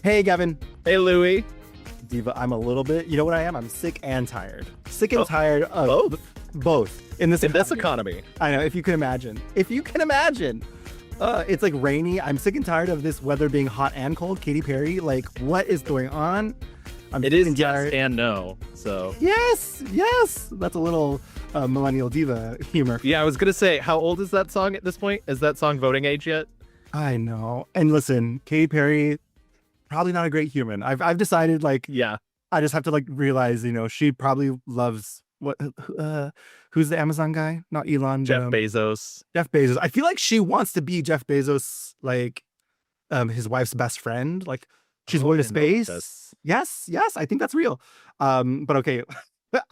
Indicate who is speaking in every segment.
Speaker 1: Hey, Gavin.
Speaker 2: Hey, Louie.
Speaker 1: Diva, I'm a little bit, you know what I am? I'm sick and tired. Sick and
Speaker 2: Oh,
Speaker 1: tired of both in this
Speaker 2: economy.
Speaker 1: I know, if you can imagine. It's like rainy. I'm sick and tired of this weather being hot and cold. Katy Perry, like, what is going on?
Speaker 2: It is yes and no. So
Speaker 1: yes. That's a little millennial diva humor.
Speaker 2: yeah, I was gonna say, how old is that song at this point? Is that song voting age yet?
Speaker 1: I know. And listen, Katy Perry, probably not a great human. I've decided, like,
Speaker 2: Yeah.
Speaker 1: I just have to, like, realize, she probably loves who's the Amazon guy? Not Elon,
Speaker 2: Jeff
Speaker 1: but,
Speaker 2: Bezos.
Speaker 1: Jeff Bezos. I feel like she wants to be Jeff Bezos, like, his wife's best friend. Like, she's going to space. Yes, I think that's real. But okay.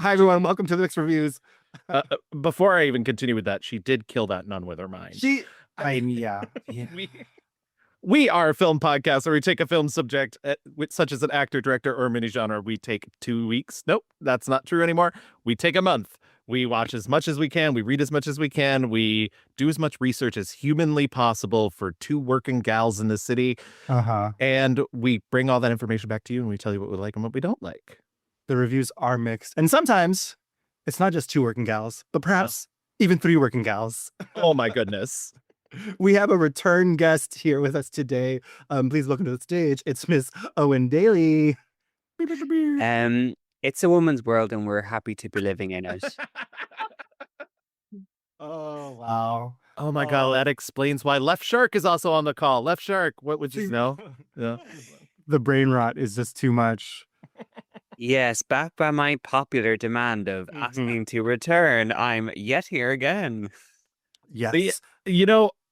Speaker 1: Hi everyone, welcome to the Mixed Reviews.
Speaker 2: Before I even continue with that, she did kill that nun with her mind.
Speaker 1: Yeah.
Speaker 2: We are a film podcast where we take a film subject, such as an actor, director, or mini genre. We take 2 weeks. Nope, that's not true anymore. We take a month. We watch as much as we can. We read as much as we can. We do as much research as humanly possible for two working gals in the city. And we bring all that information back to you, and we tell you what we like and what we don't like.
Speaker 1: The reviews are mixed. And sometimes it's not just two working gals, but perhaps even three working gals.
Speaker 2: Oh, my goodness.
Speaker 1: We have a return guest here with us today. Please welcome to the stage. It's Miss Eoin Daly.
Speaker 3: It's a woman's world, and we're happy to be living in it.
Speaker 1: Oh, wow.
Speaker 2: Oh, my God. That explains why Left Shark is also on the call. Left Shark, what would you know? Yeah.
Speaker 1: The brain rot is just too much.
Speaker 3: Yes, backed by my popular demand of asking to return, I'm yet here again.
Speaker 1: Yes.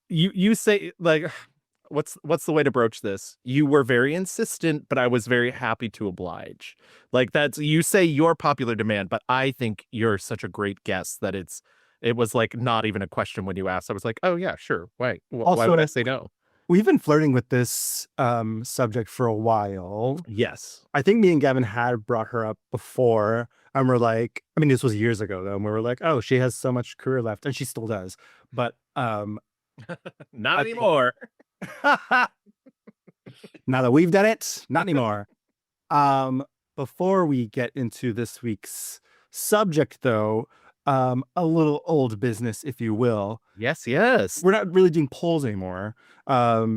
Speaker 2: You say, like, what's the way to broach this? You were very insistent, but I was very happy to oblige. Like, you say your popular demand, but I think you're such a great guest that it was like not even a question when you asked. I was like, oh yeah, sure. Why would I say no?
Speaker 1: We've been flirting with this subject for a while.
Speaker 2: Yes.
Speaker 1: I think me and Gavin had brought her up before, and we're like, I mean, this was years ago though, and we were like, oh, she has so much career left, and she still does. But
Speaker 2: not anymore.
Speaker 1: Now that we've done it, not anymore. Before we get into this week's subject though, a little old business, if you will.
Speaker 2: Yes.
Speaker 1: We're not really doing polls anymore,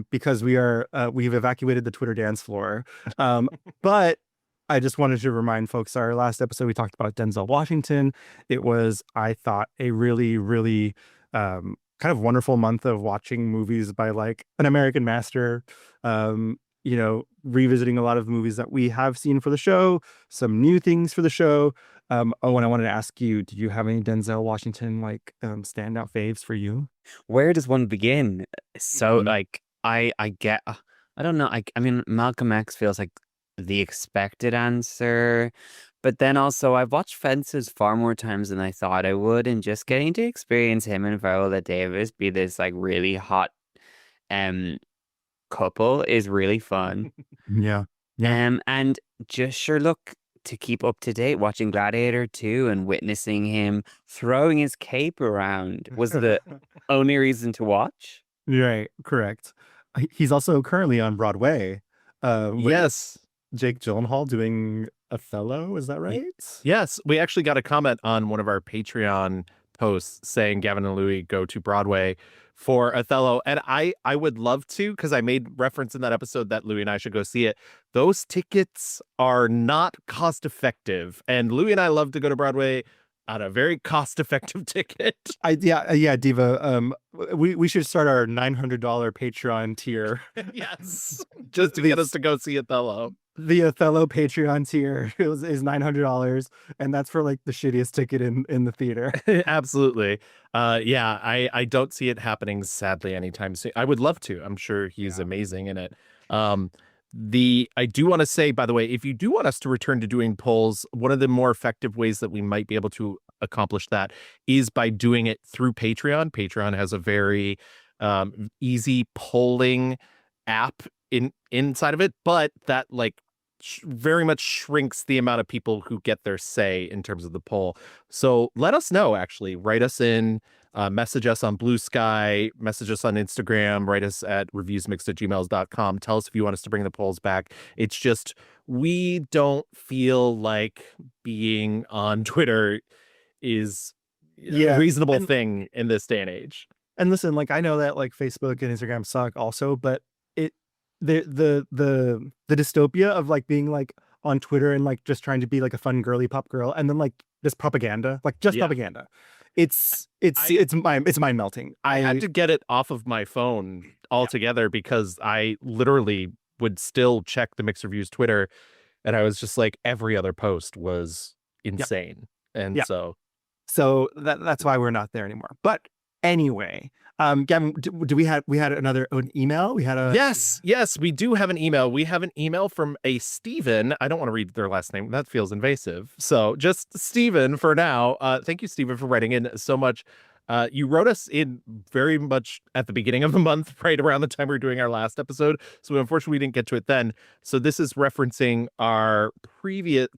Speaker 1: because we've evacuated the Twitter dance floor. But I just wanted to remind folks, our last episode, we talked about Denzel Washington. It was, I thought, a really, really kind of wonderful month of watching movies by, like, an American master, revisiting a lot of movies that we have seen for the show, some new things for the show. And I wanted to ask you, do you have any Denzel Washington, like, standout faves for you?
Speaker 3: Where does one begin? So, like, I don't know. I mean, Malcolm X feels like the expected answer. But then also, I've watched Fences far more times than I thought I would. And just getting to experience him and Viola Davis be this, like, really hot couple is really fun.
Speaker 1: Yeah.
Speaker 3: And just sure, look, to keep up to date, watching Gladiator 2 and witnessing him throwing his cape around was the only reason to watch.
Speaker 1: Right, correct. He's also currently on Broadway.
Speaker 2: Yes.
Speaker 1: Jake Gyllenhaal doing Othello, is that right?
Speaker 2: Yes. We actually got a comment on one of our Patreon posts saying Gavin and Louie go to Broadway for Othello. And I would love to, because I made reference in that episode that Louie and I should go see it. Those tickets are not cost effective. And Louie and I love to go to Broadway on a very cost effective ticket.
Speaker 1: Yeah, Diva. We should start our $900 Patreon tier.
Speaker 2: Yes. Just to get us to go see Othello.
Speaker 1: The Othello Patreon tier is $900, and that's for, like, the shittiest ticket in the theater.
Speaker 2: Absolutely. I don't see it happening, sadly, anytime soon. I would love to. I'm sure he's amazing in it. I do want to say, by the way, if you do want us to return to doing polls, one of the more effective ways that we might be able to accomplish that is by doing it through Patreon. Patreon has a very easy polling app inside of it, but that, like, very much shrinks the amount of people who get their say in terms of the poll. So let us know, actually. Write us in, message us on Blue Sky, message us on Instagram, write us at reviewsmixed@gmail.com. Tell us if you want us to bring the polls back. It's just, we don't feel like being on Twitter is a reasonable thing in this day and age.
Speaker 1: And listen, like, I know that like Facebook and Instagram suck also, but the dystopia of like being like on Twitter and like just trying to be like a fun girly pop girl, and then like this propaganda, like just propaganda. It's mind melting.
Speaker 2: I had to get it off of my phone altogether because I literally would still check the Mixed Reviews Twitter, and I was just like, every other post was insane. And
Speaker 1: so that's why we're not there anymore. But anyway, Gavin, we had an email. We had a
Speaker 2: yes, we do have an email. We have an email from a Steven. I don't want to read their last name. That feels invasive. So just Steven for now. Thank you, Steven, for writing in so much. You wrote us in very much at the beginning of the month, right around the time we were doing our last episode. So unfortunately, we didn't get to it then. So this is referencing our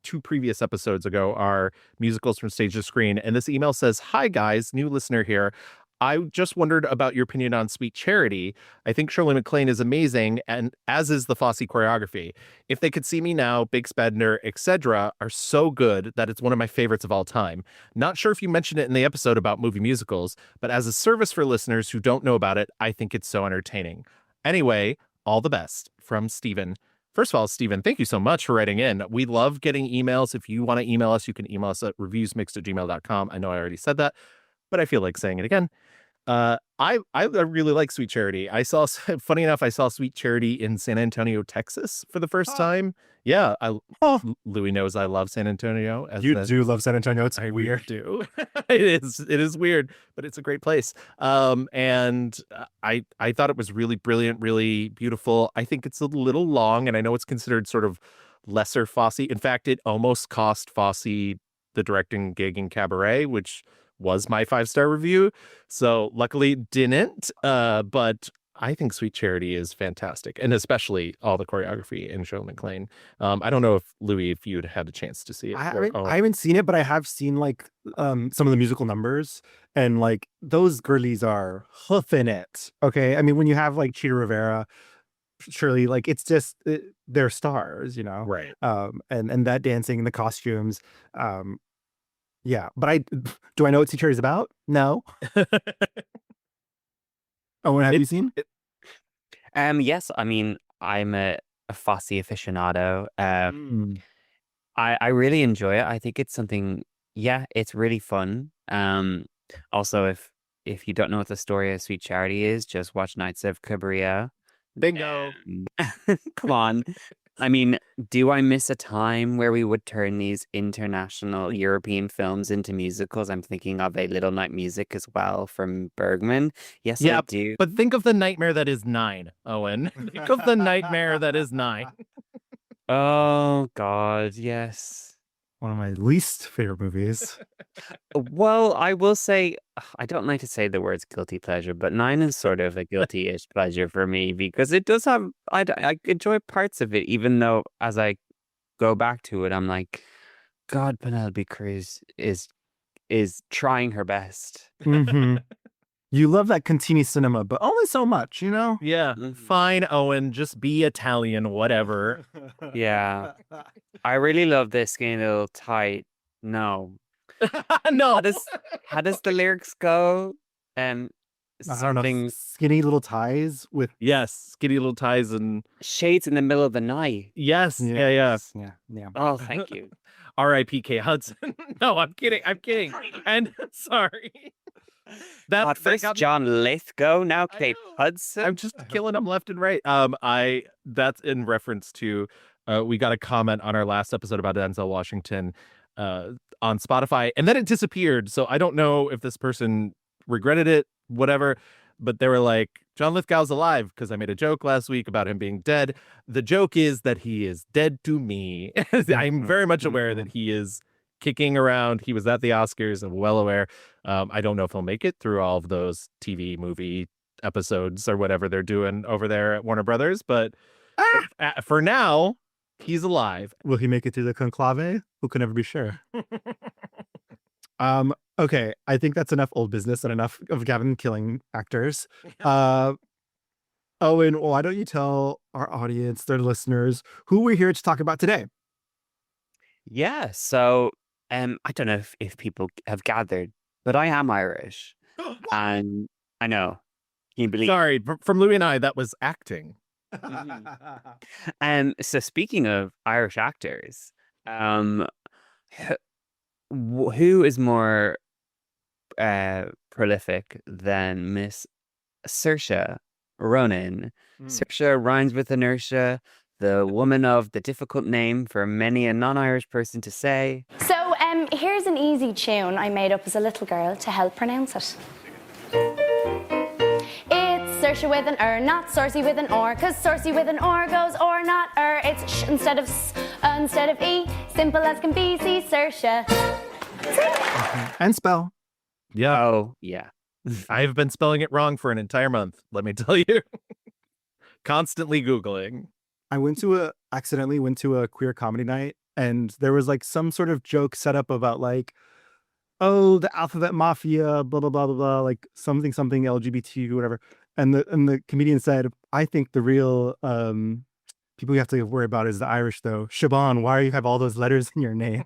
Speaker 2: two previous episodes ago, our musicals from stage to screen. And this email says, "Hi guys, new listener here. I just wondered about your opinion on Sweet Charity. I think Shirley MacLaine is amazing, and as is the Fosse choreography. If They Could See Me Now, Big Spender, etc. are so good that it's one of my favorites of all time. Not sure if you mentioned it in the episode about movie musicals, but as a service for listeners who don't know about it, I think it's so entertaining. Anyway, all the best." From Steven. First of all, Steven, thank you so much for writing in. We love getting emails. If you want to email us, you can email us at reviewsmixed@gmail.com. I know I already said that, but I feel like saying it again. I really like Sweet Charity. Funny enough, I saw Sweet Charity in San Antonio, Texas for the first time. Yeah, Louis knows I love San Antonio.
Speaker 1: You do love San Antonio. It's weird.
Speaker 2: Do. It is weird, but it's a great place. And I thought it was really brilliant, really beautiful. I think it's a little long, and I know it's considered sort of lesser Fosse. In fact, it almost cost Fosse the directing gig in Cabaret, which was my 5-star review. So luckily didn't. But I think Sweet Charity is fantastic, and especially all the choreography in Shirley MacLaine. I don't know if Louis, if you'd had a chance to see it.
Speaker 1: I haven't seen it, but I have seen like some of the musical numbers, and like those girlies are hoofing it. Okay, I mean, when you have like Cheetah Rivera, Shirley, like it's just they're stars, you know,
Speaker 2: right?
Speaker 1: And that dancing, the costumes, yeah. But do I know what Sweet Charity is about? No. Oh, have you seen?
Speaker 3: Yes. I mean, I'm a Fosse aficionado. I really enjoy it. I think it's something. Yeah, it's really fun. Also, if you don't know what the story of Sweet Charity is, just watch Nights of Cabiria.
Speaker 2: Bingo.
Speaker 3: Come on. I mean, do I miss a time where we would turn these international European films into musicals? I'm thinking of A Little Night Music as well from Bergman. Yes, I do.
Speaker 2: But think of the nightmare that is 9, Owen. Think of the nightmare that is 9.
Speaker 3: Oh, God, yes.
Speaker 1: One of my least favorite movies.
Speaker 3: Well, I will say, I don't like to say the words guilty pleasure, but 9 is sort of a guilty-ish pleasure for me because it does have, I enjoy parts of it, even though as I go back to it, I'm like, God, Penelope Cruz is trying her best.
Speaker 1: Mm-hmm. You love that Contini cinema, but only so much, you know?
Speaker 2: Yeah. Fine, Owen. Just be Italian, whatever.
Speaker 3: Yeah. I really love this skinny little tight. No.
Speaker 2: No.
Speaker 3: How does the lyrics go?
Speaker 1: I don't know. Skinny little ties with
Speaker 2: skinny little ties and
Speaker 3: shades in the middle of the night.
Speaker 2: Yes. Yeah.
Speaker 3: Oh, thank you.
Speaker 2: R.I.P. Kate Hudson. No, I'm kidding. And sorry.
Speaker 3: First John Lithgow, now Kate Hudson.
Speaker 2: I'm just killing them left and right. That's in reference to we got a comment on our last episode about Denzel Washington on Spotify, and then it disappeared. So I don't know if this person regretted it, whatever. But they were like, John Lithgow's alive because I made a joke last week about him being dead. The joke is that he is dead to me. I'm very much aware that he is kicking around. He was at the Oscars. I'm well aware. I don't know if he'll make it through all of those TV movie episodes or whatever they're doing over there at Warner Brothers. But for now, He's alive.
Speaker 1: Will he make it to the conclave? Who can never be sure. Okay, I think that's enough old business and enough of Gavin killing actors. Owen, why don't you tell our audience, their listeners, who we're here to talk about today?
Speaker 3: Yeah, so I don't know if people have gathered, but I am Irish. And I know, can you believe?
Speaker 2: Sorry, from Louis and I, that was acting.
Speaker 3: So speaking of Irish actors, who is more prolific than Miss Saoirse Ronan? Saoirse rhymes with inertia, the woman of the difficult name for many a non-Irish person to say.
Speaker 4: So here's an easy tune I made up as a little girl to help pronounce it. It's Saoirse with an R, not Saucy with an R, cause Saucy with an R goes or not R. It's sh instead of s, instead of e, simple as can be, see Saoirse.
Speaker 1: And spell.
Speaker 2: Yeah.
Speaker 3: Oh, yeah.
Speaker 2: I've been spelling it wrong for an entire month, let me tell you. Constantly Googling.
Speaker 1: I accidentally went to a queer comedy night, and there was like some sort of joke set up about like, oh, the alphabet mafia, blah blah blah blah blah, like something LGBT, whatever. And the comedian said, I think the real people you have to worry about is the Irish though. Siobhan, why do you have all those letters in your name?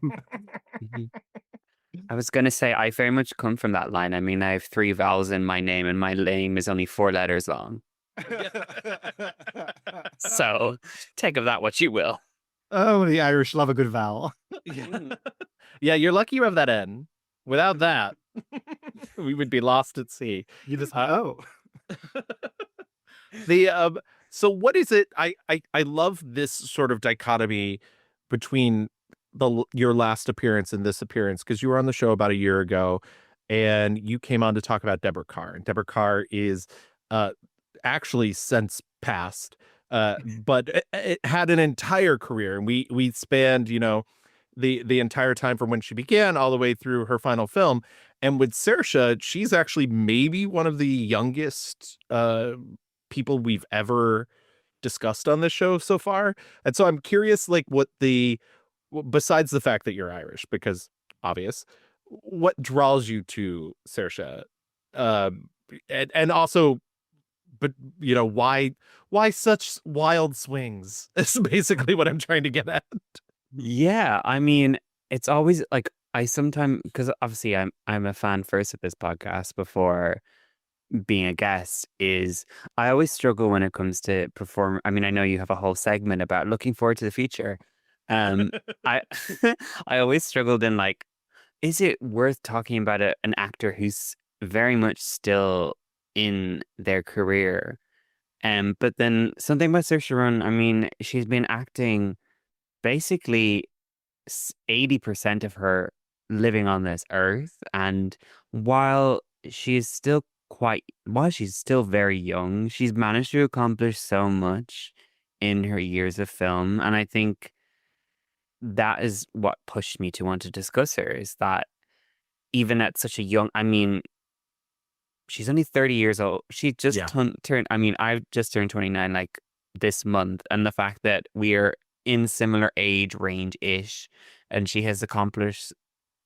Speaker 3: I was going to say, I very much come from that line. I mean, I have 3 vowels in my name, and my name is only 4 letters long. So take of that what you will.
Speaker 1: Oh, the Irish love a good vowel.
Speaker 2: Yeah, you're lucky you have that N. Without that, we would be lost at sea.
Speaker 1: You just
Speaker 2: So what is it? I love this sort of dichotomy between your last appearance and this appearance, because you were on the show about a year ago and you came on to talk about Deborah Carr. And Deborah Carr is actually since passed, but it had an entire career, and we spanned, the entire time from when she began all the way through her final film. And with Saoirse, she's actually maybe one of the youngest people we've ever discussed on this show so far. And so I'm curious, like, besides the fact that you're Irish, because obvious, what draws you to Saoirse? And also, but why such wild swings is basically what I'm trying to get at.
Speaker 3: Yeah, I mean, it's always like I sometimes, because obviously I'm a fan first of this podcast before being a guest, is I always struggle when it comes to perform. I mean, I know you have a whole segment about looking forward to the future. I I always struggled in like, is it worth talking about an actor who's very much still in their career? But then something about Saoirse Ronan, I mean, she's been acting basically 80% of her living on this earth, and while she's still very young, she's managed to accomplish so much in her years of film. And I think that is what pushed me to want to discuss her, is that even at such a young, I mean, she's only 30 years old. She just turned, I mean, I've just turned 29 like this month, and the fact that we're in similar age range-ish and she has accomplished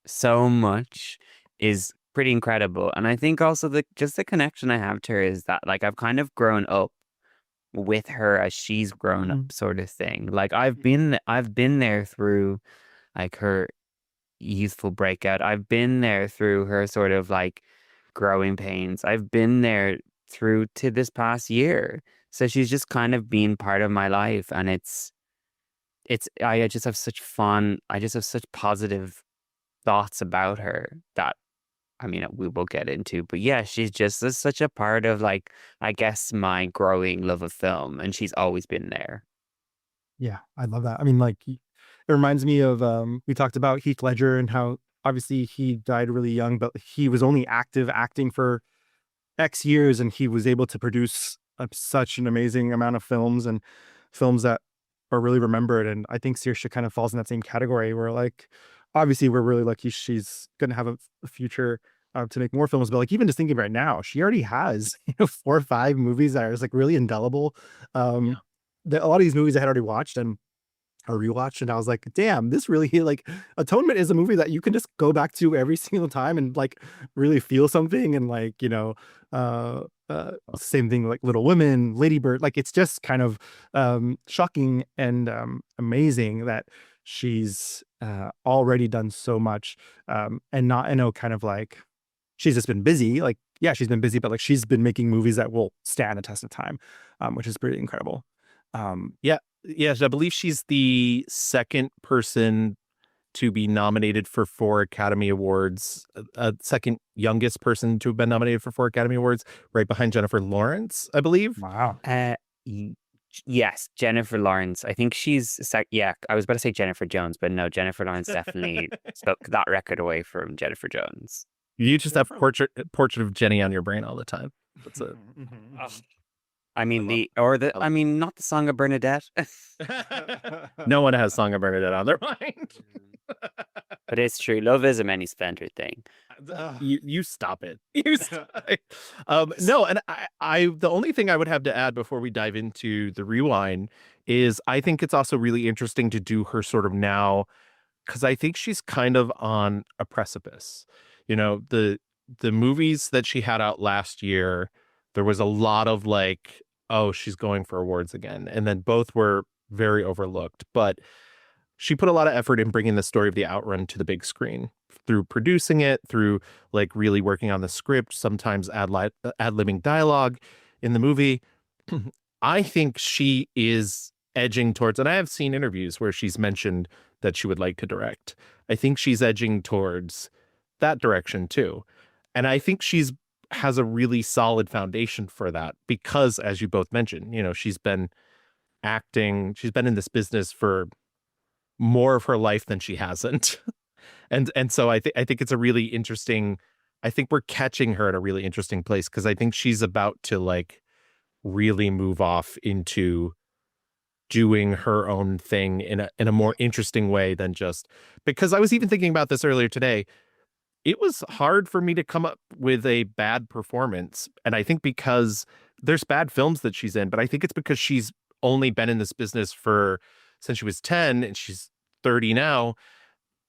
Speaker 3: so much is pretty incredible. And I think also the connection I have to her is that like I've kind of grown up with her as she's grown up, sort of thing. Like I've been there through like her youthful breakout. I've been there through her sort of like growing pains. I've been there through to this past year. So she's just kind of been part of my life, and I just have such positive thoughts about her that, I mean, we will get into. But yeah, she's just such a part of like, I guess, my growing love of film, and she's always been there.
Speaker 1: Yeah, I love that. I mean, like, it reminds me of we talked about Heath Ledger and how obviously he died really young, but he was only acting for X years, and he was able to produce such an amazing amount of films, and films that are really remembered. And I think Saoirse kind of falls in that same category where, like, obviously we're really lucky she's going to have a future to make more films, but like even just thinking right now, she already has 4 or 5 movies that are just like really indelible. A lot of these movies I had already watched, and a rewatch, and I was like, damn, this really like Atonement is a movie that you can just go back to every single time and like really feel something, and like, you know, same thing like Little Women, Lady Bird, like it's just kind of shocking and amazing that she's already done so much, and not in a kind of like she's just been busy, like yeah, she's been busy, but like she's been making movies that will stand the test of time, which is pretty incredible.
Speaker 2: Yes, I believe she's the second person to be nominated for 4 Academy Awards, second youngest person to have been nominated for 4 Academy Awards, right behind Jennifer Lawrence, I believe.
Speaker 1: Wow.
Speaker 3: Yes, Jennifer Lawrence. I think she's yeah, I was about to say Jennifer Jones, but no, Jennifer Lawrence definitely took that record away from Jennifer Jones.
Speaker 2: You just have portrait of Jenny on your brain all the time. That's it.
Speaker 3: I mean I mean not the Song of Bernadette.
Speaker 2: No one has Song of Bernadette on their mind.
Speaker 3: But it's true. Love is a many splendored thing.
Speaker 2: You stop it. You stop it. No, and I the only thing I would have to add before we dive into the rewind is I think it's also really interesting to do her sort of now, because I think she's kind of on a precipice. You know, the movies that she had out last year, there was a lot of like, oh, she's going for awards again. And then both were very overlooked. But she put a lot of effort in bringing the story of the Outrun to the big screen through producing it, through like really working on the script, sometimes ad-libbing dialogue in the movie. I think she is edging towards, and I have seen interviews where she's mentioned that she would like to direct. I think she's edging towards that direction too. And I think has a really solid foundation for that because, as you both mentioned, you know, she's been acting, she's been in this business for more of her life than she hasn't. and so I think it's a really interesting, I think we're catching her at a really interesting place because I think she's about to like really move off into doing her own thing in a more interesting way than just, because I was even thinking about this earlier today. It was hard for me to come up with a bad performance. And I think because there's bad films that she's in, but I think it's because she's only been in this business since she was 10 and she's 30 now.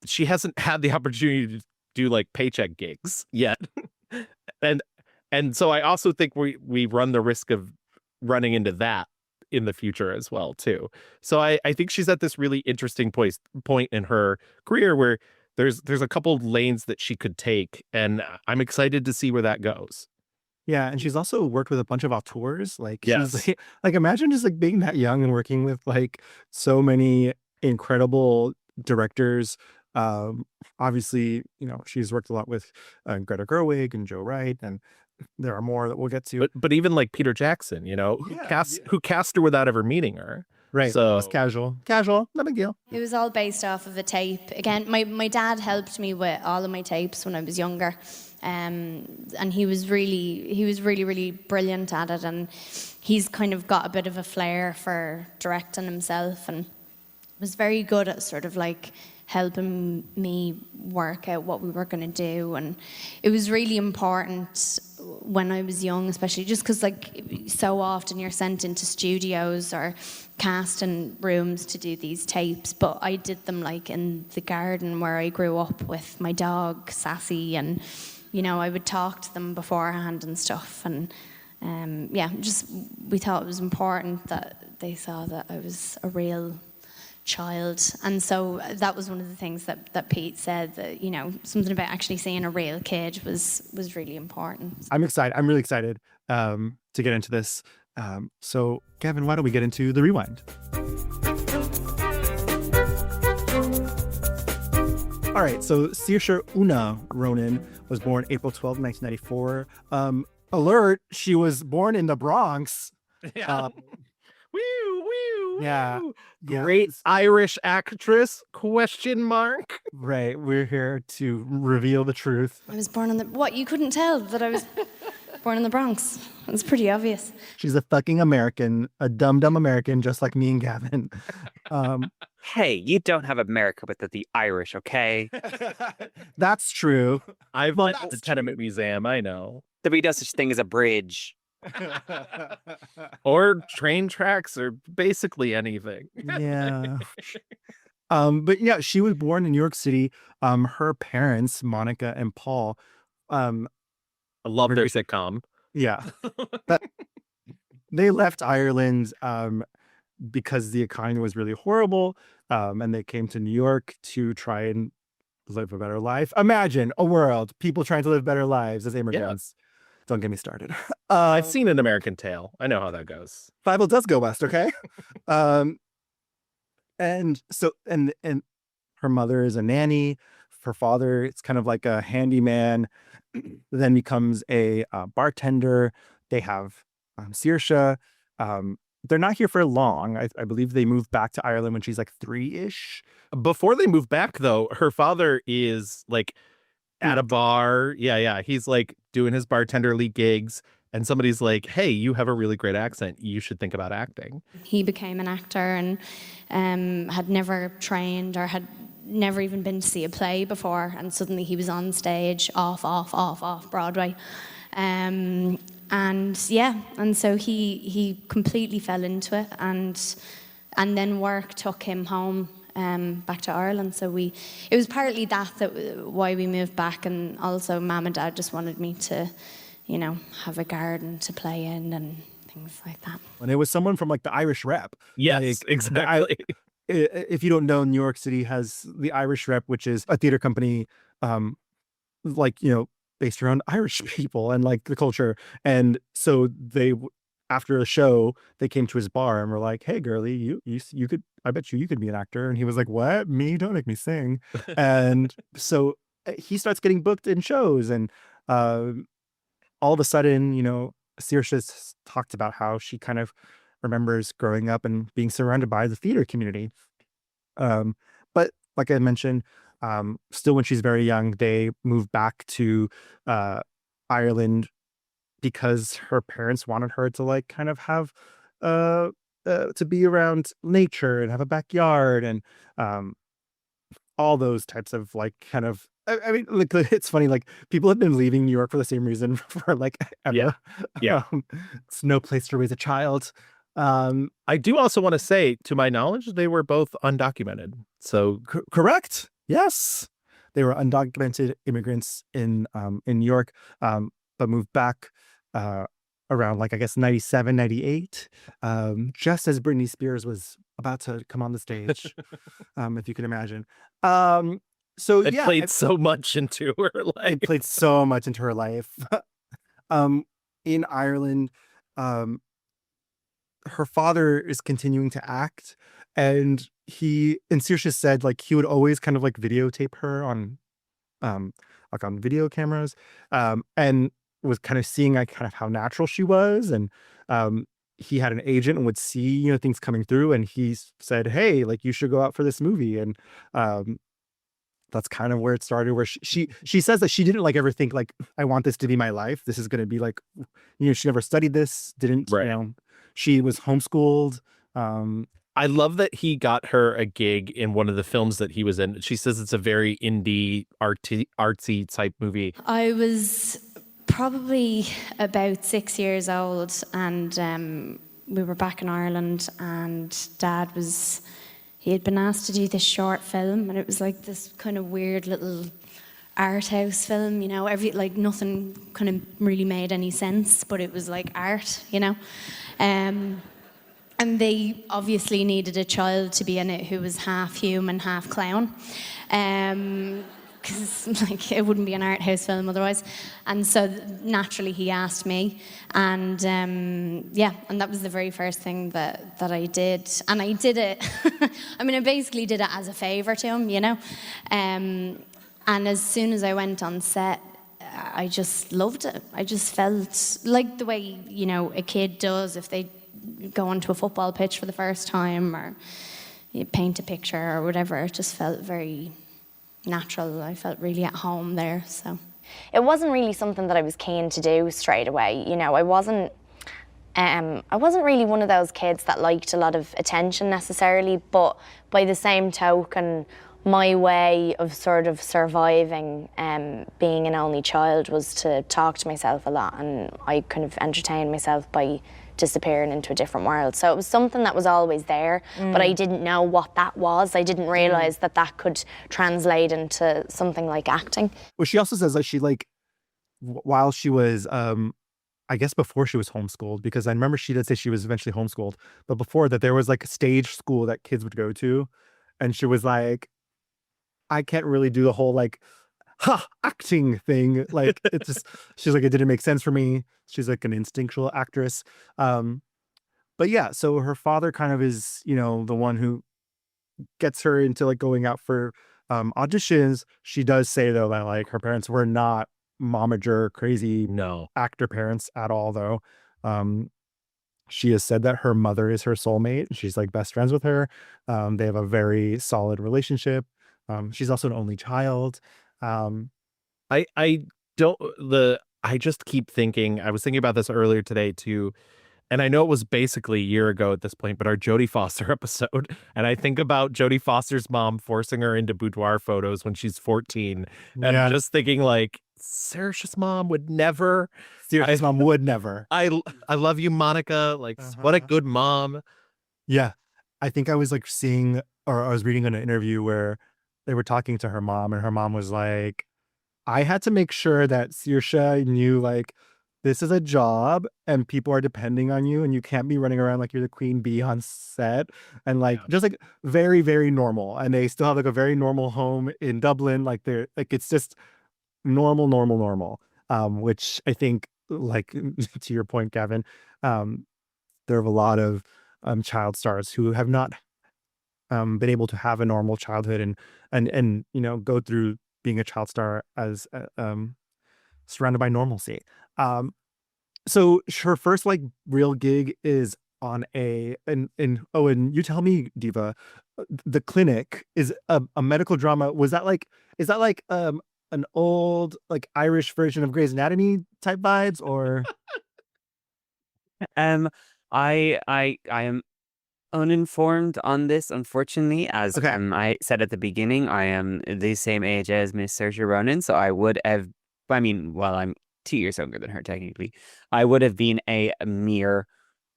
Speaker 2: She hasn't had the opportunity to do like paycheck gigs yet. and so I also think we run the risk of running into that in the future as well too. So I think she's at this really interesting point in her career where there's a couple lanes that she could take, and I'm excited to see where that goes.
Speaker 1: Yeah, and she's also worked with a bunch of auteurs. Like,
Speaker 2: Yes.
Speaker 1: she's like imagine just like being that young and working with like so many incredible directors. Obviously, you know, she's worked a lot with Greta Gerwig and Joe Wright, and there are more that we'll get to.
Speaker 2: But even like Peter Jackson, you know, who cast her without ever meeting her.
Speaker 1: Right.
Speaker 2: So
Speaker 1: it's casual, no big deal.
Speaker 4: It was all based off of a tape. Again, my dad helped me with all of my tapes when I was younger, and he was really brilliant at it. And he's kind of got a bit of a flair for directing himself, and was very good at sort of like helping me work out what we were going to do. And it was really important when I was young, especially just because like so often you're sent into studios or cast in rooms to do these tapes, but I did them like in the garden where I grew up with my dog Sassy, and you know, I would talk to them beforehand and stuff. And we thought it was important that they saw that I was a real child. And so that was one of the things that Pete said, that, you know, something about actually seeing a real kid was really important.
Speaker 1: I'm excited. I'm really excited to get into this. So Gavin, why don't we get into the rewind? All right, so Saoirse Ronan was born April 12, 1994. Alert, she was born in the Bronx.
Speaker 2: yeah.
Speaker 1: Yeah.
Speaker 2: Great Irish actress, question mark.
Speaker 1: Right, we're here to reveal the truth.
Speaker 4: I was born in the... What, you couldn't tell that I was born in the Bronx? It was pretty obvious.
Speaker 1: She's a fucking American, a dumb American, just like me and Gavin.
Speaker 3: Hey, you don't have America without the Irish, okay?
Speaker 1: That's true.
Speaker 2: I've been to the Tenement Museum, I know.
Speaker 3: There'll be no such thing as a bridge
Speaker 2: Or train tracks or basically anything.
Speaker 1: Yeah. But yeah, she was born in New York City. Her parents, Monica and Paul, um,
Speaker 2: I love their
Speaker 1: Were-
Speaker 2: sitcom.
Speaker 1: yeah, that they left Ireland because the economy was really horrible, and they came to New York to try and live a better life. Imagine a world, people trying to live better lives as immigrants. Don't get me started.
Speaker 2: I've seen An American Tale. I know how that goes.
Speaker 1: Bible does go west, okay? um, and so and her mother is a nanny. Her father, it's kind of like a handyman, then becomes a bartender. They have Saoirse. They're not here for long. I believe they moved back to Ireland when she's like 3-ish.
Speaker 2: Before they move back, though, her father is like at a
Speaker 1: Yeah.
Speaker 2: bar. Yeah. He's like doing his bartenderly gigs. And somebody's like, hey, you have a really great accent. You should think about acting.
Speaker 4: He became an actor and had never trained or had never even been to see a play before, and suddenly he was on stage off Broadway. And so he completely fell into it, and then work took him home back to Ireland. So it was partly that why we moved back, and also Mum and Dad just wanted me to, have a garden to play in and things like that.
Speaker 1: And it was someone from like the Irish Rep.
Speaker 2: Yes,
Speaker 1: Like,
Speaker 2: exactly.
Speaker 1: If you don't know, New York City has the Irish Rep, which is a theater company, based around Irish people and like the culture. And so after a show, they came to his bar and were like, "Hey, girly, you could, I bet you could be an actor." And he was like, "What? Me? Don't make me sing." And so he starts getting booked in shows, and all of a sudden, Saoirse talked about how she kind of remembers growing up and being surrounded by the theater community. But like I mentioned, still when she's very young, they move back to Ireland because her parents wanted her to like kind of have to be around nature and have a backyard and all those types of like kind of. I mean, like it's funny. Like people have been leaving New York for the same reason for like ever.
Speaker 2: Yeah.
Speaker 1: It's no place to raise a child.
Speaker 2: I do also want to say, to my knowledge, they were both undocumented. So
Speaker 1: Correct. Yes, they were undocumented immigrants in New York, but moved back around like I guess 97, 98, just as Britney Spears was about to come on the stage, if you can imagine. So
Speaker 2: it
Speaker 1: yeah,
Speaker 2: played so much into her life.
Speaker 1: it played so much into her life. In Ireland, her father is continuing to act, and Saoirse said like he would always kind of like videotape her on like on video cameras, and was kind of seeing like kind of how natural she was, and he had an agent and would see things coming through, and he said, "Hey, like you should go out for this movie," and that's kind of where it started, where she says that she didn't like ever think like, I want this to be my life, this is going to be like, she never studied this, didn't
Speaker 2: Right.
Speaker 1: she was homeschooled.
Speaker 2: I love that he got her a gig in one of the films that he was in. She says it's a very indie, artsy type movie.
Speaker 4: I was probably about 6 years old, and we were back in Ireland, and Dad he had been asked to do this short film, and it was like this kind of weird little art house film, nothing kind of really made any sense, but it was like art, and they obviously needed a child to be in it who was half human, half clown, because like it wouldn't be an art house film otherwise. And so naturally he asked me, and and that was the very first thing that I did. And I did it, I mean, I basically did it as a favour to him, and as soon as I went on set, I just loved it. I just felt like the way, a kid does if they go onto a football pitch for the first time, or you paint a picture or whatever. It just felt very natural. I felt really at home there. So
Speaker 5: it wasn't really something that I was keen to do straight away. I wasn't really one of those kids that liked a lot of attention necessarily, but by the same token, my way of sort of surviving being an only child was to talk to myself a lot, and I kind of entertained myself by disappearing into a different world. So it was something that was always there, but I didn't know what that was. I didn't realise that that could translate into something like acting.
Speaker 1: Well, she also says that she while she was I guess before she was homeschooled, because I remember she did say she was eventually homeschooled, but before that there was like a stage school that kids would go to, and she was like, I can't really do the whole like acting thing. Like it just, she's like, it didn't make sense for me. She's like an instinctual actress. But yeah, so her father kind of is, the one who gets her into like going out for auditions. She does say though that like her parents were not momager crazy
Speaker 2: No.
Speaker 1: actor parents at all though. She has said that her mother is her soulmate. She's like best friends with her. They have a very solid relationship. She's also an only child.
Speaker 2: I don't I just keep thinking, I was thinking about this earlier today too, and I know it was basically a year ago at this point, but our Jodie Foster episode, and I think about Jodie Foster's mom forcing her into boudoir photos when she's 14, and
Speaker 1: Yeah.
Speaker 2: just thinking like, Saoirse's mom would never.
Speaker 1: Saoirse's mom would never.
Speaker 2: I love you, Monica. Like, what a good mom.
Speaker 1: Yeah. I think I was like seeing, or I was reading an interview where they were talking to her mom, and her mom was like, I had to make sure that Saoirse knew like, this is a job and people are depending on you, and you can't be running around like you're the queen bee on set, and like just like very, very normal. And they still have like a very normal home in Dublin. Like they're like, it's just normal. Which I think, like to your point, Gavin, there are a lot of child stars who have not been able to have a normal childhood and go through being a child star as surrounded by normalcy. So her first like real gig is on and you tell me, Diva, The Clinic is a medical drama. Is that like an old like Irish version of Grey's Anatomy type vibes, or
Speaker 3: I am uninformed on this, unfortunately, as
Speaker 1: Okay.
Speaker 3: I said at the beginning, I am the same age as Miss Saoirse Ronan, so I would have, I'm 2 years younger than her technically. I would have been a mere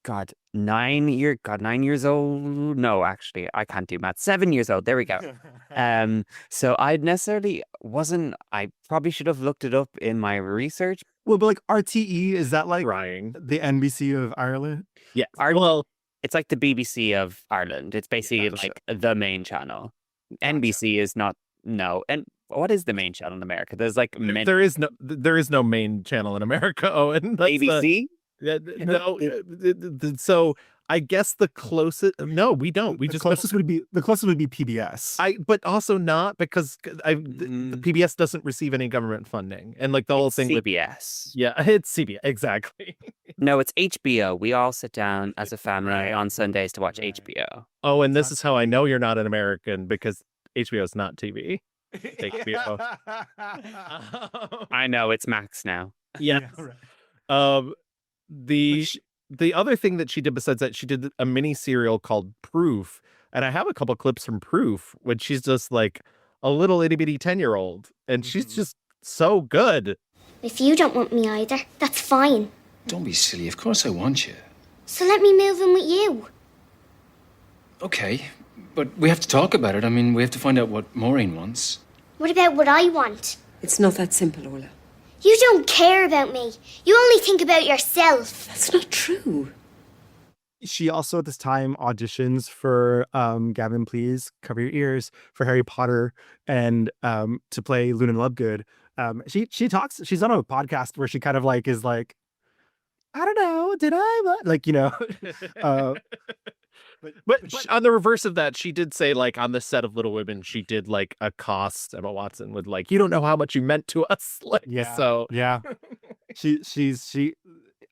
Speaker 3: 9 years old. No, actually, I can't do math. 7 years old. There we go. So I necessarily wasn't. I probably should have looked it up in my research.
Speaker 1: well, but like RTE, is that like
Speaker 2: Crying.
Speaker 1: the NBC of Ireland?
Speaker 2: Yeah.
Speaker 3: Well, it's like the BBC of Ireland. It's basically
Speaker 1: Gotcha.
Speaker 3: like the main channel. NBC is not. No, and what is the main channel in America? There's like
Speaker 2: There is no main channel in America, Owen. That's
Speaker 3: ABC.
Speaker 2: no. So I guess the closest. No, we don't. We
Speaker 1: The
Speaker 2: just
Speaker 1: closest would be PBS.
Speaker 2: but also not, because the PBS doesn't receive any government funding, and like the whole thing with
Speaker 3: CBS.
Speaker 2: yeah, it's CBS exactly.
Speaker 3: No, it's HBO. We all sit down as a family on Sundays to watch HBO.
Speaker 2: Oh, and this is how I know you're not an American, because HBO is not TV. HBO.
Speaker 3: I know it's Max now.
Speaker 2: Yeah. The other thing that she did besides that, she did a mini serial called Proof, and I have a couple clips from Proof when she's just like a little itty bitty 10-year-old, and she's just so good.
Speaker 6: If you don't want me either, that's fine.
Speaker 7: Don't be silly. Of course I want you.
Speaker 6: So let me move in with you.
Speaker 7: Okay, but we have to talk about it. I mean, we have to find out what Maureen wants.
Speaker 6: What about what I want?
Speaker 8: It's not that simple, Ola.
Speaker 6: You don't care about me. You only think about yourself.
Speaker 8: That's not true.
Speaker 1: She also at this time auditions for Gavin, please cover your ears, for Harry Potter, and to play Luna Lovegood. She talks. She's on a podcast where she kind of like is like, I don't know, did I like
Speaker 2: But on the reverse of that, she did say, like, on the set of Little Women, she did like accost Emma Watson with like, you don't know how much you meant to us. Like,
Speaker 1: Yeah.
Speaker 2: So
Speaker 1: yeah, she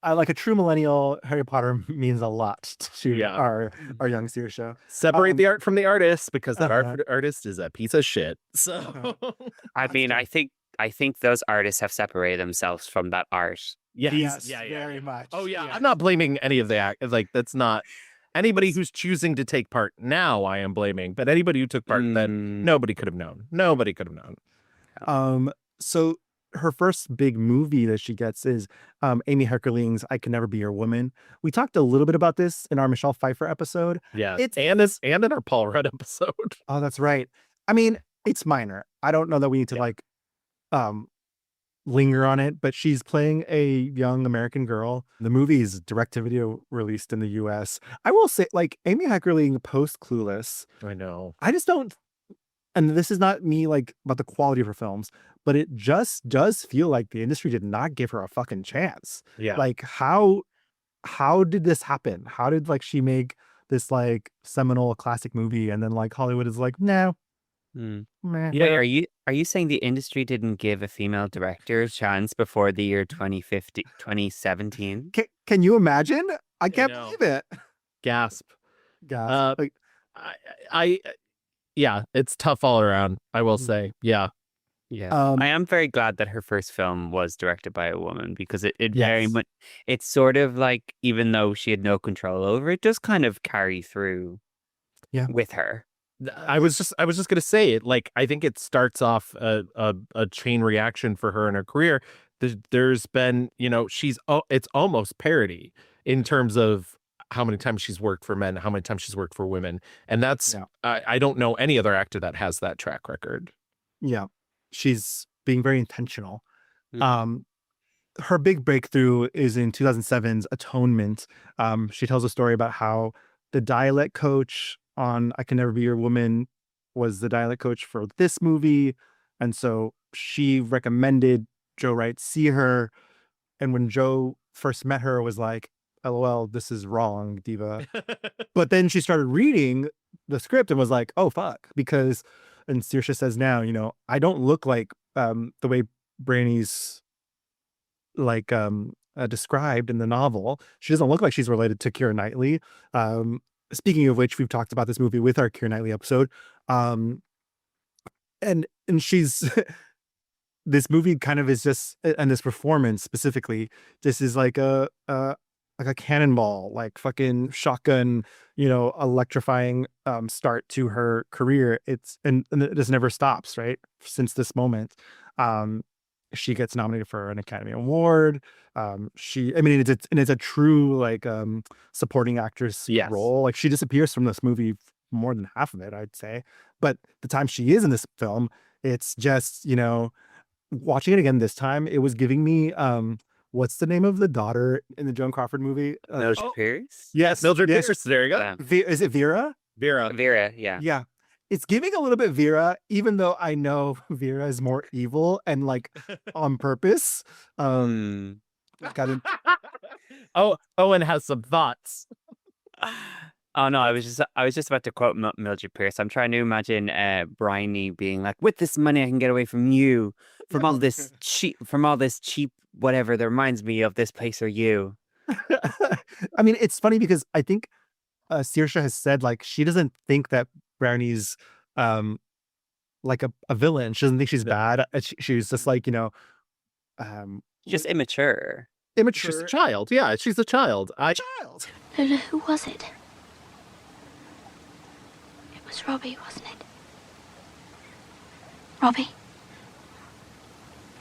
Speaker 1: like a true millennial. Harry Potter means a lot to
Speaker 2: Yeah.
Speaker 1: our young Saoirse.
Speaker 2: separate
Speaker 1: Um,
Speaker 2: the art from the artist, because that
Speaker 1: uh-huh.
Speaker 2: artist is a piece of shit. So
Speaker 3: I mean, I think those artists have separated themselves from that art.
Speaker 2: yes,
Speaker 1: Very much.
Speaker 2: Oh yeah, I'm not blaming any of the act. Like, that's not. Anybody who's choosing to take part now, I am blaming. But anybody who took part then, nobody could have known. Nobody could have known.
Speaker 1: So her first big movie that she gets is Amy Heckerling's I Can Never Be Your Woman. We talked a little bit about this in our Michelle Pfeiffer episode.
Speaker 2: Yeah, and in our Paul Rudd episode.
Speaker 1: Oh, that's right. I mean, it's minor. I don't know that we need to linger on it, but she's playing a young American girl. The movie is direct-to-video released in the US. I will say, like, Amy Heckerling post Clueless.
Speaker 2: I know.
Speaker 1: I just don't, and this is not me like about the quality of her films, but it just does feel like the industry did not give her a fucking chance.
Speaker 2: Yeah.
Speaker 1: Like how did this happen? How did like she make this like seminal classic movie and then like Hollywood is like, no. Meh.
Speaker 3: Wait, are you saying the industry didn't give a female director a chance before the year 2017?
Speaker 1: Can you imagine? I can't
Speaker 2: know.
Speaker 1: believe it.
Speaker 2: Gasp.
Speaker 1: Like,
Speaker 2: Yeah, it's tough all around, I will say. Yeah.
Speaker 3: Yeah. I am very glad that her first film was directed by a woman because it very
Speaker 1: Yes.
Speaker 3: much, it's sort of like, even though she had no control over it, just kind of carry through with her.
Speaker 2: I was just gonna say it. Like, I think it starts off a chain reaction for her in her career. There's been, it's almost parody in terms of how many times she's worked for men, how many times she's worked for women, and that's I don't know any other actor that has that track record.
Speaker 1: Yeah, she's being very intentional. Her big breakthrough is in 2007's Atonement. She tells a story about how the dialect coach on I Can Never Be Your Woman was the dialect coach for this movie. And so she recommended Joe Wright see her. And when Joe first met her, was like, LOL, this is wrong, diva. But then she started reading the script and was like, oh, fuck. Because, and Saoirse says now, I don't look like the way Brandy's like described in the novel. She doesn't look like she's related to Keira Knightley. Speaking of which, we've talked about this movie with our Keira Knightley episode. And she's this movie kind of is just, and this performance specifically, this is like a cannonball, like fucking shotgun, electrifying start to her career. And it just never stops, right? Since this moment. She gets nominated for an Academy Award. It's a true like supporting actress role. Like she disappears from this movie more than half of it, I'd say. But the time she is in this film, it's just, watching it again this time, it was giving me what's the name of the daughter in the Joan Crawford movie?
Speaker 3: Mildred Pierce?
Speaker 1: Yes,
Speaker 2: Mildred
Speaker 1: yes.
Speaker 2: Pierce. There you go.
Speaker 1: Is it Vera?
Speaker 2: Vera.
Speaker 3: Yeah.
Speaker 1: Yeah. It's giving a little bit Vera, even though I know Vera is more evil and like on purpose.
Speaker 3: Hmm.
Speaker 2: Owen has some thoughts.
Speaker 3: Oh no, I was just about to quote Mildred Pierce. I'm trying to imagine Bryony being like, with this money I can get away from you, from all this cheap whatever that reminds me of this place or you.
Speaker 1: I mean, it's funny because I think Saoirse has said like she doesn't think that Brownie's like a villain. She doesn't think she's bad. She's just like,
Speaker 3: Just immature.
Speaker 1: Immature.
Speaker 2: She's a child. Yeah, she's a child.
Speaker 6: Lola, who was it? It was Robbie, wasn't it? Robbie?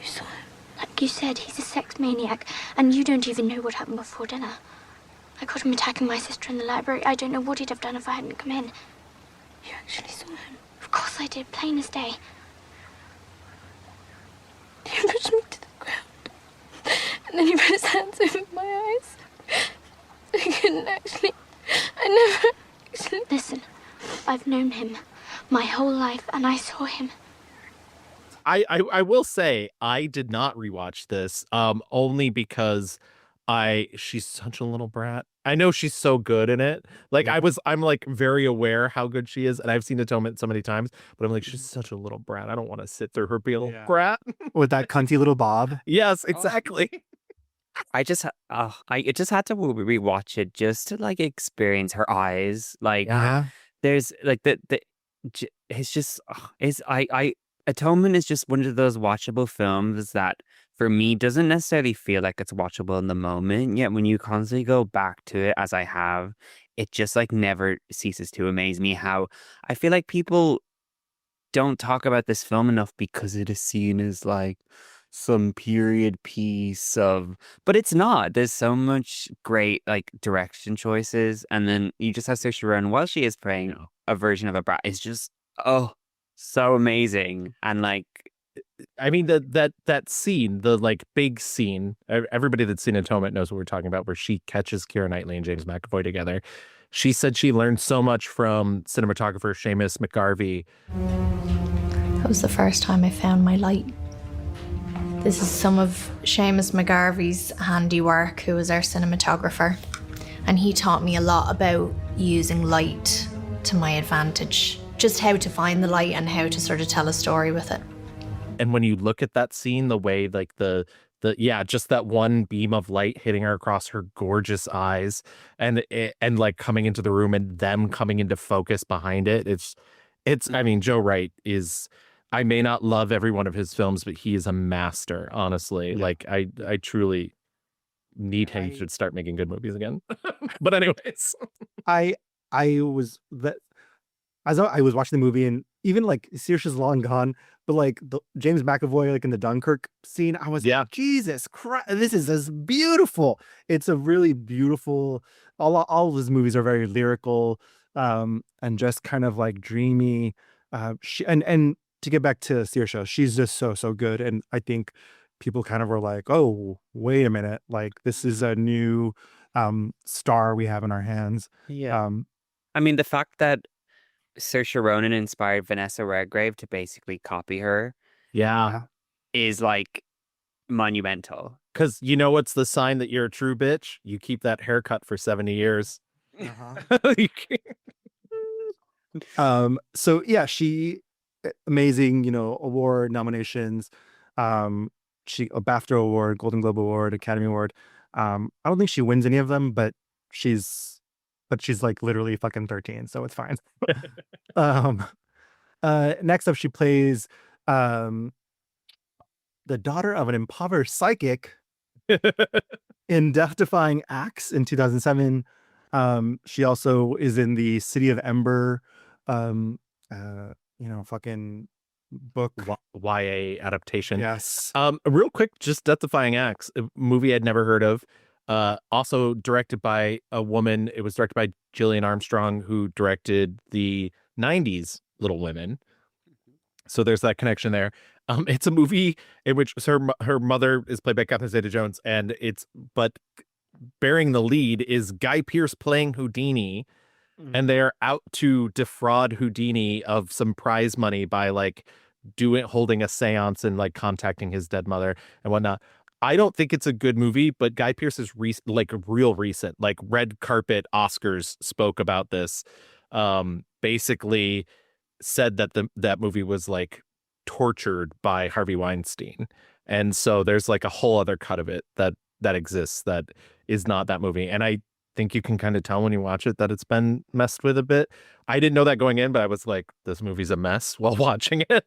Speaker 6: You saw him? Like you said, he's a sex maniac, and you don't even know what happened before dinner. I caught him attacking my sister in the library. I don't know what he'd have done if I hadn't come in. You actually saw him? Of course I did, plain as day. He pushed me to the ground, and then he put his hands over my eyes. I never actually... Listen, I've known him my whole life, and I saw him.
Speaker 2: I will say I did not rewatch this only because she's such a little brat. I know she's so good in it. Like I'm like very aware how good she is, and I've seen Atonement so many times, but I'm like, she's such a little brat. I don't want to sit through her being a little brat.
Speaker 1: With that cunty little Bob.
Speaker 2: Yes, exactly.
Speaker 3: I just had to rewatch it just to like experience her eyes. Like there's like it's just Atonement is just one of those watchable films that for me doesn't necessarily feel like it's watchable in the moment. Yet when you constantly go back to it, as I have, it just like never ceases to amaze me how I feel like people don't talk about this film enough because it is seen as like some period piece of, but it's not. There's so much great like direction choices, and then you just have Saoirse Ronan while she is playing a version of a brat. It's just so amazing, and like
Speaker 2: I mean that scene, the like big scene. Everybody that's seen Atonement knows what we're talking about, where she catches Keira Knightley and James McAvoy together. She said she learned so much from cinematographer Seamus McGarvey.
Speaker 4: That was the first time I found my light. This is some of Seamus McGarvey's handiwork, who was our cinematographer. And he taught me a lot about using light to my advantage. Just how to find the light and how to sort of tell a story with it.
Speaker 2: And when you look at that scene, the way like the just that one beam of light hitting her across her gorgeous eyes and like coming into the room and them coming into focus behind it. It's I mean, Joe Wright is, I may not love every one of his films, but he is a master, honestly. Yeah. Like I truly need him to start making good movies again. But anyways,
Speaker 1: I was that as I was watching the movie, and even like Saoirse's long gone, but like the James McAvoy like in the Dunkirk scene, I was like, Jesus Christ, this is as beautiful. It's a really beautiful. All of his movies are very lyrical, and just kind of like dreamy. And to get back to Saoirse, she's just so good, and I think people kind of were like, oh, wait a minute, like this is a new star we have in our hands.
Speaker 3: Yeah. I mean, the fact that Saoirse Ronan inspired Vanessa Redgrave to basically copy her is like monumental.
Speaker 2: Because you know what's the sign that you're a true bitch? You keep that haircut for 70 years.
Speaker 1: So yeah, she amazing, award nominations. She a BAFTA award, Golden Globe award, Academy Award. I don't think she wins any of them, but she's like literally fucking 13, so it's fine. Next up, she plays the daughter of an impoverished psychic in Death-Defying Acts in 2007. She also is in the City of Ember, fucking book
Speaker 2: YA adaptation.
Speaker 1: Yes.
Speaker 2: Real quick, just Death-Defying Acts, a movie I'd never heard of. Also directed by a woman. It was directed by Gillian Armstrong, who directed the 90s Little Women. So there's that connection there. It's a movie in which her mother is played by Catherine Zeta-Jones, and but bearing the lead is Guy Pearce playing Houdini, and they're out to defraud Houdini of some prize money by like holding a seance and like contacting his dead mother and whatnot. I don't think it's a good movie, but Guy Pearce is real recent, like red carpet Oscars spoke about this. Basically said that that movie was like tortured by Harvey Weinstein. And so there's like a whole other cut of it that exists that is not that movie. And I think you can kind of tell when you watch it that it's been messed with a bit. I didn't know that going in, but I was like, this movie's a mess while watching it.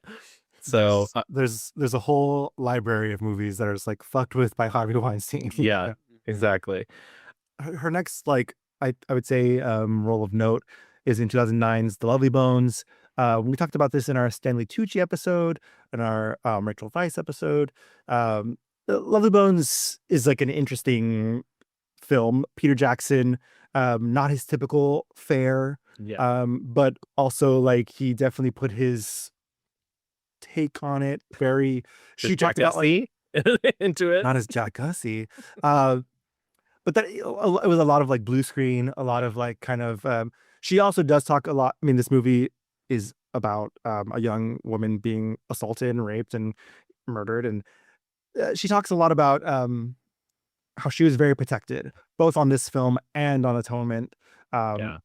Speaker 2: So
Speaker 1: there's a whole library of movies that are just like fucked with by Harvey Weinstein.
Speaker 2: Yeah, exactly.
Speaker 1: Her next, like I would say, role of note is in 2009's The Lovely Bones. We talked about this in our Stanley Tucci episode and our Rachel Weisz episode. The Lovely Bones is like an interesting film. Peter Jackson, not his typical fare, but also like he definitely put his take on it. She talked about like
Speaker 2: into it,
Speaker 1: not as Jack Gussie, but that it was a lot of like blue screen, a lot of like kind of. She also does talk a lot. I mean, this movie is about a young woman being assaulted and raped and murdered, and she talks a lot about how she was very protected, both on this film and on Atonement.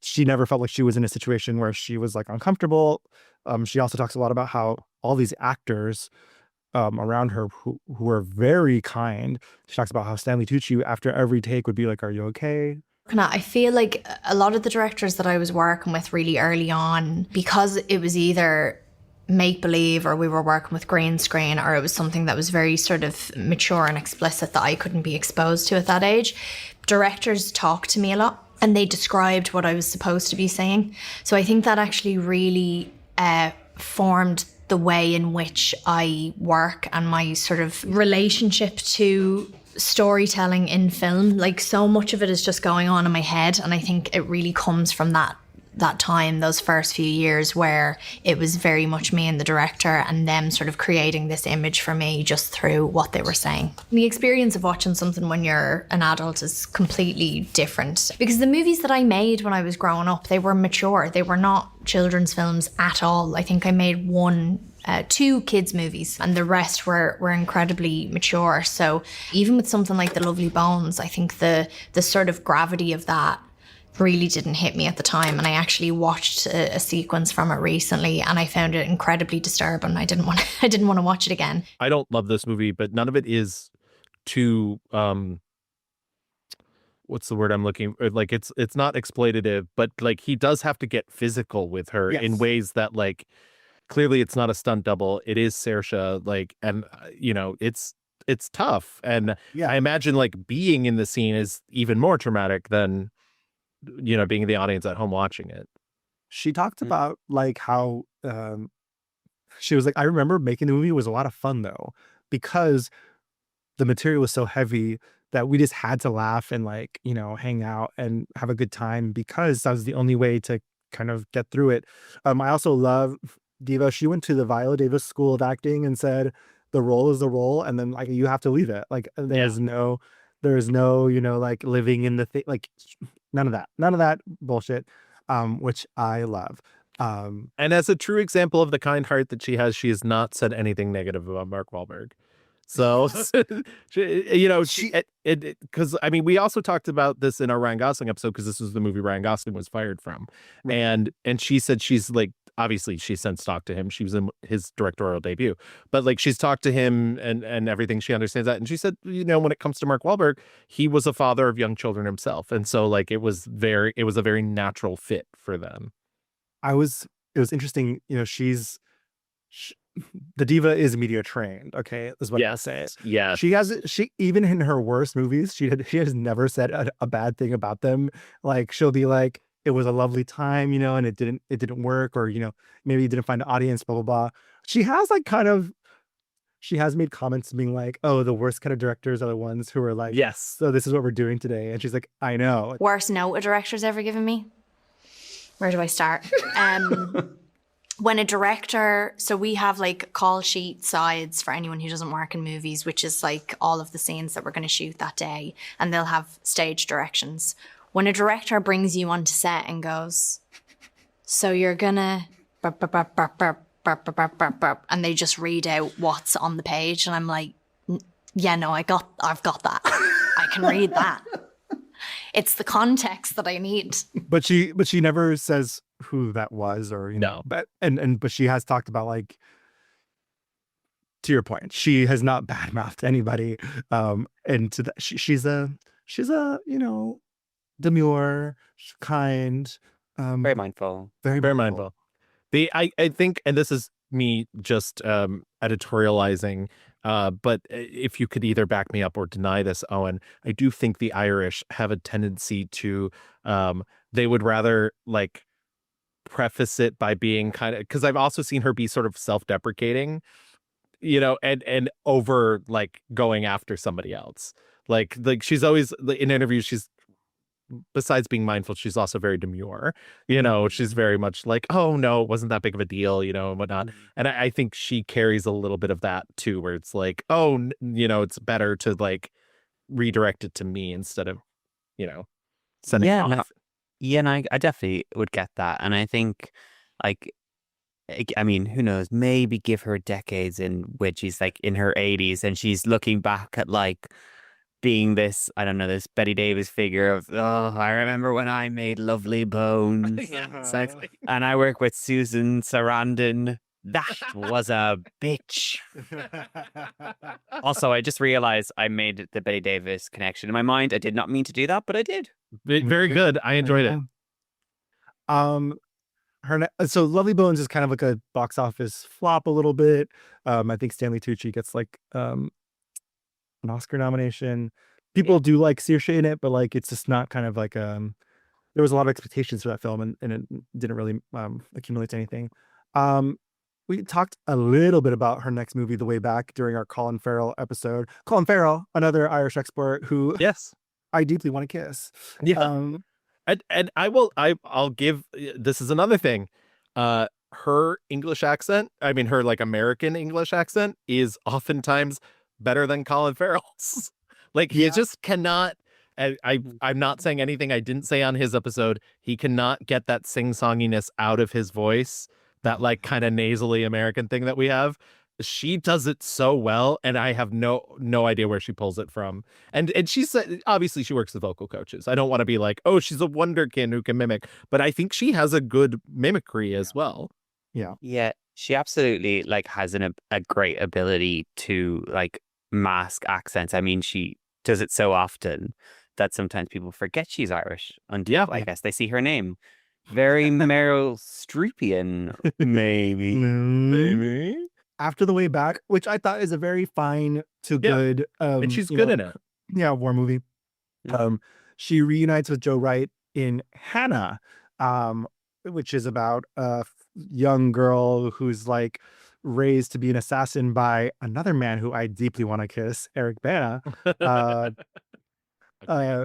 Speaker 1: She never felt like she was in a situation where she was like uncomfortable. She also talks a lot about how all these actors around her who were very kind. She talks about how Stanley Tucci after every take would be like, "Are you okay?"
Speaker 4: I feel like a lot of the directors that I was working with really early on, because it was either make-believe or we were working with green screen, or it was something that was very sort of mature and explicit that I couldn't be exposed to at that age, directors talk to me a lot. and they described what I was supposed to be saying. So I think that actually really formed the way in which I work and my sort of relationship to storytelling in film. Like, so much of it is just going on in my head, and I think it really comes from that time, those first few years, where it was very much me and the director and them sort of creating this image for me just through what they were saying. The experience of watching something when you're an adult is completely different, because the movies that I made when I was growing up, they were mature. They were not children's films at all. I think I made two kids movies, and the rest were incredibly mature. So even with something like The Lovely Bones, I think the sort of gravity of that really didn't hit me at the time, and I actually watched a sequence from it recently, and I found it incredibly disturbing. I didn't want to watch it again.
Speaker 2: I don't love this movie, but none of it is too what's the word I'm looking for? Like, it's not exploitative, but like he does have to get physical with her in ways that, like, clearly it's not a stunt double. It is Saoirse, like, and it's tough, and I imagine like being in the scene is even more traumatic than being in the audience at home watching it.
Speaker 1: She talked about like how she was like, I remember making the movie was a lot of fun though, because the material was so heavy that we just had to laugh and like, hang out and have a good time, because that was the only way to kind of get through it. I also love Diva. She went to the Viola Davis School of Acting and said the role is the role, and then like you have to leave it. Like there's no like living in the thing, like none of that bullshit, which I love.
Speaker 2: And as a true example of the kind heart that she has not said anything negative about Mark Wahlberg. So, because I mean, we also talked about this in our Ryan Gosling episode, because this was the movie Ryan Gosling was fired from. And she said she's like, obviously she since talked to him. She was in his directorial debut, but like she's talked to him and everything. She understands that. And she said, when it comes to Mark Wahlberg, he was a father of young children himself. And so like it was a very natural fit for them.
Speaker 1: It was interesting, the Diva is media trained. Okay, is what I say.
Speaker 2: Yeah,
Speaker 1: she even in her worst movies, she has never said a bad thing about them. Like she'll be like, it was a lovely time, and it didn't work, or maybe you didn't find an audience, blah blah blah. She has made comments being like, oh, the worst kind of directors are the ones who are like,
Speaker 2: yes,
Speaker 1: so this is what we're doing today, and she's like, I know.
Speaker 4: Worst note a director's ever given me? Where do I start? When a director, so we have like call sheet sides for anyone who doesn't work in movies, which is like all of the scenes that we're going to shoot that day, and they'll have stage directions. When a director brings you onto set and goes, so you're gonna burp, burp, burp, burp, burp, burp, burp, burp, burp, burp, and they just read out what's on the page, and I'm like, yeah, no, I've got that. I can read that. It's the context that I need.
Speaker 1: But she never says who that was, or
Speaker 2: no.
Speaker 1: But but she has talked about, like, to your point, she has not badmouthed anybody. And to that, she's a demure, kind,
Speaker 3: very mindful,
Speaker 1: very mindful.
Speaker 2: I think, and this is me just editorializing, but if you could either back me up or deny this, Owen, I do think the Irish have a tendency to they would rather like preface it by being kind of, because I've also seen her be sort of self-deprecating, and over like going after somebody else. Like she's always in interviews, she's, besides being mindful, she's also very demure. She's very much like, oh no, it wasn't that big of a deal, and whatnot. And I think she carries a little bit of that too, where it's like, oh, it's better to like redirect it to me instead of, sending it off.
Speaker 3: And I definitely would get that. And I think, like, I mean, who knows, maybe give her decades in which she's like in her 80s and she's looking back at like being this, I don't know, this Betty Davis figure of, oh, I remember when I made Lovely Bones.
Speaker 2: Exactly.
Speaker 3: And I work with Susan Sarandon. That was a bitch. Also, I just realized I made the Betty Davis connection in my mind. I did not mean to do that, but I did.
Speaker 2: Very good. I enjoyed it.
Speaker 1: So Lovely Bones is kind of like a box office flop a little bit. I think Stanley Tucci gets like an Oscar nomination. People do like Saoirse in it, but like it's just not kind of like there was a lot of expectations for that film, and it didn't really accumulate to anything. We talked a little bit about her next movie, The Way Back, during our Colin Farrell episode. Colin Farrell, another Irish export who
Speaker 2: Yes.
Speaker 1: I deeply want to kiss.
Speaker 2: Yeah. And I'll give, this is another thing. Her English accent, I mean her like American English accent, is oftentimes better than Colin Farrell's. Like he just cannot. I'm not saying anything I didn't say on his episode. He cannot get that sing-songiness out of his voice, that like kind of nasally American thing that we have. She does it so well, and I have no idea where she pulls it from. And she said, obviously she works with vocal coaches. I don't want to be like, oh, she's a wonderkin who can mimic, but I think she has a good mimicry as well.
Speaker 3: Yeah, she absolutely like has a great ability to like mask accents. I mean, she does it so often that sometimes people forget she's Irish until I guess they see her name. Very Meryl Streepian, maybe.
Speaker 1: After The Way Back, which I thought is a very fine to good,
Speaker 2: and she's good in it.
Speaker 1: Yeah, war movie. She reunites with Joe Wright in Hannah, which is about a young girl who's like raised to be an assassin by another man who I deeply want to kiss, Eric Bana. I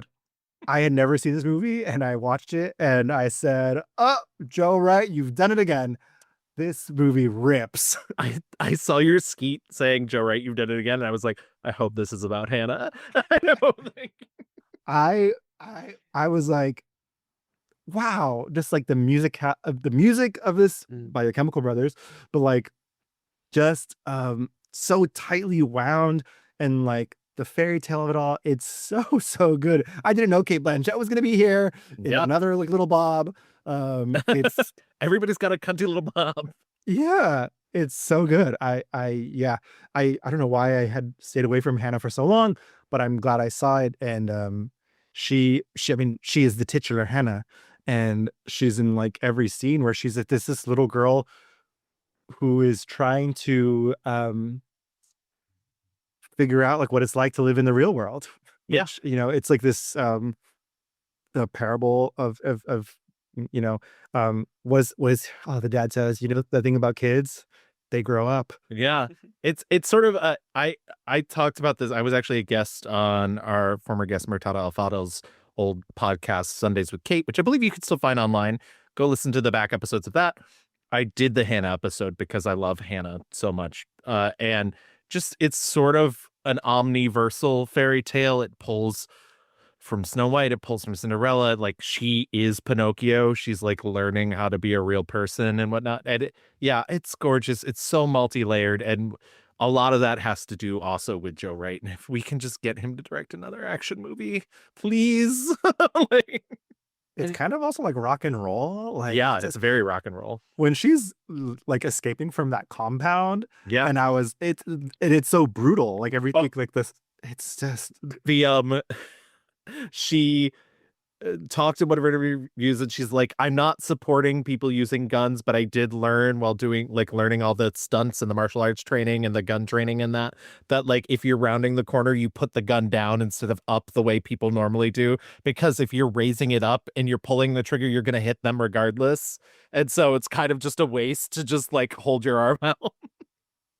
Speaker 1: had never seen this movie, and I watched it, and I said, "Oh, Joe Wright, you've done it again. This movie rips."
Speaker 2: I saw your skeet saying, "Joe Wright, you've done it again," and I was like, I hope this is about Hannah. I know.
Speaker 1: I was like, wow, just like the music of this by the Chemical Brothers, but like just so tightly wound, and like the fairy tale of it all. It's so good. I didn't know Kate Blanchett was gonna be here. Another like little Bob. It's
Speaker 2: everybody's got a cunty little Bob.
Speaker 1: Yeah, it's so good. I don't know why I had stayed away from Hannah for so long, but I'm glad I saw it. And she is the titular Hannah, and she's in like every scene where she's this little girl who is trying to figure out like what it's like to live in the real world.
Speaker 2: Yeah.
Speaker 1: Which, it's like this the parable of was the dad says, the thing about kids, they grow up.
Speaker 2: Yeah. It's sort of I talked about this. I was actually a guest on our former guest Murtada Alfado's old podcast Sundays with Kate, which I believe you can still find online. Go listen to the back episodes of that. I did the Hannah episode because I love Hannah so much. And just it's sort of an omniversal fairy tale. It pulls from Snow White, it pulls from Cinderella. Like she is Pinocchio. She's like learning how to be a real person and whatnot. And it's gorgeous. It's so multi-layered, and a lot of that has to do also with Joe Wright. And if we can just get him to direct another action movie, please.
Speaker 1: It's kind of also like rock and roll. Like
Speaker 2: it's very rock and roll.
Speaker 1: When she's like escaping from that compound.
Speaker 2: Yeah.
Speaker 1: And it's so brutal. Like everything like this. It's just
Speaker 2: the she talked in one of her reviews, and she's like, I'm not supporting people using guns, but I did learn while learning all the stunts and the martial arts training and the gun training and that like if you're rounding the corner, you put the gun down instead of up the way people normally do, because if you're raising it up and you're pulling the trigger, you're going to hit them regardless. And so it's kind of just a waste to just like hold your arm out.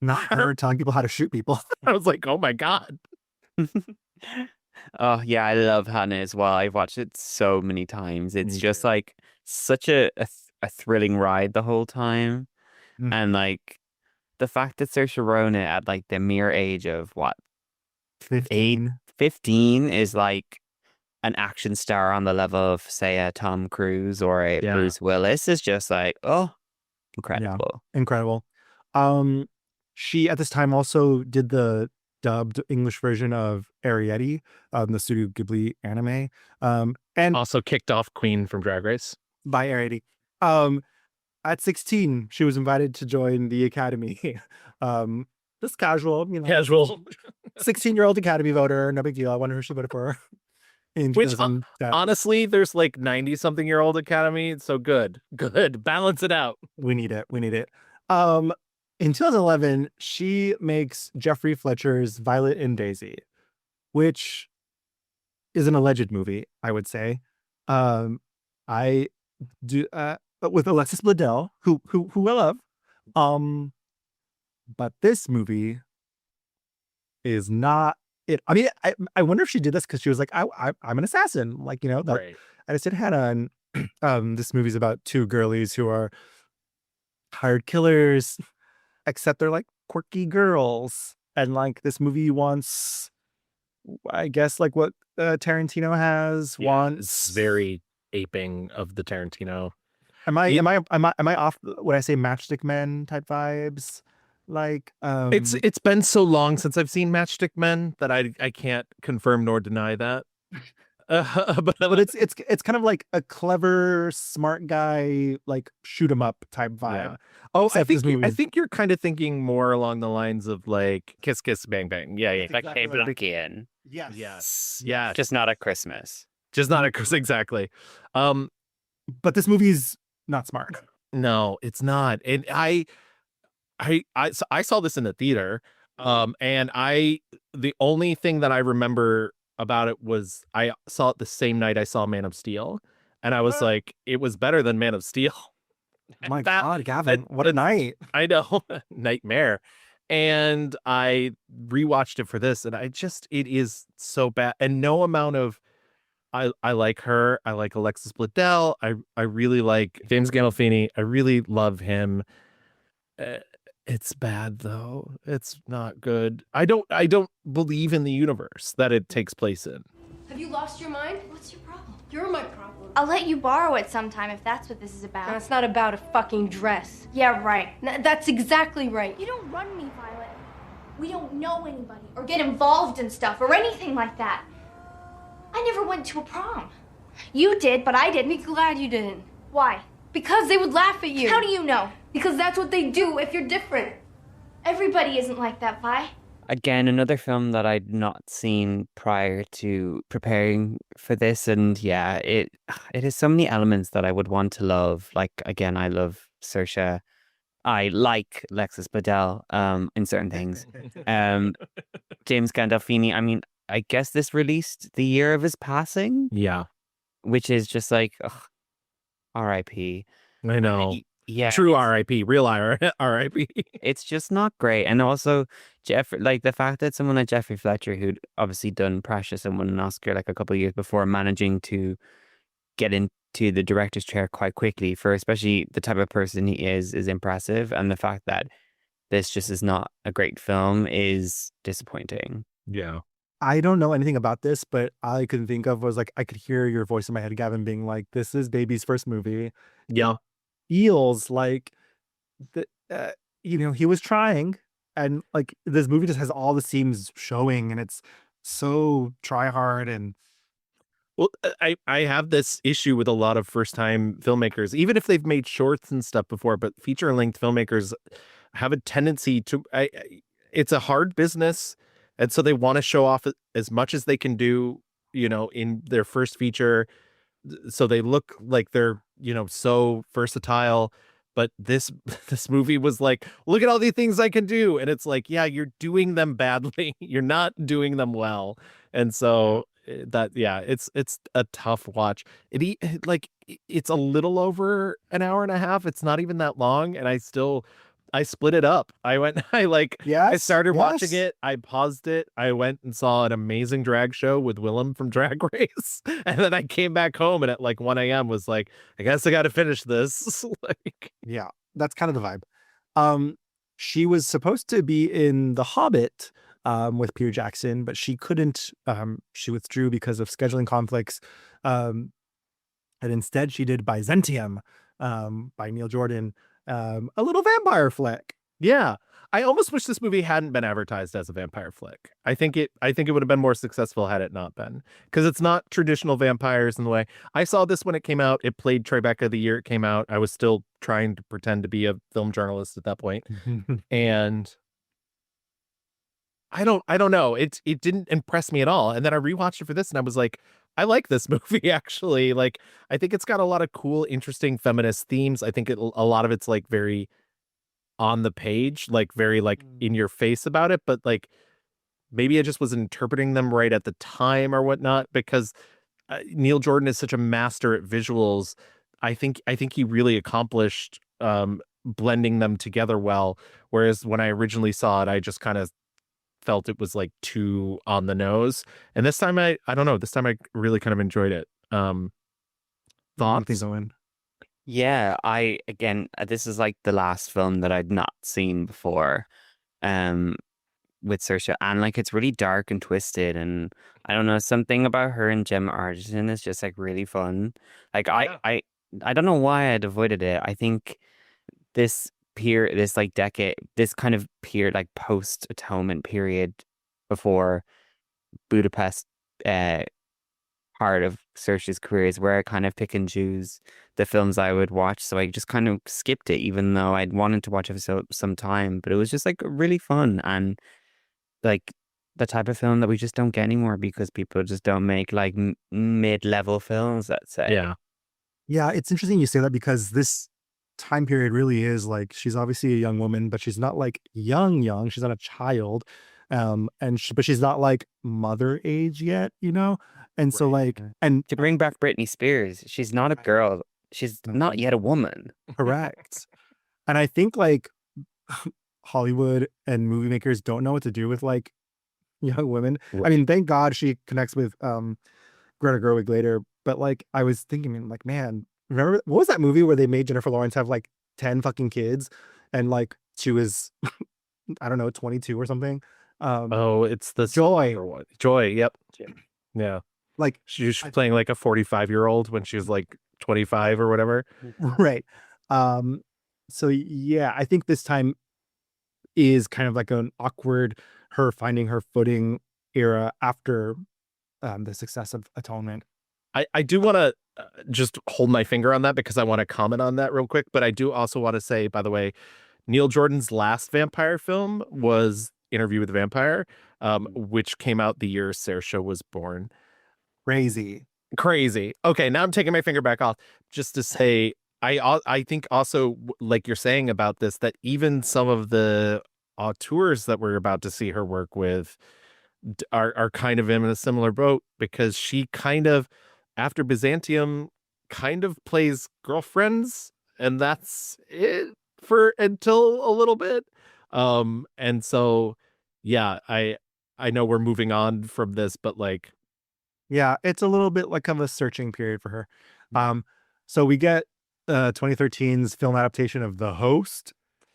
Speaker 1: Not her telling people how to shoot people.
Speaker 2: I was like, oh my God.
Speaker 3: Oh yeah, I love Hannah as well. I've watched it so many times. It's just like such a thrilling ride the whole time. And like the fact that Saoirse Ronan at like the mere age of what 15 is like an action star on the level of say a Tom Cruise or a Bruce Willis is just like incredible.
Speaker 1: Yeah, incredible. She at this time also did the dubbed English version of Arrietty, the Studio Ghibli anime, and
Speaker 2: also kicked off Queen from Drag Race
Speaker 1: by Arrietty. At 16, she was invited to join the Academy. Just casual,
Speaker 2: casual
Speaker 1: 16-year-old Academy voter, no big deal. I wonder who she voted for.
Speaker 2: Which honestly, there's like 90-something-year-old Academy, so good, balance it out.
Speaker 1: We need it. In 2011, she makes Jeffrey Fletcher's Violet and Daisy, which is an alleged movie, I would say. I do with Alexis Bledel, who I love. But this movie is not it. I mean, I wonder if she did this because she was like, I'm an assassin. Like, that
Speaker 2: Right.
Speaker 1: I said Hannah, and this movie's about two girlies who are hired killers, except they're like quirky girls. And like this movie wants, I guess, like what Tarantino has
Speaker 2: Yeah,
Speaker 1: wants.
Speaker 2: it's very aping of the Tarantino.
Speaker 1: Am I off when I say Matchstick Men type vibes? Like
Speaker 2: It's been so long since I've seen Matchstick Men that I can't confirm nor deny that.
Speaker 1: but it's kind of like a clever, smart guy, like shoot 'em up type vibe.
Speaker 2: Yeah. Oh,
Speaker 1: Except this movie
Speaker 2: I
Speaker 1: is-
Speaker 2: think you're kind of thinking more along the lines of like Kiss Kiss Bang Bang. Yeah, yeah.
Speaker 3: Like
Speaker 1: exactly
Speaker 3: Abraham
Speaker 1: what
Speaker 3: Again.
Speaker 1: Yes.
Speaker 2: Yes. Yeah.
Speaker 3: Just not at Christmas.
Speaker 2: Just not a exactly.
Speaker 1: But this movie's not smart.
Speaker 2: No, it's not. And I saw this in the theater. And the only thing that I remember about it was I saw it the same night I saw Man of Steel, and I was like, it was better than Man of Steel.
Speaker 1: Oh my
Speaker 2: That-
Speaker 1: God, Gavin, what a night.
Speaker 2: I know, nightmare. And I rewatched it for this, and it is so bad. And no amount of I like her. I like Alexis Bledel. I really like James Gandolfini. I really love him. It's bad though. It's not good. I don't believe in the universe that it takes place in.
Speaker 9: Have you lost your mind?
Speaker 6: What's your problem?
Speaker 9: You're my problem.
Speaker 6: I'll let you borrow it sometime if that's what this is
Speaker 9: No,
Speaker 6: about.
Speaker 9: it's not about a fucking dress.
Speaker 6: Yeah, right.
Speaker 9: That's exactly right.
Speaker 6: You don't run me, Violet. We don't know anybody or get involved in stuff or anything like that. I never went to a prom. You did, but I
Speaker 9: Be
Speaker 6: didn't.
Speaker 9: glad you didn't.
Speaker 6: Why?
Speaker 9: Because they would laugh at you.
Speaker 6: How do you know?
Speaker 9: Because that's what they do if you're different.
Speaker 6: Everybody isn't like that, Vi.
Speaker 3: Again, another film that I'd not seen prior to preparing for this, and yeah, it has so many elements that I would want to love. Like again, I love Saoirse. I like Lexus Bledel in certain things. James Gandolfini. I mean, I guess this released the year of his passing,
Speaker 2: Yeah,
Speaker 3: which is just like, ugh, R.I.P.
Speaker 2: I know.
Speaker 3: Yeah,
Speaker 2: True R.I.P. Real R.I.P.
Speaker 3: it's just not great. And also like the fact that someone like Jeffrey Fletcher, who'd obviously done Precious and won an Oscar like a couple of years before, managing to get into the director's chair quite quickly for especially the type of person he is impressive. And the fact that this just is not a great film is disappointing.
Speaker 2: Yeah.
Speaker 1: I don't know anything about this, but all I could think of was like I could hear your voice in my head, Gavin, being like, "This is Baby's first movie."
Speaker 2: Yeah.
Speaker 1: Feels like the he was trying, and like this movie just has all the seams showing, and it's so try hard and
Speaker 2: Well, I have this issue with a lot of first time filmmakers, even if they've made shorts and stuff before, but feature length filmmakers have a tendency to it's a hard business, and so they want to show off as much as they can do, in their first feature, so they look like they're, so versatile. But this movie was like, look at all these things I can do, and it's like, yeah, you're doing them badly. You're not doing them well, and so it's a tough watch. It's a little over an hour and a half. It's not even that long, and I split it up. I started watching it. I paused it. I went and saw an amazing drag show with Willem from Drag Race. And then I came back home and at like 1 a.m. was like, I guess I got to finish this.
Speaker 1: yeah, that's kind of the vibe. She was supposed to be in The Hobbit with Peter Jackson, but she couldn't. She withdrew because of scheduling conflicts. And instead she did Byzantium by Neil Jordan. A little vampire flick.
Speaker 2: Yeah. I almost wish this movie hadn't been advertised as a vampire flick. I think it would have been more successful had it not been, because it's not traditional vampires in the way. I saw this when it came out. It played Tribeca the year it came out. I was still trying to pretend to be a film journalist at that point. And I don't know. It didn't impress me at all. And then I rewatched it for this and I was like, I like this movie actually. Like, I think it's got a lot of cool, interesting feminist themes. I think a lot of it's like very on the page, like very like in your face about it, but like maybe I just wasn't interpreting them right at the time or whatnot, because Neil Jordan is such a master at visuals. I think he really accomplished blending them together well. Whereas when I originally saw it, I just kind of felt it was like too on the nose. And this time I don't know. This time I really kind of enjoyed it. Thoughts?
Speaker 3: Yeah, this is like the last film that I'd not seen before, with Saoirse, and like it's really dark and twisted, and I don't know, something about her and Gemma Arterton is just like really fun. Like I don't know why I'd avoided it. I think this like decade, this kind of period, like post Atonement period before Budapest, part of Saoirse's career is where I kind of pick and choose the films I would watch. So I just kind of skipped it, even though I'd wanted to watch it for some time. But it was just like really fun and like the type of film that we just don't get anymore because people just don't make like mid-level films, let's say.
Speaker 1: Yeah, it's interesting you say that because this time period really is like she's obviously a young woman, but she's not like young. She's not a child, but she's not like mother age yet, you know. And so like, and
Speaker 3: to bring back Britney Spears, she's not a girl. She's not yet a woman.
Speaker 1: Correct. And I think like Hollywood and movie makers don't know what to do with like young women. I mean, thank God she connects with Greta Gerwig later. But like, I was thinking, like, man, remember what was that movie where they made Jennifer Lawrence have like 10 fucking kids, and like she was, I don't know, 22 or something.
Speaker 2: It's the
Speaker 1: Joy.
Speaker 2: Joy. Yep. Yeah.
Speaker 1: Like
Speaker 2: she's playing like a 45-year-old when she was like 25 or whatever.
Speaker 1: Right. So yeah, I think this time is kind of like an awkward her finding her footing era after the success of Atonement.
Speaker 2: I do want to just hold my finger on that because I want to comment on that real quick. But I do also want to say, by the way, Neil Jordan's last vampire film was Interview with the Vampire, which came out the year Saoirse was born.
Speaker 1: Crazy.
Speaker 2: Okay, now I'm taking my finger back off just to say I think also, like you're saying about this, that even some of the auteurs that we're about to see her work with are kind of in a similar boat, because she kind of, after Byzantium, kind of plays girlfriends, and that's it for until a little bit. And so yeah, I know we're moving on from this, but like,
Speaker 1: yeah, it's a little bit like of a searching period for her. So we get 2013's film adaptation of The Host,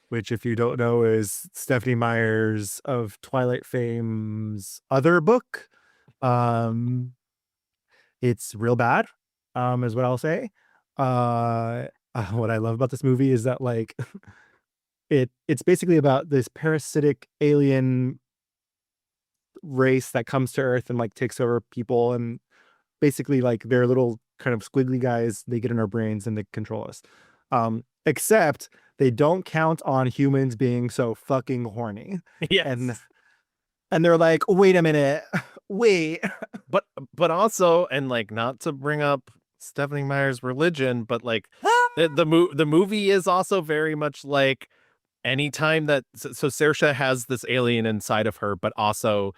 Speaker 1: which, if you don't know, is Stephenie Meyer's of Twilight fame's other book. It's real bad, is what I'll say. What I love about this movie is that like it's basically about this parasitic alien race that comes to Earth and like takes over people, and basically like they're little kind of squiggly guys. They get in our brains and they control us. Except they don't count on humans being so fucking horny.
Speaker 2: Yes.
Speaker 1: And they're like, wait a minute, wait.
Speaker 2: But also, and like, not to bring up Stephenie Meyer's religion, but like the movie is also very much like, anytime that so Saoirse has this alien inside of her, but also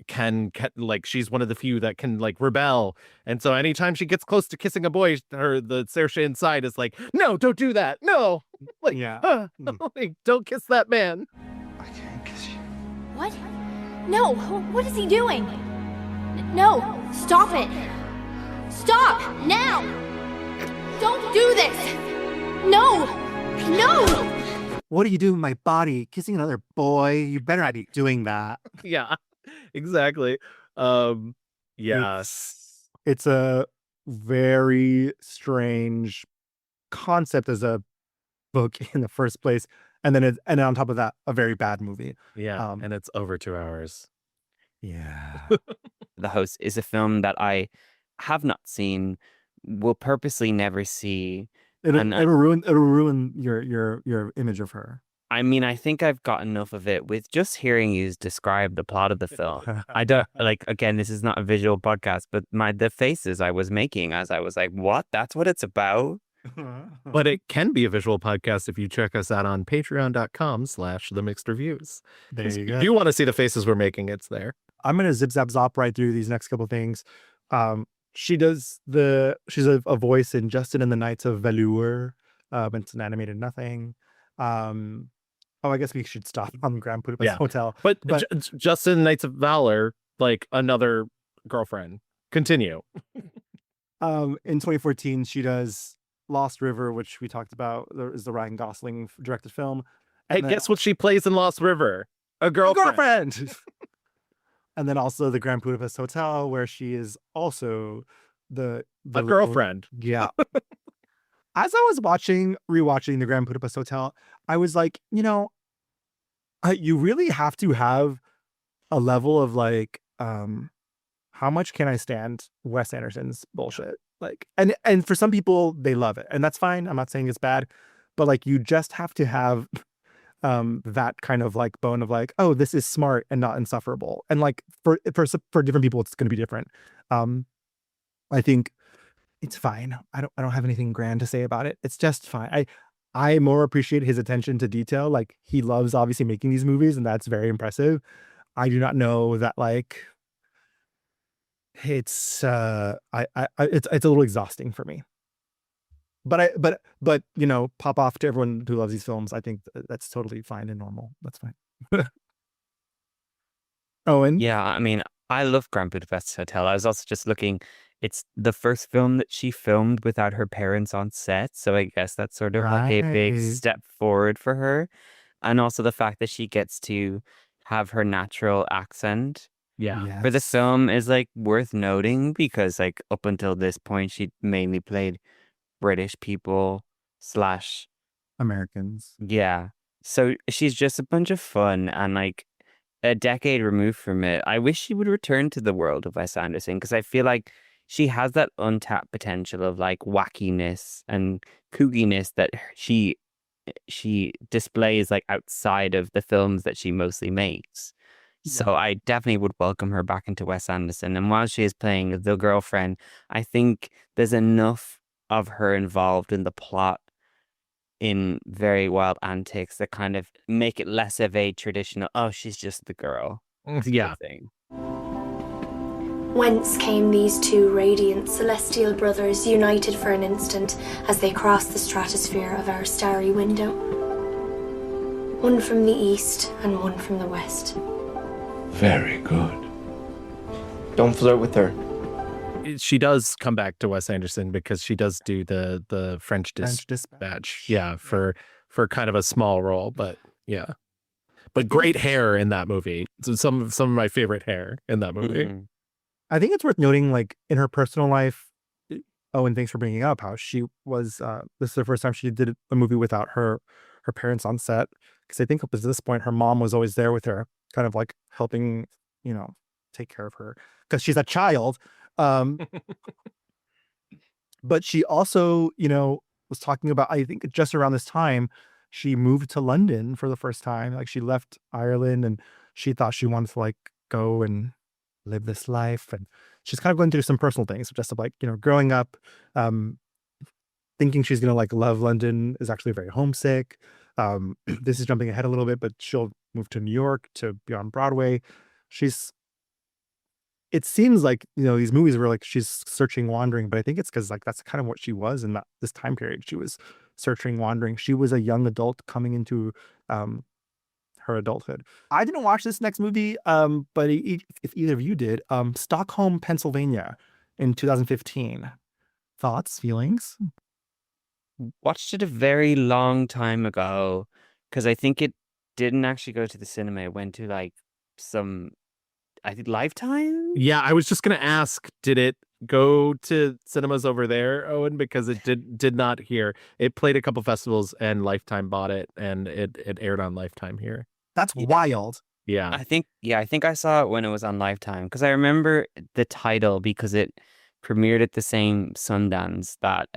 Speaker 2: can like, she's one of the few that can like rebel, and so anytime she gets close to kissing a boy, the Saoirse inside is like, no, don't do that, no, like,
Speaker 1: yeah,
Speaker 2: like, don't kiss that man.
Speaker 6: I can't kiss you. What? No, what is he doing? No, stop it. Stop now. Don't do this. No.
Speaker 1: What are you doing with my body? Kissing another boy? You better not be doing that.
Speaker 2: Yeah, exactly. Yes.
Speaker 1: It's a very strange concept as a book in the first place. And then and on top of that, a very bad movie.
Speaker 2: Yeah. And it's over 2 hours.
Speaker 1: Yeah.
Speaker 3: The Host is a film that I have not seen, will purposely never see.
Speaker 1: It'll ruin your image of her.
Speaker 3: I mean, I think I've got enough of it with just hearing you describe the plot of the film. I don't like, again, this is not a visual podcast, but the faces I was making as I was like, what? That's what it's about?
Speaker 2: But it can be a visual podcast if you check us out on patreon.com/themixedreviews.
Speaker 1: There you go.
Speaker 2: If you want to see the faces we're making, it's there.
Speaker 1: I'm going to zip zap zop right through these next couple things. She does she's a voice in Justin and the Knights of Velour. It's an animated nothing. I guess we should stop on Grand Budapest
Speaker 2: Yeah.
Speaker 1: Hotel.
Speaker 2: But,
Speaker 1: But
Speaker 2: Justin Knights of Valor, like another girlfriend. Continue.
Speaker 1: in 2014, she does Lost River, which we talked about. There is the Ryan Gosling directed film.
Speaker 2: Hey,
Speaker 1: And then
Speaker 2: guess what she plays in Lost River? A girlfriend.
Speaker 1: girlfriend. And then also the Grand Budapest Hotel, where she is also the
Speaker 2: A
Speaker 1: little-
Speaker 2: girlfriend.
Speaker 1: Yeah. As I was rewatching the Grand Budapest Hotel, I was like, you really have to have a level of like, how much can I stand Wes Anderson's bullshit? Like, and for some people they love it, and that's fine. I'm not saying it's bad, but like, you just have to have that kind of like bone of like, oh, this is smart and not insufferable. And like for different people, it's going to be different. I think it's fine. I don't have anything grand to say about it. It's just fine. I more appreciate his attention to detail. Like, he loves obviously making these movies, and that's very impressive. I do not know that like it's it's a little exhausting for me. But pop off to everyone who loves these films. I think that's totally fine and normal. That's fine. Owen?
Speaker 3: Yeah, I mean, I love Grand Budapest Hotel. I was also just looking, it's the first film that she filmed without her parents on set. So I guess that's sort of like a big
Speaker 1: Right.
Speaker 3: step forward for her. And also the fact that she gets to have her natural accent
Speaker 2: Yeah.
Speaker 3: for the
Speaker 1: Yes.
Speaker 3: film is like worth noting, because like up until this point, she mainly played British people slash
Speaker 1: Americans.
Speaker 3: yeah. So she's just a bunch of fun, and like a decade removed from it, I wish she would return to the world of Wes Anderson, because I feel like she has that untapped potential of like wackiness and kookiness that she displays like outside of the films that she mostly makes. So I definitely would welcome her back into Wes Anderson. And while she is playing the girlfriend, I think there's enough of her involved in the plot in Very Wild Antics that kind of make it less of a traditional, oh, she's just the girl
Speaker 2: Yeah.
Speaker 3: thing.
Speaker 6: Whence came these two radiant celestial brothers united for an instant as they crossed the stratosphere of our starry window? One from the east and one from the west.
Speaker 10: Very good.
Speaker 11: Don't flirt with her.
Speaker 2: She does come back to Wes Anderson because she does do the French
Speaker 1: French
Speaker 2: Dispatch.
Speaker 1: Dispatch.
Speaker 2: Yeah, for kind of a small role, but yeah. But great hair in that movie. So some of my favorite hair in that movie.
Speaker 3: Mhm.
Speaker 1: I think it's worth noting, like, in her personal life, and thanks for bringing up how she was, this is the first time she did a movie without her parents on set. Because I think up to this point, her mom was always there with her, kind of like helping, take care of her. Because she's a child. But she also, was talking about, I think just around this time, she moved to London for the first time. Like, she left Ireland and she thought she wanted to like go and live this life. And she's kind of going through some personal things, just of like, growing up, thinking she's going to like love London, is actually very homesick. This is jumping ahead a little bit, but she'll move to New York to be on Broadway. It seems like, these movies were like she's searching, wandering, but I think it's because like that's kind of what she was in this time period. She was searching, wandering. She was a young adult coming into her adulthood. I didn't watch this next movie, but if either of you did, Stockholm, Pennsylvania in 2015. Thoughts, feelings?
Speaker 3: Watched it a very long time ago, because I think it didn't actually go to the cinema. It went to like some, I think, Lifetime?
Speaker 2: Yeah, I was just gonna ask, did it go to cinemas over there, Owen? Because it did not here. It played a couple festivals and Lifetime bought it, and it aired on Lifetime here.
Speaker 1: That's wild.
Speaker 2: Yeah.
Speaker 3: I think I saw it when it was on Lifetime, because I remember the title because it premiered at the same Sundance that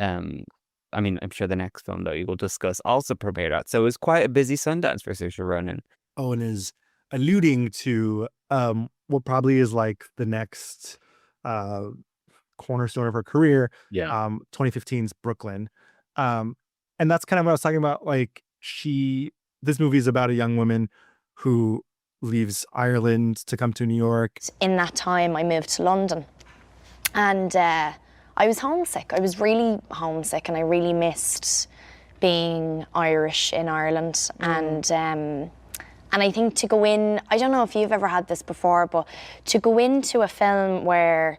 Speaker 3: I mean, I'm sure the next film that we will discuss also premiered at. So it was quite a busy Sundance for Saoirse Ronan.
Speaker 1: Owen is alluding to what probably is like the next cornerstone of her career.
Speaker 2: Yeah.
Speaker 1: 2015's Brooklyn. And that's kind of what I was talking about. Like, this movie is about a young woman who leaves Ireland to come to New York.
Speaker 5: In that time, I moved to London. And I was homesick. I was really homesick, and I really missed being Irish in Ireland. And I think to go in, I don't know if you've ever had this before, but to go into a film where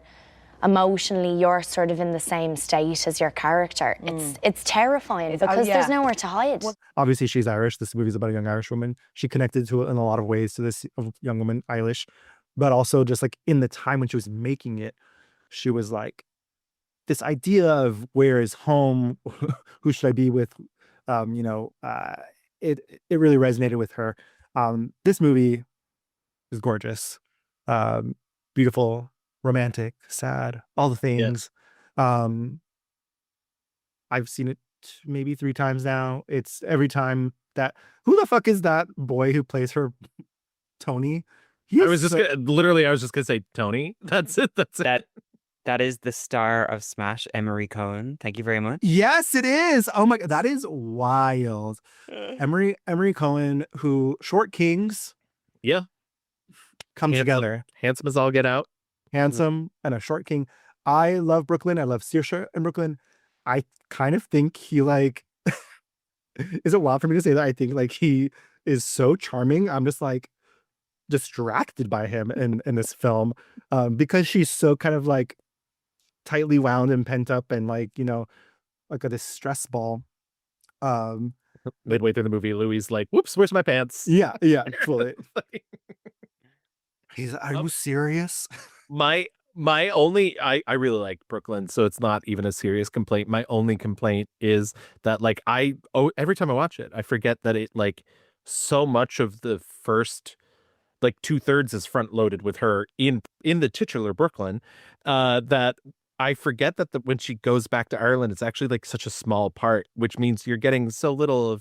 Speaker 5: emotionally you're sort of in the same state as your character, it's terrifying because there's nowhere to hide.
Speaker 1: Obviously, she's Irish. This movie's about a young Irish woman. She connected to it in a lot of ways to this young woman, Eilish. But also just like in the time when she was making it, she was like, this idea of where is home, who should I be with, it really resonated with her. This movie is gorgeous, beautiful, romantic, sad, all the things. I've seen it maybe 3 times now. It's every time that, who the fuck is that boy who plays her, Tony?
Speaker 2: I was just gonna say Tony. That's it.
Speaker 3: That is the star of Smash, Emery Cohen. Thank you very much.
Speaker 1: Yes, it is. Oh my God, that is wild. Emery Cohen, who Short Kings,
Speaker 2: Yeah,
Speaker 1: come together.
Speaker 2: handsome as all get out.
Speaker 1: Handsome and a short king. I love Brooklyn. I love Saoirse in Brooklyn. I kind of think he like, is it wild for me to say that? I think like he is so charming. I'm just like distracted by him in this film because she's so kind of like tightly wound and pent up and like, like a distress ball.
Speaker 2: Midway through the movie, Louis like, whoops, where's my pants?
Speaker 1: Yeah, fully. He's like, are you serious?
Speaker 2: My only, I really like Brooklyn, so it's not even a serious complaint. My only complaint is that like every time I watch it, I forget that it like so much of the first like 2/3 is front loaded with her in the titular Brooklyn, that I forget that when she goes back to Ireland, it's actually like such a small part, which means you're getting so little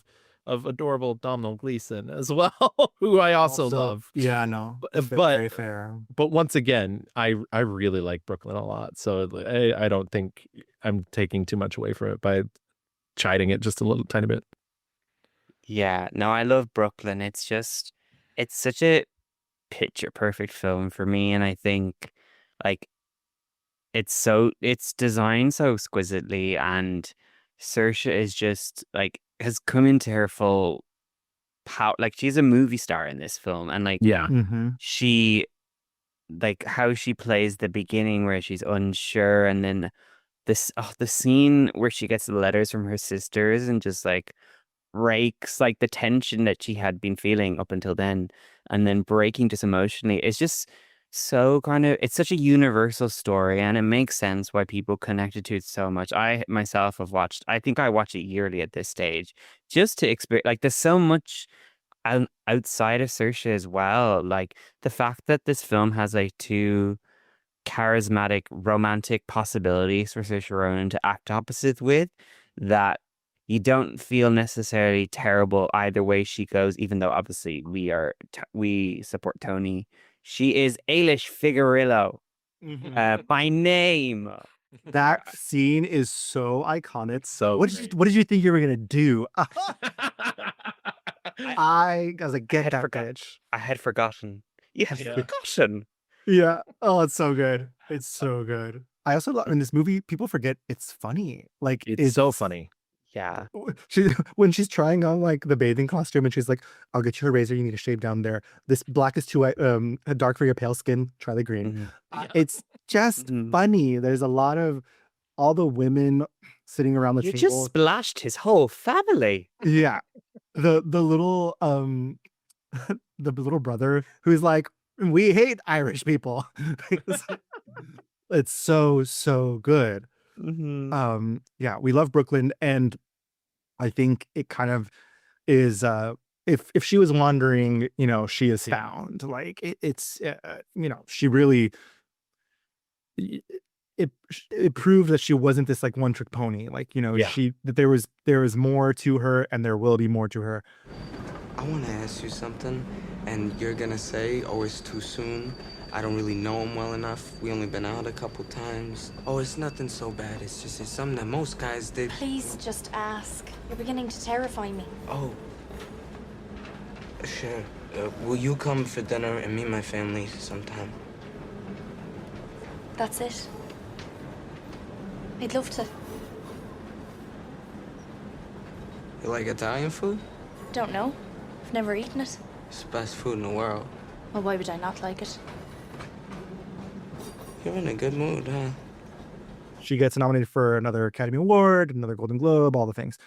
Speaker 2: of adorable Domhnall Gleeson as well, who I also love.
Speaker 1: Yeah, no,
Speaker 2: but
Speaker 1: very fair.
Speaker 2: But once again, I really like Brooklyn a lot, so I don't think I'm taking too much away from it by chiding it just a little tiny bit.
Speaker 3: Yeah, no, I love Brooklyn. It's such a picture perfect film for me, and I think like it's designed so exquisitely, and Saoirse is just like has come into her full power. Like she's a movie star in this film, and like she like how she plays the beginning where she's unsure, and then the scene where she gets the letters from her sisters and just like breaks like the tension that she had been feeling up until then, and then breaking just emotionally. It's just so it's such a universal story, and it makes sense why people connected to it so much. I myself have watched, I think I watch it yearly at this stage just to experience, like there's so much outside of Saoirse as well. Like the fact that this film has like 2 charismatic romantic possibilities for Saoirse Ronan to act opposite with, that you don't feel necessarily terrible either way she goes, even though obviously we support Tony. She is Eilish Figuerillo by name.
Speaker 1: That scene is so iconic.
Speaker 2: So
Speaker 1: what did you think you were gonna do? I was like, get that bitch.
Speaker 3: I had forgotten. You had forgotten.
Speaker 1: Yeah. Oh, it's so good. It's so good. I also love in this movie, people forget it's funny. Like
Speaker 2: it's so funny.
Speaker 3: Yeah.
Speaker 1: When she's trying on like the bathing costume and she's like, I'll get you a razor, you need to shave down there. This black is too dark for your pale skin. Try the green. It's just funny. There's a lot of all the women sitting around the table.
Speaker 3: You just splashed his whole family.
Speaker 1: Yeah. The little the little brother who's like, we hate Irish people. It's so good. Yeah, we love Brooklyn, and I think it kind of is if she was wandering, she is found. Like it's she really it proved that she wasn't this like one trick pony. Like that there was more to her, and there will be more to her.
Speaker 11: I want to ask you something, and you're gonna say, oh, it's too soon. I don't really know him well enough. We only been out a couple times. Oh, it's nothing so bad. It's something that most guys did.
Speaker 5: Please just ask. You're beginning to terrify me.
Speaker 11: Oh. Sure. Will you come for dinner and meet my family sometime?
Speaker 5: That's it.
Speaker 9: I'd love to.
Speaker 11: You like Italian food?
Speaker 6: Don't know. I've never eaten it.
Speaker 11: It's the best food in the world.
Speaker 6: Well, why would I not like it?
Speaker 11: You're in a good mood, huh?
Speaker 1: She gets nominated for another Academy Award, another Golden Globe, all the things.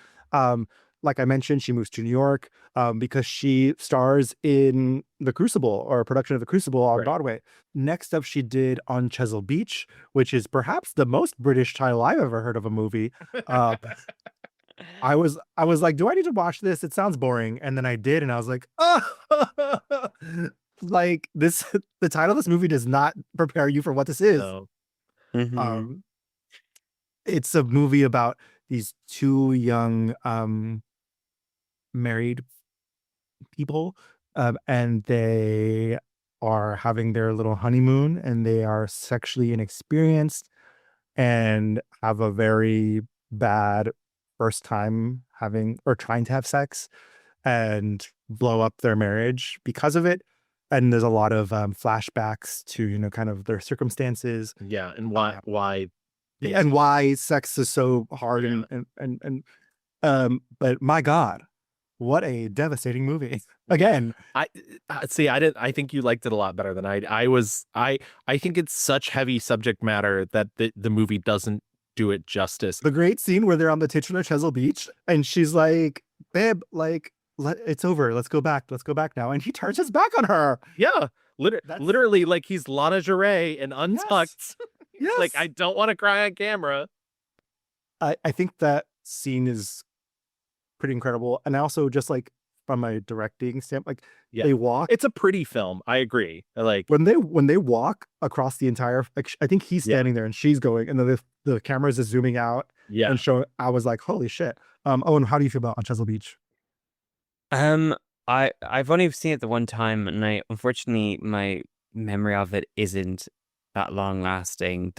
Speaker 1: Like I mentioned, she moves to New York because she stars in The Crucible, or a production of The Crucible on Broadway. Next up, she did On Chesil Beach, which is perhaps the most British title I've ever heard of a movie. I was like, do I need to watch this? It sounds boring. And then I did, and I was like, oh, like this. The title of this movie does not prepare you for what this is.
Speaker 2: No.
Speaker 1: It's a movie about these two young married people, and they are having their little honeymoon, and they are sexually inexperienced and have a very bad first time having or trying to have sex, and blow up their marriage because of it. And there's a lot of flashbacks to, you know, kind of their circumstances.
Speaker 2: Yeah, and why
Speaker 1: And why sex is so hard. And but my God, what a devastating movie. Again,
Speaker 2: I think you liked it a lot better than I was. I think it's such heavy subject matter that the movie doesn't do it justice.
Speaker 1: The great scene where they're on the titular Chesil Beach and she's like, babe, like, it's over. Let's go back now. And he turns his back on her.
Speaker 2: Yeah. Literally, like he's Lana Jarre and untucked.
Speaker 1: Yes.
Speaker 2: Like, I don't want to cry on camera.
Speaker 1: I think that scene is pretty incredible. And also just like from a directing standpoint, like they walk.
Speaker 2: It's a pretty film. I agree. Like
Speaker 1: when they walk across the entire, like, I think he's standing there and she's going, and then the cameras is zooming out and showing. I was like, holy shit. Owen, how do you feel about On Chesil Beach?
Speaker 3: I've only seen it the one time, and unfortunately my memory of it isn't that long lasting.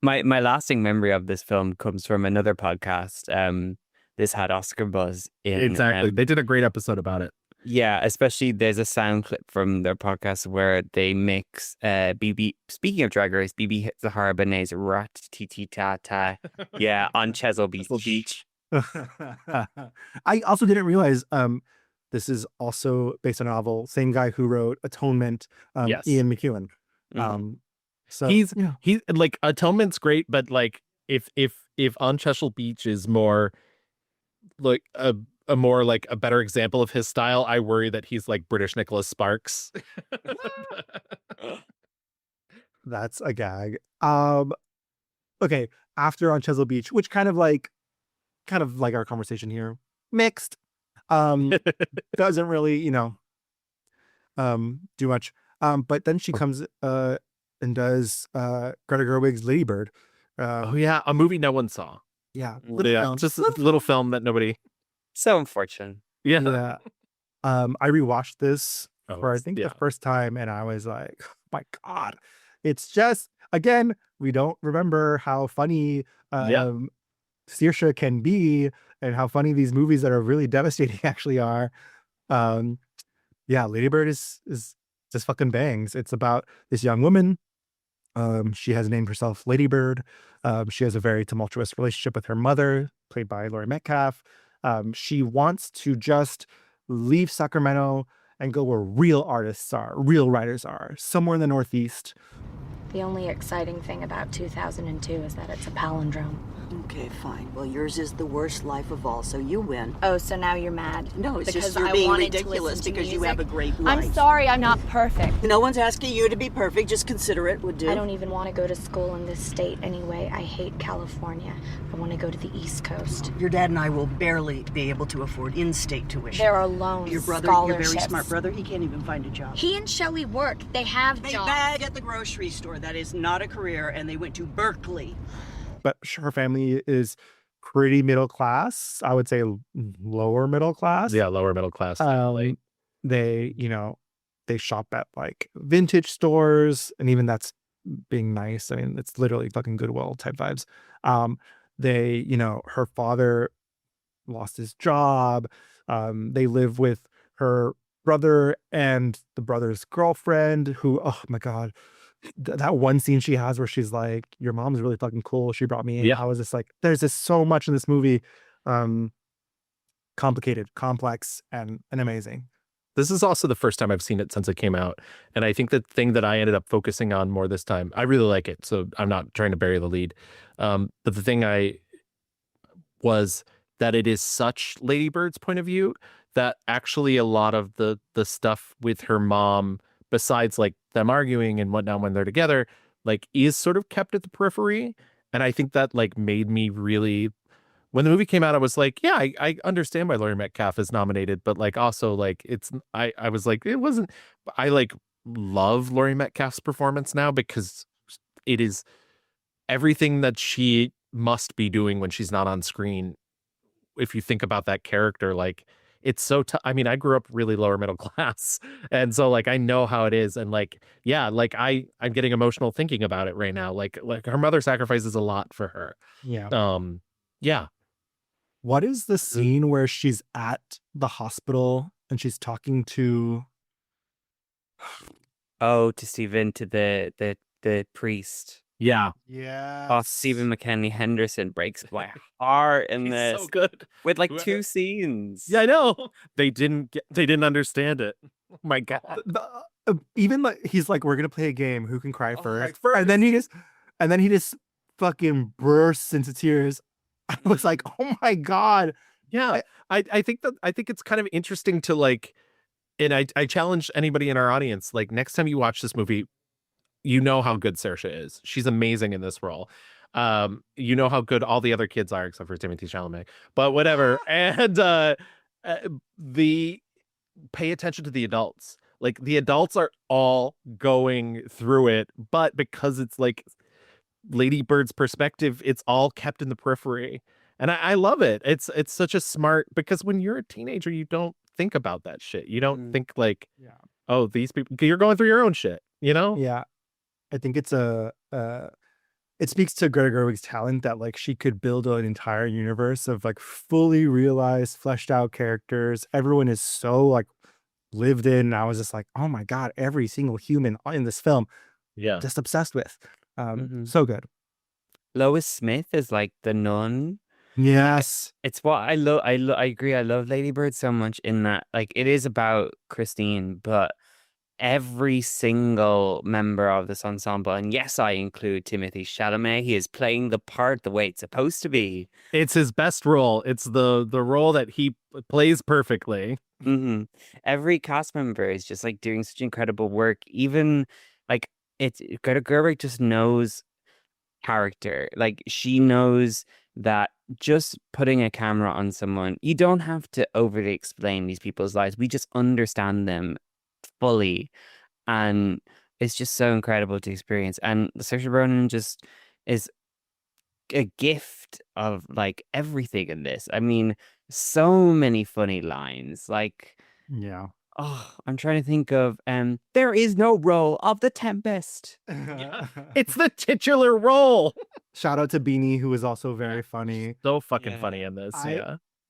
Speaker 3: My lasting memory of this film comes from another podcast. This had Oscar buzz in.
Speaker 2: Exactly. They did a great episode about it.
Speaker 3: Yeah, especially there's a sound clip from their podcast where they mix BB. Speaking of Drag Race, BB hits the Harbinaise rat ti ti ta ta. Yeah, on Chesil Beach.
Speaker 1: I also didn't realize this is also based on a novel. Same guy who wrote Atonement, Ian McEwan. So
Speaker 2: he's like, Atonement's great, but like if On Chesil Beach is more like a more like a better example of his style, I worry that he's like British Nicholas Sparks.
Speaker 1: That's a gag. Okay, after On Chesil Beach, which kind of like our conversation here, mixed. Doesn't really, do much. But then she comes and does Greta Gerwig's Lady Bird.
Speaker 2: A movie no one saw. Just a little film that nobody.
Speaker 3: So unfortunate.
Speaker 1: I rewatched this for I think the first time, and I was like, oh my God, it's just, again, we don't remember how funny Saoirse can be, and how funny these movies that are really devastating actually are. Lady Bird is just fucking bangs. It's about this young woman. She has named herself Lady Bird. She has a very tumultuous relationship with her mother, played by Laurie Metcalf. She wants to just leave Sacramento and go where real artists are, real writers are, somewhere in the Northeast.
Speaker 5: The only exciting thing about 2002 is that it's a palindrome.
Speaker 8: Okay, fine. Well, yours is the worst life of all, so you win.
Speaker 5: Oh, so now you're mad?
Speaker 8: No, it's
Speaker 5: because
Speaker 8: just you're
Speaker 5: I
Speaker 8: being
Speaker 5: wanted
Speaker 8: ridiculous
Speaker 5: to
Speaker 8: because you have a great life.
Speaker 5: I'm sorry, I'm not perfect.
Speaker 8: No one's asking you to be perfect. Just consider it would do.
Speaker 5: I don't even want to go to school in this state anyway. I hate California. I want to go to the East Coast.
Speaker 8: Your dad and I will barely be able to afford in-state tuition.
Speaker 5: There are loans,
Speaker 8: your brother,
Speaker 5: scholarships.
Speaker 8: your very smart brother, he can't even find a job.
Speaker 6: He and Shelley work. They have
Speaker 8: They
Speaker 6: jobs.
Speaker 8: bag at the grocery store. That is not a career, and they went to Berkeley.
Speaker 1: But her family is pretty middle class. I would say lower middle class.
Speaker 2: Yeah, lower middle class.
Speaker 1: They, they shop at like vintage stores, and even that's being nice. I mean, it's literally fucking Goodwill type vibes. They, her father lost his job. They live with her brother and the brother's girlfriend, who, oh my God, that one scene she has where she's like, your mom's really fucking cool. She brought me in.
Speaker 2: Yeah.
Speaker 1: I was just like, there's just so much in this movie. Complicated, complex, and amazing.
Speaker 2: This is also the first time I've seen it since it came out. And I think the thing that I ended up focusing on more this time, I really like it, so I'm not trying to bury the lead. But the thing was that it is such Lady Bird's point of view that actually a lot of the stuff with her mom, besides like them arguing and whatnot when they're together, like is sort of kept at the periphery. And I think that like made me really, when the movie came out, I was like, yeah, I understand why Laurie Metcalf is nominated, but like also like I was like, it wasn't, I like love Laurie Metcalf's performance now because it is everything that she must be doing when she's not on screen. If you think about that character, like it's so I mean, I grew up really lower middle class, and so like I know how it is, and like yeah, like I'm getting emotional thinking about it right now. Like her mother sacrifices a lot for her.
Speaker 1: Yeah.
Speaker 2: Yeah.
Speaker 1: What is the scene where she's at the hospital and she's talking to?
Speaker 3: Oh, to Stephen, to the priest.
Speaker 2: Yeah.
Speaker 1: Yeah.
Speaker 3: Oh, Stephen McKinley Henderson breaks my heart in
Speaker 2: He's
Speaker 3: this.
Speaker 2: so good.
Speaker 3: With like 2 scenes.
Speaker 2: Yeah, I know. They didn't understand it. Oh my God.
Speaker 1: Even like he's like, we're gonna play a game. Who can cry
Speaker 2: Oh,
Speaker 1: first?
Speaker 2: first.
Speaker 1: And then he just fucking bursts into tears. I was like, oh my God.
Speaker 2: Yeah. I think it's kind of interesting to like, and I challenge anybody in our audience, like next time you watch this movie, you know how good Saoirse is. She's amazing in this role. You know how good all the other kids are except for Timothée Chalamet, but whatever. And the pay attention to the adults. Like the adults are all going through it, but because it's like Lady Bird's perspective, it's all kept in the periphery. And I love it. It's such a smart, because when you're a teenager, you don't think about that shit. You don't think like, oh, these people, you're going through your own shit, you know?
Speaker 1: Yeah. I think it's it speaks to Greta Gerwig's talent that like she could build an entire universe of like fully realized, fleshed out characters. Everyone is so like lived in. And I was just like, oh my God, every single human in this film,
Speaker 2: Yeah.
Speaker 1: just obsessed with. So good.
Speaker 3: Lois Smith is like the nun.
Speaker 1: Yes.
Speaker 3: It's what I love. I agree. I love Lady Bird so much in that, like, it is about Christine, but every single member of this ensemble, and yes, I include Timothée Chalamet, he is playing the part the way it's supposed to be.
Speaker 2: It's his best role. It's the role that he plays perfectly.
Speaker 3: Mm-hmm. Every cast member is just like doing such incredible work. Even like Greta Gerwig just knows character. Like she knows that just putting a camera on someone, you don't have to overly explain these people's lives. We just understand them fully, and it's just so incredible to experience. And Saoirse Ronan just is a gift of like everything in this. I mean, so many funny lines. Like,
Speaker 1: Yeah.
Speaker 3: oh, I'm trying to think of there is no role of the Tempest.
Speaker 2: It's the titular role.
Speaker 1: Shout out to Beanie, who is also very funny.
Speaker 2: So fucking funny in this.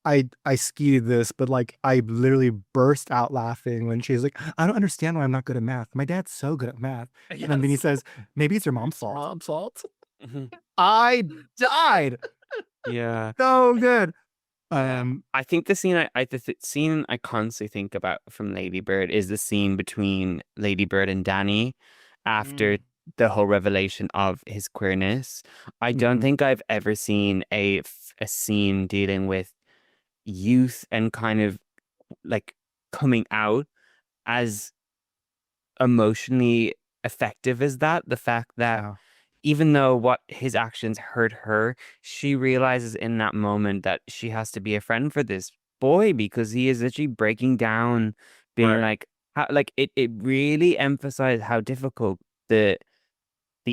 Speaker 1: I skeeted this, but like I literally burst out laughing when she's like, I don't understand why I'm not good at math. My dad's so good at math.
Speaker 2: Yes.
Speaker 1: And then Beanie says, maybe it's your mom's fault.
Speaker 2: Mom's fault.
Speaker 1: I died.
Speaker 3: Yeah.
Speaker 1: So good.
Speaker 3: I think the scene the scene I constantly think about from Lady Bird is the scene between Lady Bird and Danny after the whole revelation of his queerness. I don't think I've ever seen a scene dealing with youth and kind of like coming out as emotionally effective as that. The fact that even though what his actions hurt her, she realizes in that moment that she has to be a friend for this boy because he is literally breaking down, being like, how, like it really emphasized how difficult the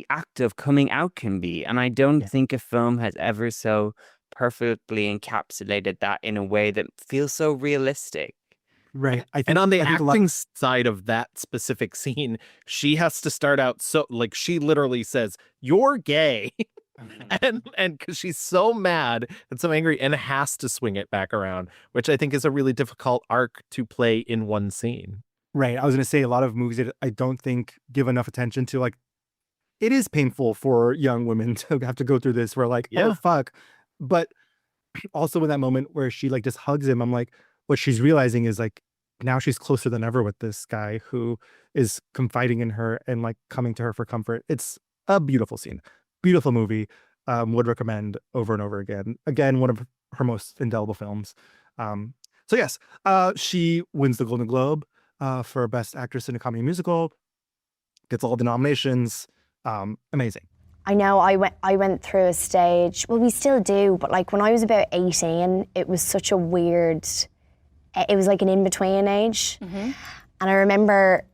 Speaker 3: act of coming out can be. And I don't think a film has ever so perfectly encapsulated that in a way that feels so realistic.
Speaker 1: Right.
Speaker 2: And on the acting side of that specific scene, she has to start out so like she literally says, "You're gay." and because she's so mad and so angry and has to swing it back around, which I think is a really difficult arc to play in one scene.
Speaker 1: Right. I was going to say a lot of movies that I don't think give enough attention to like it is painful for young women to have to go through this. Where like,
Speaker 2: Yeah.
Speaker 1: oh fuck, but also in that moment where she like just hugs him, I'm like, what she's realizing is like now she's closer than ever with this guy who is confiding in her and like coming to her for comfort. It's a beautiful scene, beautiful movie. Would recommend over and over again. Again, one of her most indelible films. So yes, she wins the Golden Globe for Best Actress in a Comedy Musical. Gets all the nominations. Amazing.
Speaker 5: I know I went through a stage, well, we still do, but like when I was about 18, it was such a weird, it was like an in-between age. And I remember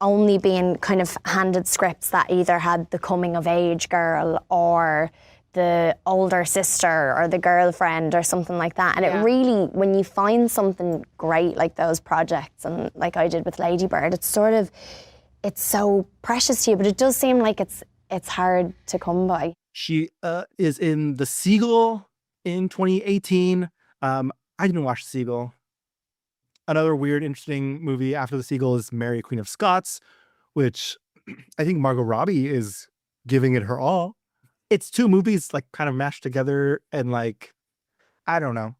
Speaker 5: only being kind of handed scripts that either had the coming of age girl or the older sister or the girlfriend or something like that. And it really, when you find something great like those projects and like I did with Lady Bird, it's sort of, it's so precious to you, but it does seem like it's hard to come by.
Speaker 1: She is in The Seagull in 2018. I didn't watch The Seagull. Another weird, interesting movie after The Seagull is Mary, Queen of Scots, which I think Margot Robbie is giving it her all. It's two movies like kind of mashed together and like, I don't know.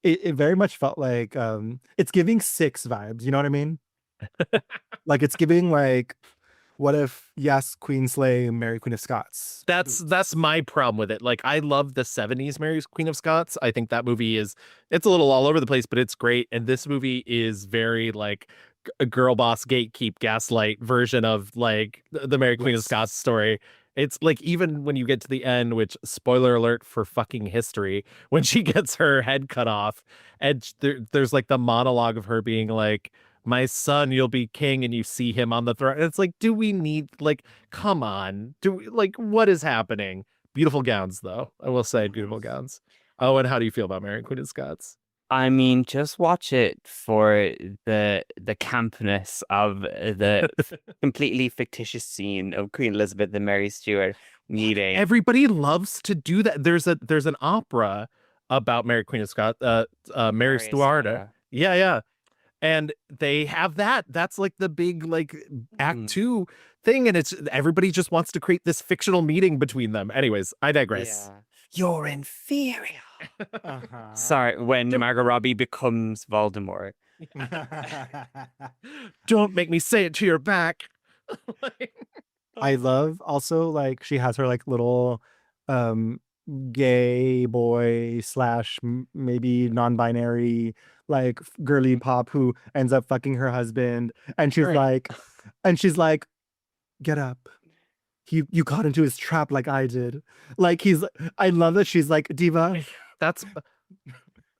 Speaker 1: It very much felt like it's giving Six vibes, you know what I mean? Like it's giving like, what if yes, Queen Slay, Mary Queen of Scots?
Speaker 2: That's my problem with it. Like I love the 70s Mary Queen of Scots. I think that movie it's a little all over the place, but it's great. And this movie is very like a girl boss gatekeep gaslight version of like the Mary Queen of Scots story. It's like even when you get to the end, which spoiler alert for fucking history, when she gets her head cut off and there's like the monologue of her being like, my son, you'll be king, and you see him on the throne. And it's like, do we need like, come on, what is happening? Beautiful gowns, though. I will say, beautiful gowns. Oh, and how do you feel about Mary Queen of Scots?
Speaker 3: I mean, just watch it for the campness of the completely fictitious scene of Queen Elizabeth and Mary Stuart meeting.
Speaker 2: Everybody loves to do that. There's an opera about Mary Queen of Scots, Mary Stuart. Yeah. And they have that. That's like the big like Act 2 thing, and it's everybody just wants to create this fictional meeting between them. Anyways, I digress.
Speaker 3: Yeah. You're inferior. Sorry, when Margot Robbie becomes Voldemort.
Speaker 2: Don't make me say it to your back.
Speaker 1: I love also like she has her like little gay boy slash maybe non-binary like girly pop who ends up fucking her husband, and she's like, get up, you caught into his trap like I did. Like I love that she's like, diva,
Speaker 2: That's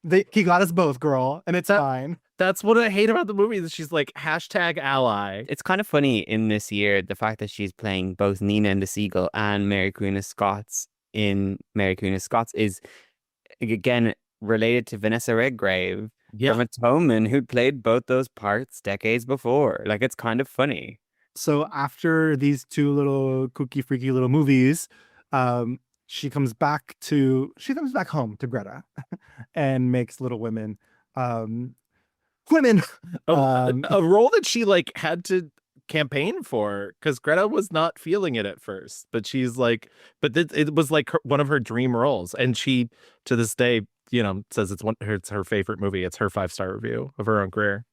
Speaker 1: he got us both, girl, and it's fine.
Speaker 2: That's what I hate about the movie, is she's like #ally.
Speaker 3: It's kind of funny in this year, the fact that she's playing both Nina and the Seagull and Mary Queen of Scots in Mary Queen of Scots is, again, related to Vanessa Redgrave from Atonement, who played both those parts decades before. Like, it's kind of funny.
Speaker 1: So after these two little kooky, freaky little movies, she comes back home to Greta and makes Little Women. Women.
Speaker 2: A role that she like had to campaign for, because Greta was not feeling it at first, but she's like, it was like one of her dream roles, and she to this day, says it's her favorite movie. It's her 5-star review of her own career.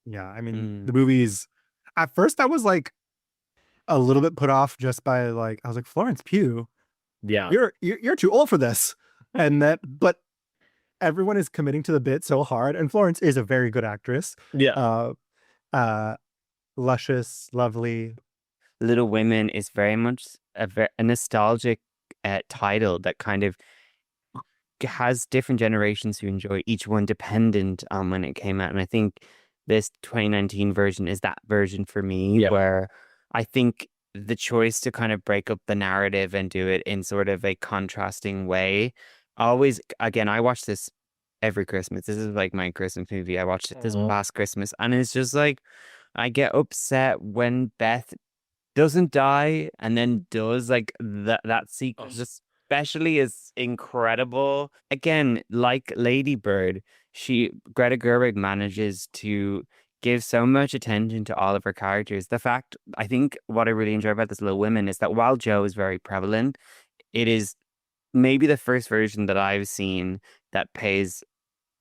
Speaker 1: Yeah, I mean the movies. At first, I was like a little bit put off just by like, I was like, Florence Pugh,
Speaker 2: yeah,
Speaker 1: you're too old for this, but everyone is committing to the bit so hard, and Florence is a very good actress.
Speaker 2: Yeah.
Speaker 1: Luscious, lovely.
Speaker 3: Little Women is very much a nostalgic title that kind of has different generations who enjoy each one dependent on when it came out. And I think this 2019 version is that version for me, where I think the choice to kind of break up the narrative and do it in sort of a contrasting way. Always, again, I watch this every Christmas. This is like my Christmas movie. I watched it this past Christmas, and it's just like, I get upset when Beth doesn't die and then does, like, that sequence especially is incredible. Again, like Lady Bird, Greta Gerwig manages to gives so much attention to all of her characters. I think what I really enjoy about this Little Women is that while Joe is very prevalent, it is maybe the first version that I've seen that pays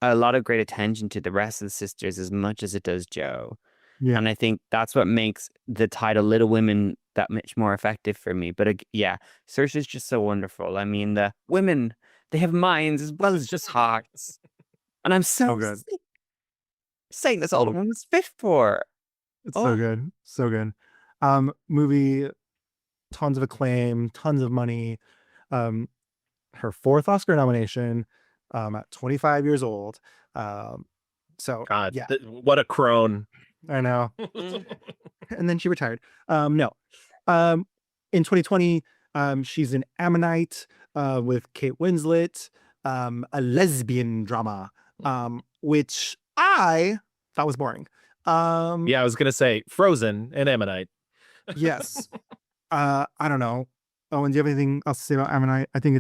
Speaker 3: a lot of great attention to the rest of the sisters as much as it does Joe.
Speaker 1: Yeah.
Speaker 3: And I think that's what makes the title Little Women that much more effective for me. But yeah, Saoirse's just so wonderful. I mean, the women, they have minds as well as just hearts. And I'm so
Speaker 1: good.
Speaker 3: sick saying this all the woman's fifth for.
Speaker 1: It's so good. So good. Movie, tons of acclaim, tons of money. Her fourth Oscar nomination at 25 years old. So
Speaker 2: God,
Speaker 1: yeah,
Speaker 2: what a crone.
Speaker 1: I know. And then she retired. No. In 2020, she's in Ammonite with Kate Winslet, a lesbian drama, which I thought was boring.
Speaker 2: Yeah, I was gonna say Frozen and Ammonite.
Speaker 1: Yes. I don't know. Owen, do you have anything else to say about Ammonite? I think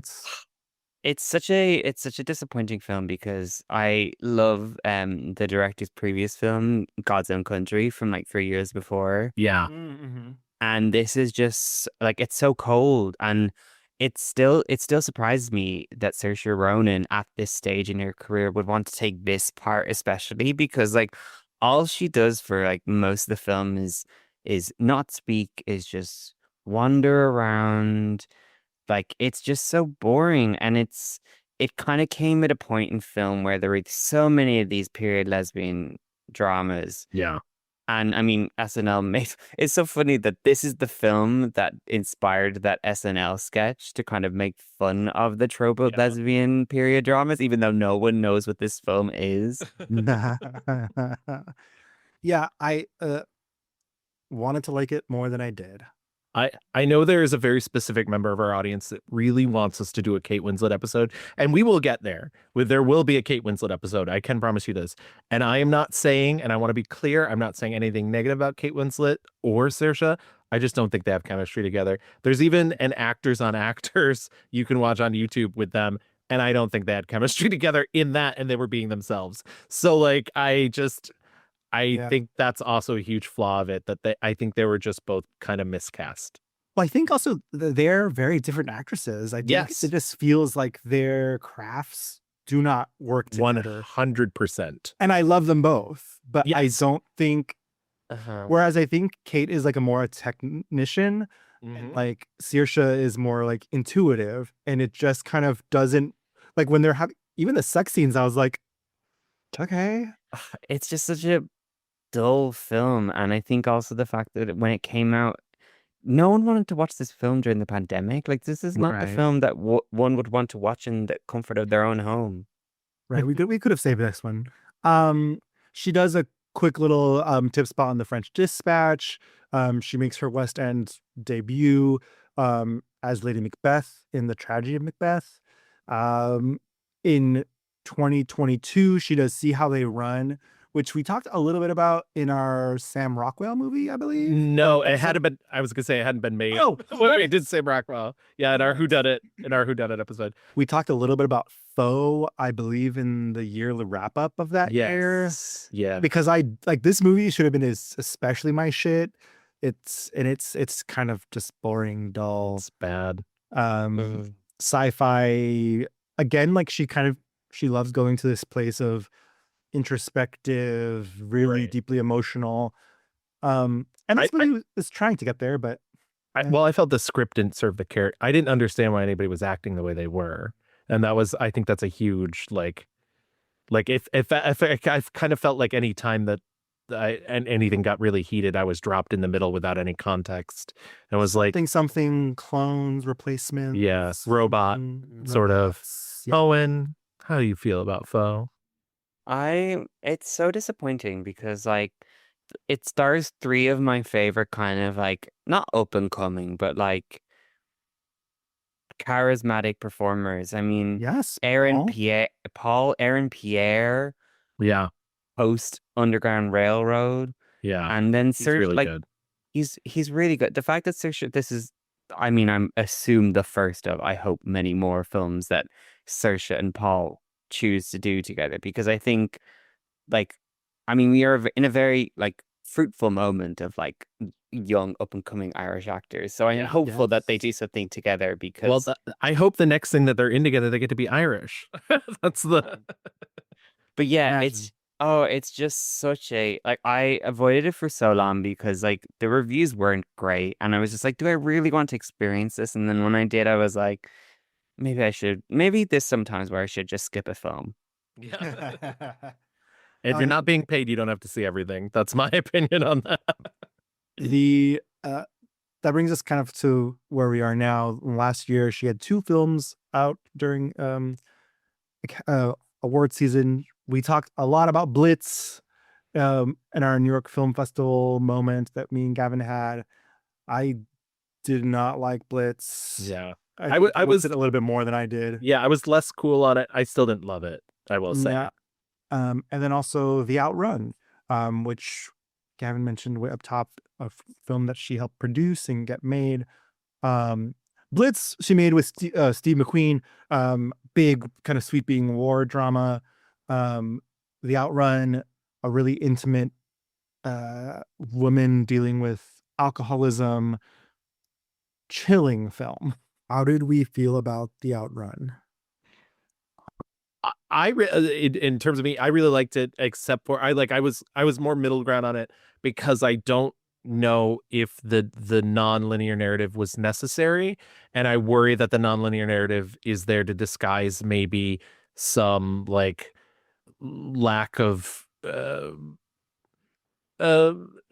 Speaker 3: it's such a disappointing film because I love the director's previous film, God's Own Country, from like 3 years before.
Speaker 2: Yeah.
Speaker 3: And this is just like, it's so cold, and it still surprises me that Saoirse Ronan at this stage in her career would want to take this part, especially because like all she does for like most of the film is not speak, is just wander around. Like, it's just so boring, and it kind of came at a point in film where there were so many of these period lesbian dramas.
Speaker 2: Yeah.
Speaker 3: And I mean, SNL made it's so funny that this is the film that inspired that SNL sketch to kind of make fun of the trope of lesbian period dramas, even though no one knows what this film is.
Speaker 1: yeah, I wanted to like it more than I did.
Speaker 2: I know there is a very specific member of our audience that really wants us to do a Kate Winslet episode, and we will get there. There will be a Kate Winslet episode. I can promise you this. And I am not saying, and I want to be clear, I'm not saying anything negative about Kate Winslet or Saoirse. I just don't think they have chemistry together. There's even an Actors on Actors you can watch on YouTube with them, and I don't think they had chemistry together in that, and they were being themselves. So like, I think that's also a huge flaw of it, that I think they were just both kind of miscast.
Speaker 1: Well, I think also they're very different actresses. I think it just feels like their crafts do not work together.
Speaker 2: 100%.
Speaker 1: And I love them both, but I don't think. Whereas I think Kate is like a more technician, and like Saoirse is more like intuitive, and it just kind of doesn't, like when they're having even the sex scenes, I was like, okay.
Speaker 3: It's just such a dull film, and I think also the fact that when it came out, no one wanted to watch this film during the pandemic. Like, this is not the film that one would want to watch in the comfort of their own home.
Speaker 1: Right, we could have saved this one. She does a quick little tip spot on the French Dispatch. She makes her West End debut as Lady Macbeth in The Tragedy of Macbeth. In 2022, she does See How They Run, which we talked a little bit about in our Sam Rockwell movie, I believe.
Speaker 2: No, it hadn't been. I was gonna say it hadn't been made.
Speaker 1: Oh,
Speaker 2: we did Sam Rockwell. Yeah, in our Who Done It episode,
Speaker 1: we talked a little bit about Foe, I believe, in the yearly wrap up of that year.
Speaker 2: Yeah,
Speaker 1: because I like this movie should have been especially my shit. It's kind of just boring, dull.
Speaker 2: It's bad.
Speaker 1: Sci-fi again. Like she loves going to this place of introspective, really deeply emotional. And this movie is trying to get there, but
Speaker 2: I felt the script didn't serve the character. I didn't understand why anybody was acting the way they were, and I think that's a huge if I kind of felt like any time that anything got really heated, I was dropped in the middle without any context. And was like
Speaker 1: something clones, replacements,
Speaker 2: robot sort of. Yeah. Owen, how do you feel about Foe?
Speaker 3: It's so disappointing because like it stars three of my favorite kind of like not up and coming, but like charismatic performers. I mean,
Speaker 1: yes,
Speaker 3: Aaron Pierre,
Speaker 2: yeah,
Speaker 3: post Underground Railroad,
Speaker 2: yeah,
Speaker 3: and then
Speaker 2: he's really good.
Speaker 3: He's really good. The fact that this is, I mean, I'm assume the first of, I hope, many more films that Saoirse and Paul choose to do together, because I think like I mean, we are in a very like fruitful moment of like young up and coming Irish actors. So I'm hopeful that they do something together because
Speaker 2: I hope the next thing that they're in together, they get to be Irish. That's the.
Speaker 3: But yeah,
Speaker 1: Imagine.
Speaker 3: it's just such a like I avoided it for so long because like the reviews weren't great and I was just like, do I really want to experience this? And then when I did, I was like, maybe there's sometimes where I should just skip a film.
Speaker 2: Yeah. If you're not being paid, you don't have to see everything. That's my opinion on that.
Speaker 1: That brings us kind of to where we are now. Last year, she had 2 films out during award season. We talked a lot about Blitz in our New York Film Festival moment that me and Gavin had. I did not like Blitz.
Speaker 2: Yeah.
Speaker 1: I was it a little bit more than I did.
Speaker 2: Yeah, I was less cool on it. I still didn't love it, I will say.
Speaker 1: Yeah. And then also The Outrun, which Gavin mentioned way up top, a film that she helped produce and get made. Blitz she made with Steve McQueen, big kind of sweeping war drama. The Outrun, a really intimate woman dealing with alcoholism, chilling film. How did we feel about The Outrun?
Speaker 2: In terms of me, I really liked it, except for I was more middle ground on it because I don't know if the non-linear narrative was necessary, and I worry that the non-linear narrative is there to disguise maybe some like lack of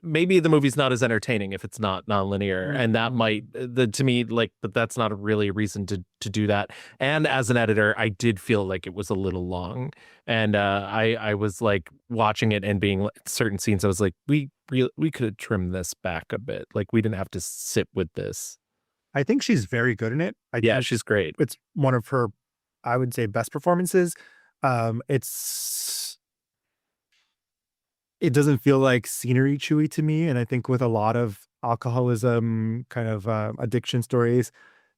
Speaker 2: maybe the movie's not as entertaining if it's not non-linear, and that might to me like that's not a really reason to do that. And as an editor, I did feel like it was a little long, and I was like watching it and being certain scenes I was like, we could have trimmed this back a bit, like we didn't have to sit with this.
Speaker 1: I think she's very good in it.
Speaker 2: Yeah, she's great.
Speaker 1: It's one of her, I would say, best performances. It doesn't feel like scenery chewy to me. And I think with a lot of alcoholism kind of addiction stories,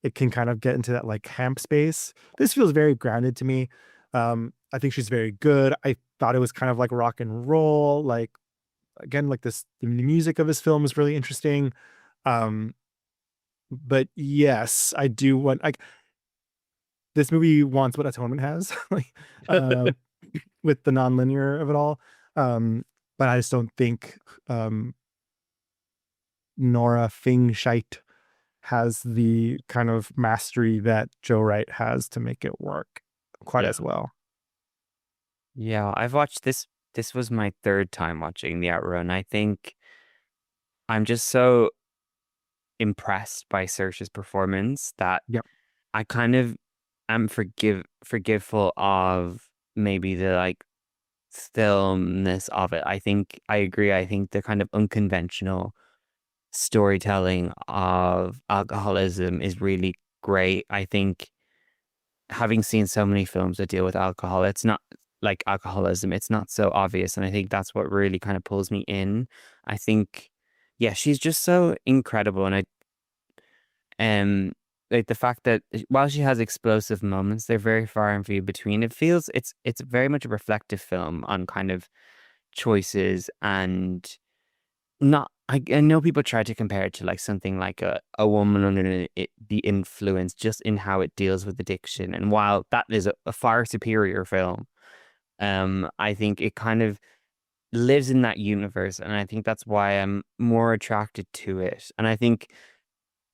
Speaker 1: it can kind of get into that like camp space. This feels very grounded to me. I think she's very good. I thought it was kind of like rock and roll. Like, again, like the music of this film is really interesting. But yes, I do want, like, this movie wants what Atonement has, like, with the nonlinear of it all. But I just don't think Nora Fingscheidt has the kind of mastery that Joe Wright has to make it work quite as well.
Speaker 3: Yeah, I've watched this. This was my 3rd time watching The Outrun. I think I'm just so impressed by Saoirse's performance that I kind of am forgiveful of maybe the like filmness of it. I think I agree. I think the kind of unconventional storytelling of alcoholism is really great. I think having seen so many films that deal with alcohol, it's not like alcoholism, it's not so obvious. And I think that's what really kind of pulls me in. I think, yeah, she's just so incredible. And like the fact that while she has explosive moments, they're very far and few between. It feels it's very much a reflective film on kind of choices and not. I know people try to compare it to like something like a woman under the influence, just in how it deals with addiction. And while that is a far superior film, I think it kind of lives in that universe, and I think that's why I'm more attracted to it. And I think,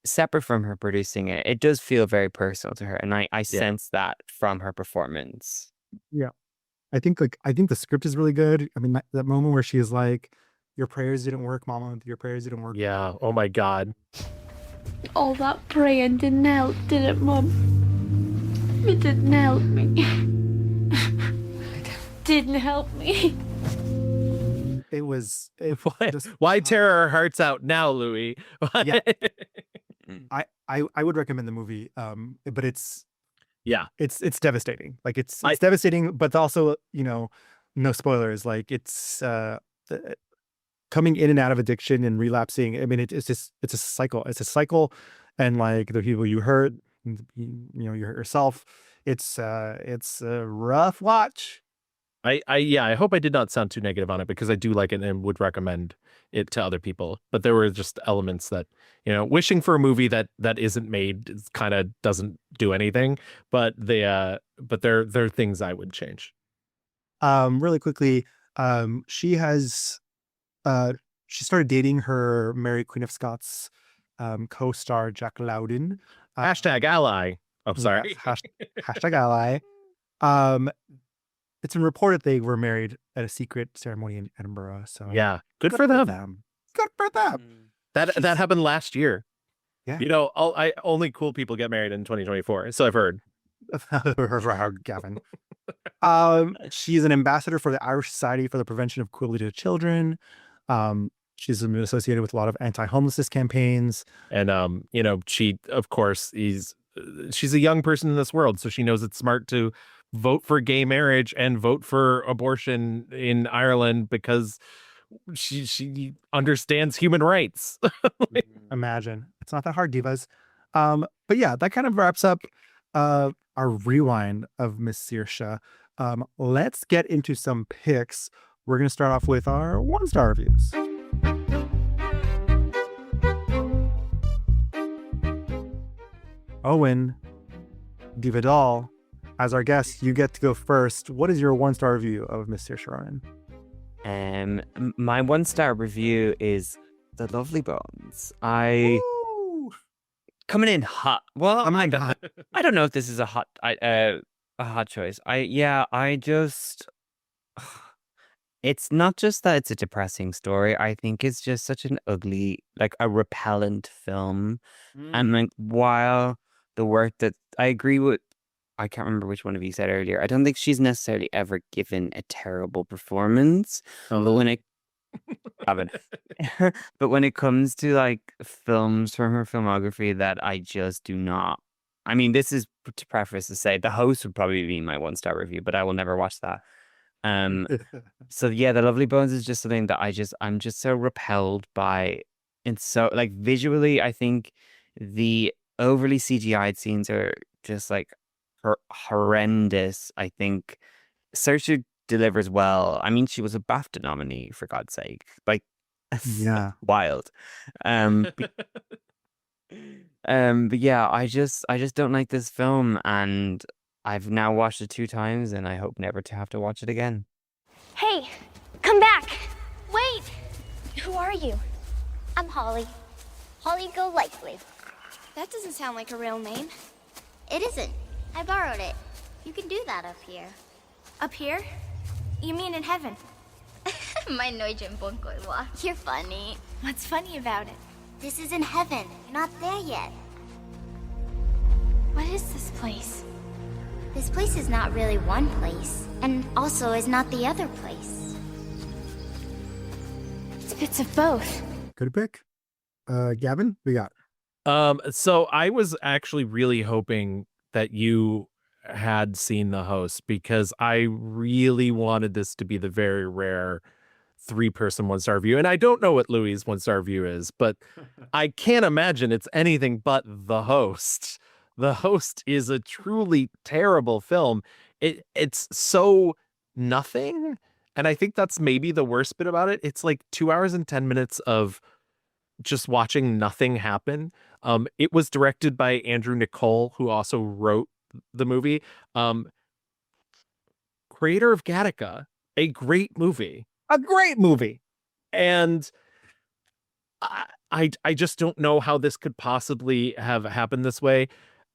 Speaker 3: separate from her producing it, it does feel very personal to her, and I sense that from her performance.
Speaker 1: Yeah, I think the script is really good. I mean, that moment where she is like, "Your prayers didn't work, Mama. Your prayers didn't work."
Speaker 2: Yeah. Oh my God.
Speaker 6: All that praying didn't help, did it, Mum? It didn't help me. Didn't help me.
Speaker 1: It was.
Speaker 2: Why tear our hearts out now, Louis?
Speaker 1: Yeah. I would recommend the movie, but it's devastating. Like it's devastating, but also, no spoilers. Like it's coming in and out of addiction and relapsing. I mean, it's a cycle. It's a cycle, and like the people you hurt, you hurt yourself. It's a rough watch.
Speaker 2: I hope I did not sound too negative on it, because I do like it and would recommend it to other people. But there were just elements that, wishing for a movie that isn't made kind of doesn't do anything. But they're things I would change.
Speaker 1: Really quickly, she has she started dating her Mary Queen of Scots co-star Jack Loudon.
Speaker 2: Hashtag ally. Oh, sorry.
Speaker 1: Hashtag ally. It's been reported they were married at a secret ceremony in Edinburgh. So
Speaker 2: yeah, good for them.
Speaker 1: Good for them.
Speaker 2: That happened last year.
Speaker 1: Yeah.
Speaker 2: Only cool people get married in 2024. So I've heard.
Speaker 1: Gavin. She's an ambassador for the Irish Society for the Prevention of Cruelty to Children. She's been associated with a lot of anti-homelessness campaigns.
Speaker 2: And she, of course, she's a young person in this world, so she knows it's smart to vote for gay marriage and vote for abortion in Ireland, because she understands human rights.
Speaker 1: Imagine. It's not that hard, divas. But yeah, that kind of wraps up our rewind of Miss Saoirse. Let's get into some picks. We're going to start off with our 1-star reviews. Owen, Diva Doll, as our guest, you get to go first. What is your 1-star review of Miss Saoirse Ronan?
Speaker 3: My 1-star review is The Lovely Bones. Coming in hot. Well,
Speaker 1: oh my God.
Speaker 3: I don't know if this is a hot choice. It's not just that it's a depressing story. I think it's just such an ugly, like a repellent film. And like, while the work that I agree with, I can't remember which one of you said earlier, I don't think she's necessarily ever given a terrible performance. But when it but when it comes to like films from her filmography that I just do not. I mean, this is to preface to say The Host would probably be my 1-star review, but I will never watch that. So yeah, The Lovely Bones is just something that I'm just so repelled by. And so like visually, I think the overly CGI'd scenes are just like horrendous. I think Saoirse delivers well. I mean, she was a BAFTA nominee, for God's sake. Like,
Speaker 1: yeah,
Speaker 3: wild. But yeah, I just don't like this film, and I've now watched it 2 times, and I hope never to have to watch it again.
Speaker 6: Hey, come back. Wait. Who are you? I'm Holly. Holly Golightly.
Speaker 12: That doesn't sound like a real name.
Speaker 6: It isn't. I borrowed it. You can do that up here.
Speaker 12: Up here? You mean in heaven?
Speaker 6: My Norwegian Bonkoiwa. You're funny.
Speaker 12: What's funny about it?
Speaker 6: This is in heaven. You're not there yet.
Speaker 12: What is this place?
Speaker 6: This place is not really one place, and also is not the other place.
Speaker 12: It's bits of both.
Speaker 1: Good pick. Gavin, we got.
Speaker 2: So I was actually really hoping that you had seen The Host, because I really wanted this to be the very rare 3-person 1-star review. And I don't know what Louis' 1-star review is, but I can't imagine it's anything but The Host. The Host is a truly terrible film. It's so nothing. And I think that's maybe the worst bit about it. It's like 2 hours and 10 minutes of just watching nothing happen. It was directed by Andrew Nicole, who also wrote the movie. Creator of Gattaca, a great movie. And I just don't know how this could possibly have happened this way.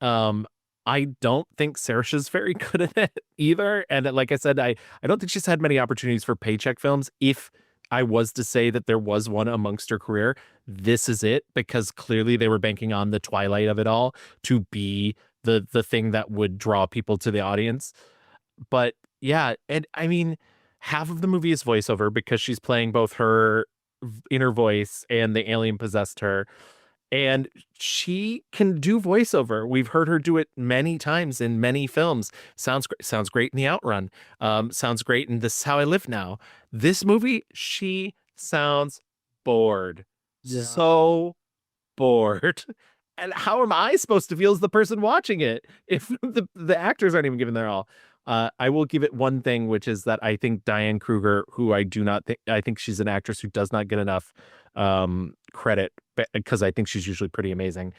Speaker 2: I don't think Saoirse's very good at it either. And like I said, I don't think she's had many opportunities for paycheck films. If I was to say that there was one amongst her career, this is it, because clearly they were banking on the Twilight of it all to be the thing that would draw people to the audience. But yeah, and I mean, half of the movie is voiceover, because she's playing both her inner voice and the alien possessed her. And she can do voiceover. We've heard her do it many times in many films. Sounds great in The Outrun. Sounds great in This Is How I Live Now. This movie, she sounds bored. Yeah. So bored. And how am I supposed to feel as the person watching it if the actors aren't even giving their all? I will give it one thing, which is that I think Diane Kruger, who I think she's an actress who does not get enough credit, because I think she's usually pretty amazing.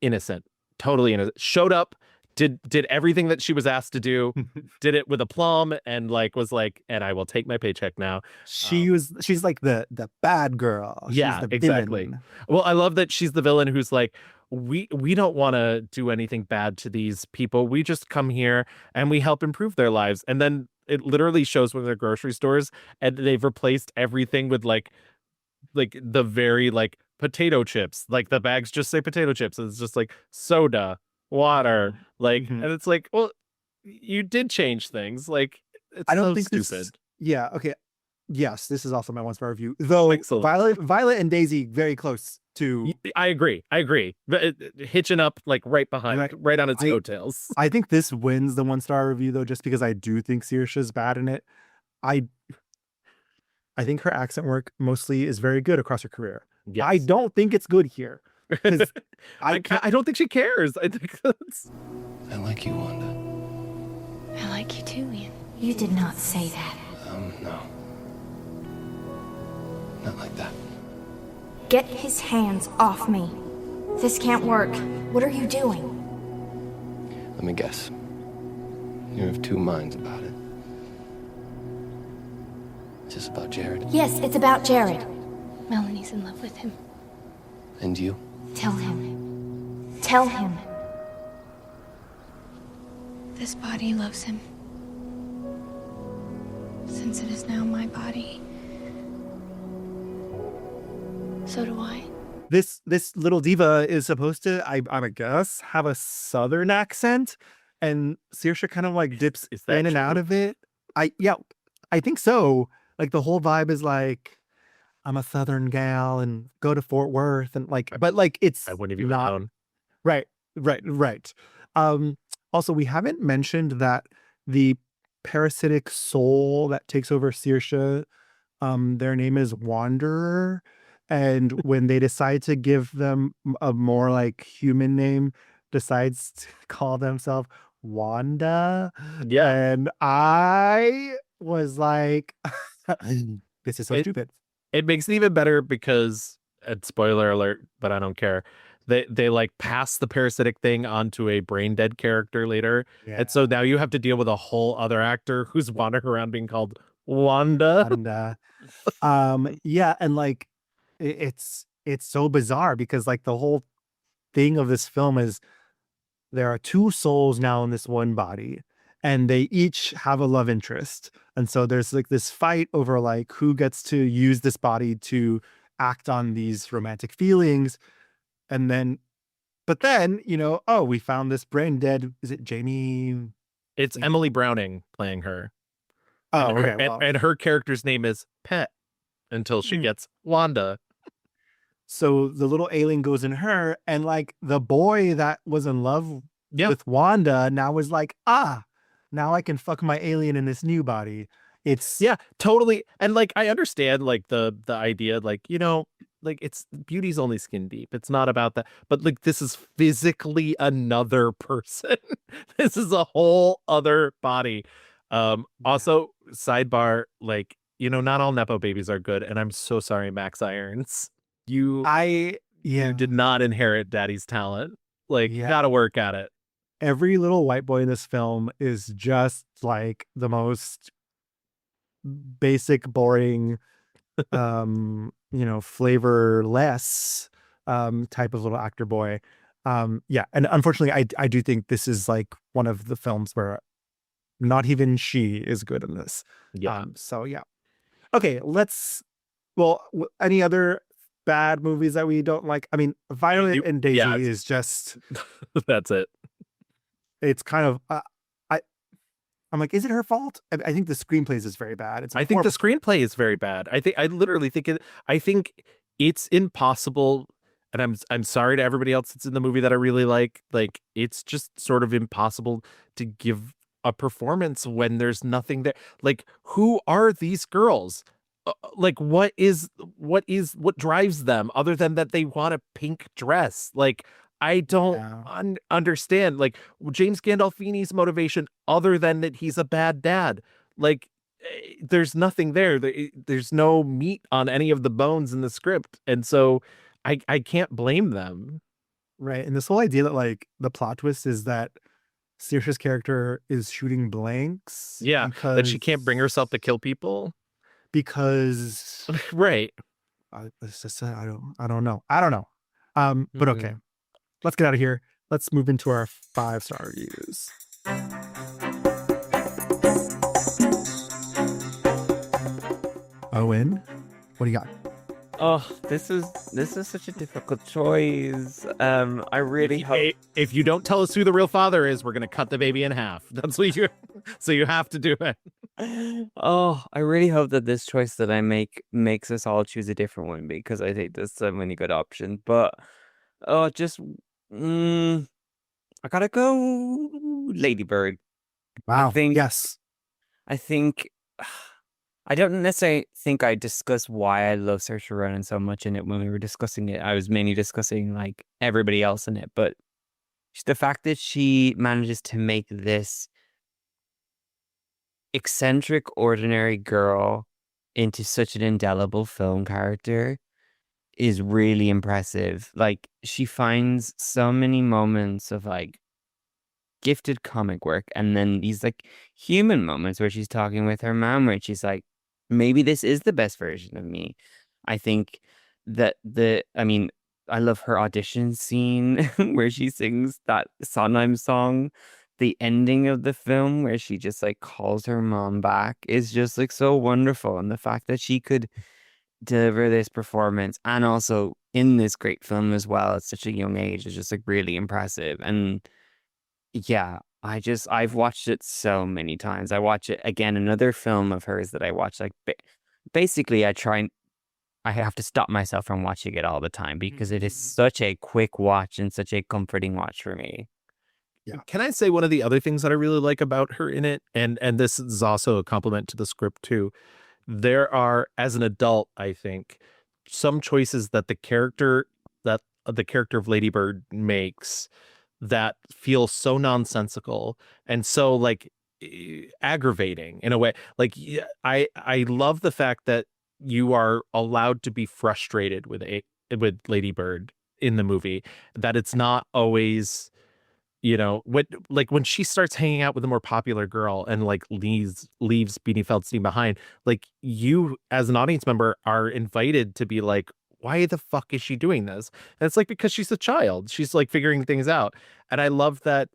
Speaker 2: Innocent, totally innocent. Showed up, did everything that she was asked to do, did it with aplomb, and was like, and I will take my paycheck now.
Speaker 1: She's like the bad girl.
Speaker 2: Yeah,
Speaker 1: she's the
Speaker 2: exactly.
Speaker 1: villain.
Speaker 2: Well, I love that she's the villain who's like, we don't want to do anything bad to these people. We just come here and we help improve their lives. And then it literally shows one of their grocery stores, and they've replaced everything with like the very potato chips. Like the bags just say potato chips. It's just like soda, water, and it's like, well, you did change things. Like, it's
Speaker 1: I don't
Speaker 2: so
Speaker 1: think
Speaker 2: stupid.
Speaker 1: Yeah. Okay. Yes, this is also my 1-star review. Though
Speaker 2: Excellent.
Speaker 1: Violet and Daisy very close to.
Speaker 2: I agree. But hitching up right behind, right on its coattails.
Speaker 1: I think this wins the 1-star review though, just because I do think Saoirse's bad in it. I think her accent work mostly is very good across her career.
Speaker 2: Yes.
Speaker 1: I don't think it's good here.
Speaker 2: I don't think she cares. I think that's...
Speaker 10: I like you, Wanda.
Speaker 12: I like you too, Ian. You did not say that.
Speaker 10: No. Not like that.
Speaker 12: Get his hands off me. This can't work. What are you doing?
Speaker 10: Let me guess. You have two minds about it. Is this about Jared?
Speaker 12: Yes, it's about Jared.
Speaker 6: Melanie's in love with him.
Speaker 10: And you?
Speaker 12: Tell him. Tell him.
Speaker 6: This body loves him. Since it is now my body, so do I.
Speaker 1: This little diva is supposed to, I guess, have a southern accent, and Saoirse kind of dips in and out of it. I think so. Like the whole vibe is like, I'm a southern gal and go to Fort Worth and it's
Speaker 2: I wouldn't even
Speaker 1: not
Speaker 2: known.
Speaker 1: right. Also, we haven't mentioned that the parasitic soul that takes over Saoirse, their name is Wanderer. And when they decide to give them a more human name, decides to call themselves Wanda.
Speaker 2: Yeah.
Speaker 1: And I was like, this is so stupid.
Speaker 2: It makes it even better because, and spoiler alert, but I don't care. They pass the parasitic thing onto a brain dead character later.
Speaker 1: Yeah.
Speaker 2: And so now you have to deal with a whole other actor who's wandering around being called Wanda.
Speaker 1: Yeah, and it's so bizarre because the whole thing of this film is there are two souls now in this one body, and they each have a love interest. And so there's this fight over who gets to use this body to act on these romantic feelings. And then, but then, we found this brain dead. Is it Jamie?
Speaker 2: It's Emily Browning playing her.
Speaker 1: Oh,
Speaker 2: and
Speaker 1: okay.
Speaker 2: And her character's name is Pet until she gets Wanda.
Speaker 1: So the little alien goes in her, and the boy that was in love with Wanda now is now I can fuck my alien in this new body. It's
Speaker 2: totally. And I understand the idea, it's beauty's only skin deep. It's not about that. But this is physically another person. This is a whole other body. Also, sidebar, not all Nepo babies are good. And I'm so sorry, Max Irons. You did not inherit daddy's talent. Gotta work at it.
Speaker 1: Every little white boy in this film is just the most basic, boring, flavorless type of little actor boy. And unfortunately I do think this is one of the films where not even she is good in this. Okay, any other bad movies that we don't like? I mean, Violet and Daisy is just
Speaker 2: that's it.
Speaker 1: It's kind of I'm is it her fault? I think the screenplay is very bad.
Speaker 2: I think the screenplay is very bad. I literally think I think it's impossible, and I'm sorry to everybody else that's in the movie that I really like. It's just sort of impossible to give a performance when there's nothing there. Who are these girls? What drives them other than that they want a pink dress? I don't
Speaker 1: Yeah.
Speaker 2: understand. Like, James Gandolfini's motivation, other than that he's a bad dad. Like, there's nothing there. There's no meat on any of the bones in the script. And so I can't blame them.
Speaker 1: Right. And this whole idea that like the plot twist is that Saoirse's character is shooting blanks
Speaker 2: Yeah, that she can't bring
Speaker 1: because
Speaker 2: herself to kill people.
Speaker 1: because
Speaker 2: Right.
Speaker 1: it's just, I don't know. But okay. Let's get out of here. Let's move into our 5-star reviews. Owen, what do you got?
Speaker 3: Oh, this is such a difficult choice. I really hope.
Speaker 2: If you don't tell us who the real father is, we're gonna cut the baby in half. That's what you. So you have to do it.
Speaker 3: Oh, I really hope that this choice that I make makes us all choose a different one because I think there's so many good options. But I gotta go Lady Bird.
Speaker 1: Wow.
Speaker 3: Yes. I think I don't necessarily think I discussed why I love Saoirse Ronan so much in it when we were discussing it. I was mainly discussing like everybody else in it, but the fact that she manages to make this eccentric, ordinary girl into such an indelible film character is really impressive. Like, she finds so many moments of like gifted comic work and then these like human moments where she's talking with her mom where she's like, maybe this is the best version of me. I think that I love her audition scene where she sings that Sondheim song. The ending of the film where she just like calls her mom back is just like so wonderful. And the fact that she could deliver this performance and also in this great film as well at such a young age is just like really impressive. And yeah, I've watched it so many times. I watch it again, another film of hers that I watch like basically I have to stop myself from watching it all the time because it is such a quick watch and such a comforting watch for me.
Speaker 1: Yeah.
Speaker 2: Can I say one of the other things that I really like about her in it, and this is also a compliment to the script too. There are, as an adult, I think, some choices that the character of Lady Bird makes that feel so nonsensical and so like aggravating in a way. Like, I love the fact that you are allowed to be frustrated with Lady Bird in the movie, that it's not always, when she starts hanging out with a more popular girl and like leaves Beanie Feldstein behind, like, you as an audience member are invited to be like, why the fuck is she doing this? And it's like, because she's a child, she's like figuring things out. And I love that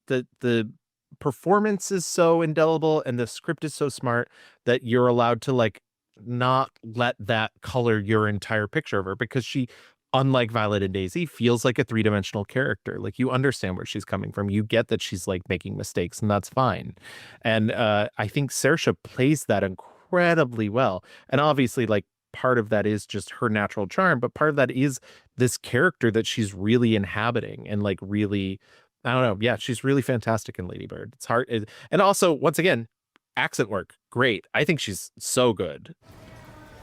Speaker 2: the performance is so indelible and the script is so smart that you're allowed to like not let that color your entire picture of her, because she, unlike Violet and Daisy, feels like a 3-dimensional character. Like, you understand where she's coming from. You get that she's like making mistakes, and that's fine. And I think Saoirse plays that incredibly well. And obviously, like, part of that is just her natural charm, but part of that is this character that she's really inhabiting and like really, I don't know. Yeah, she's really fantastic in Lady Bird. It's hard. And also, once again, accent work. Great. I think she's so good.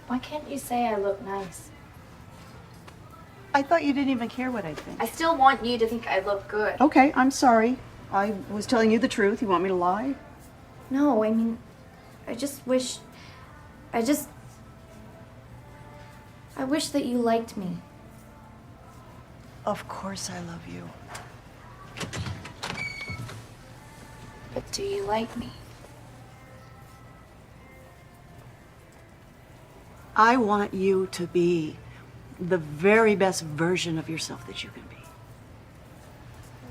Speaker 6: Why can't you say I look nice?
Speaker 8: I thought you didn't even care what I think.
Speaker 6: I still want you to think I look good.
Speaker 8: Okay, I'm sorry. I was telling you the truth. You want me to lie?
Speaker 6: No, I mean, I wish that you liked me.
Speaker 8: Of course I love you.
Speaker 6: But do you like me?
Speaker 8: I want you to be the very best version of yourself that you can be.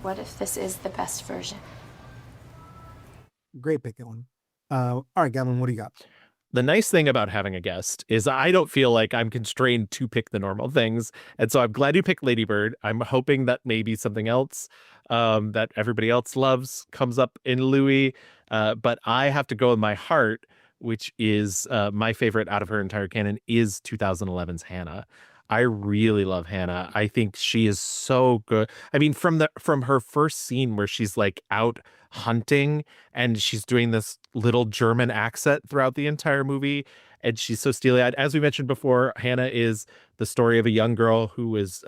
Speaker 6: What if this is the best version?
Speaker 1: Great pick, Ellen. All right, Gavin, what do you got?
Speaker 2: The nice thing about having a guest is I don't feel like I'm constrained to pick the normal things. And so I'm glad you picked Lady Bird. I'm hoping that maybe something else that everybody else loves comes up in Louis. But I have to go with my heart, which is my favorite out of her entire canon is 2011's Hannah. I really love Hannah. I think she is so good. I mean, from her first scene where she's like out hunting and she's doing this little German accent throughout the entire movie, and she's so steely-eyed. As we mentioned before, Hannah is the story of a young girl who was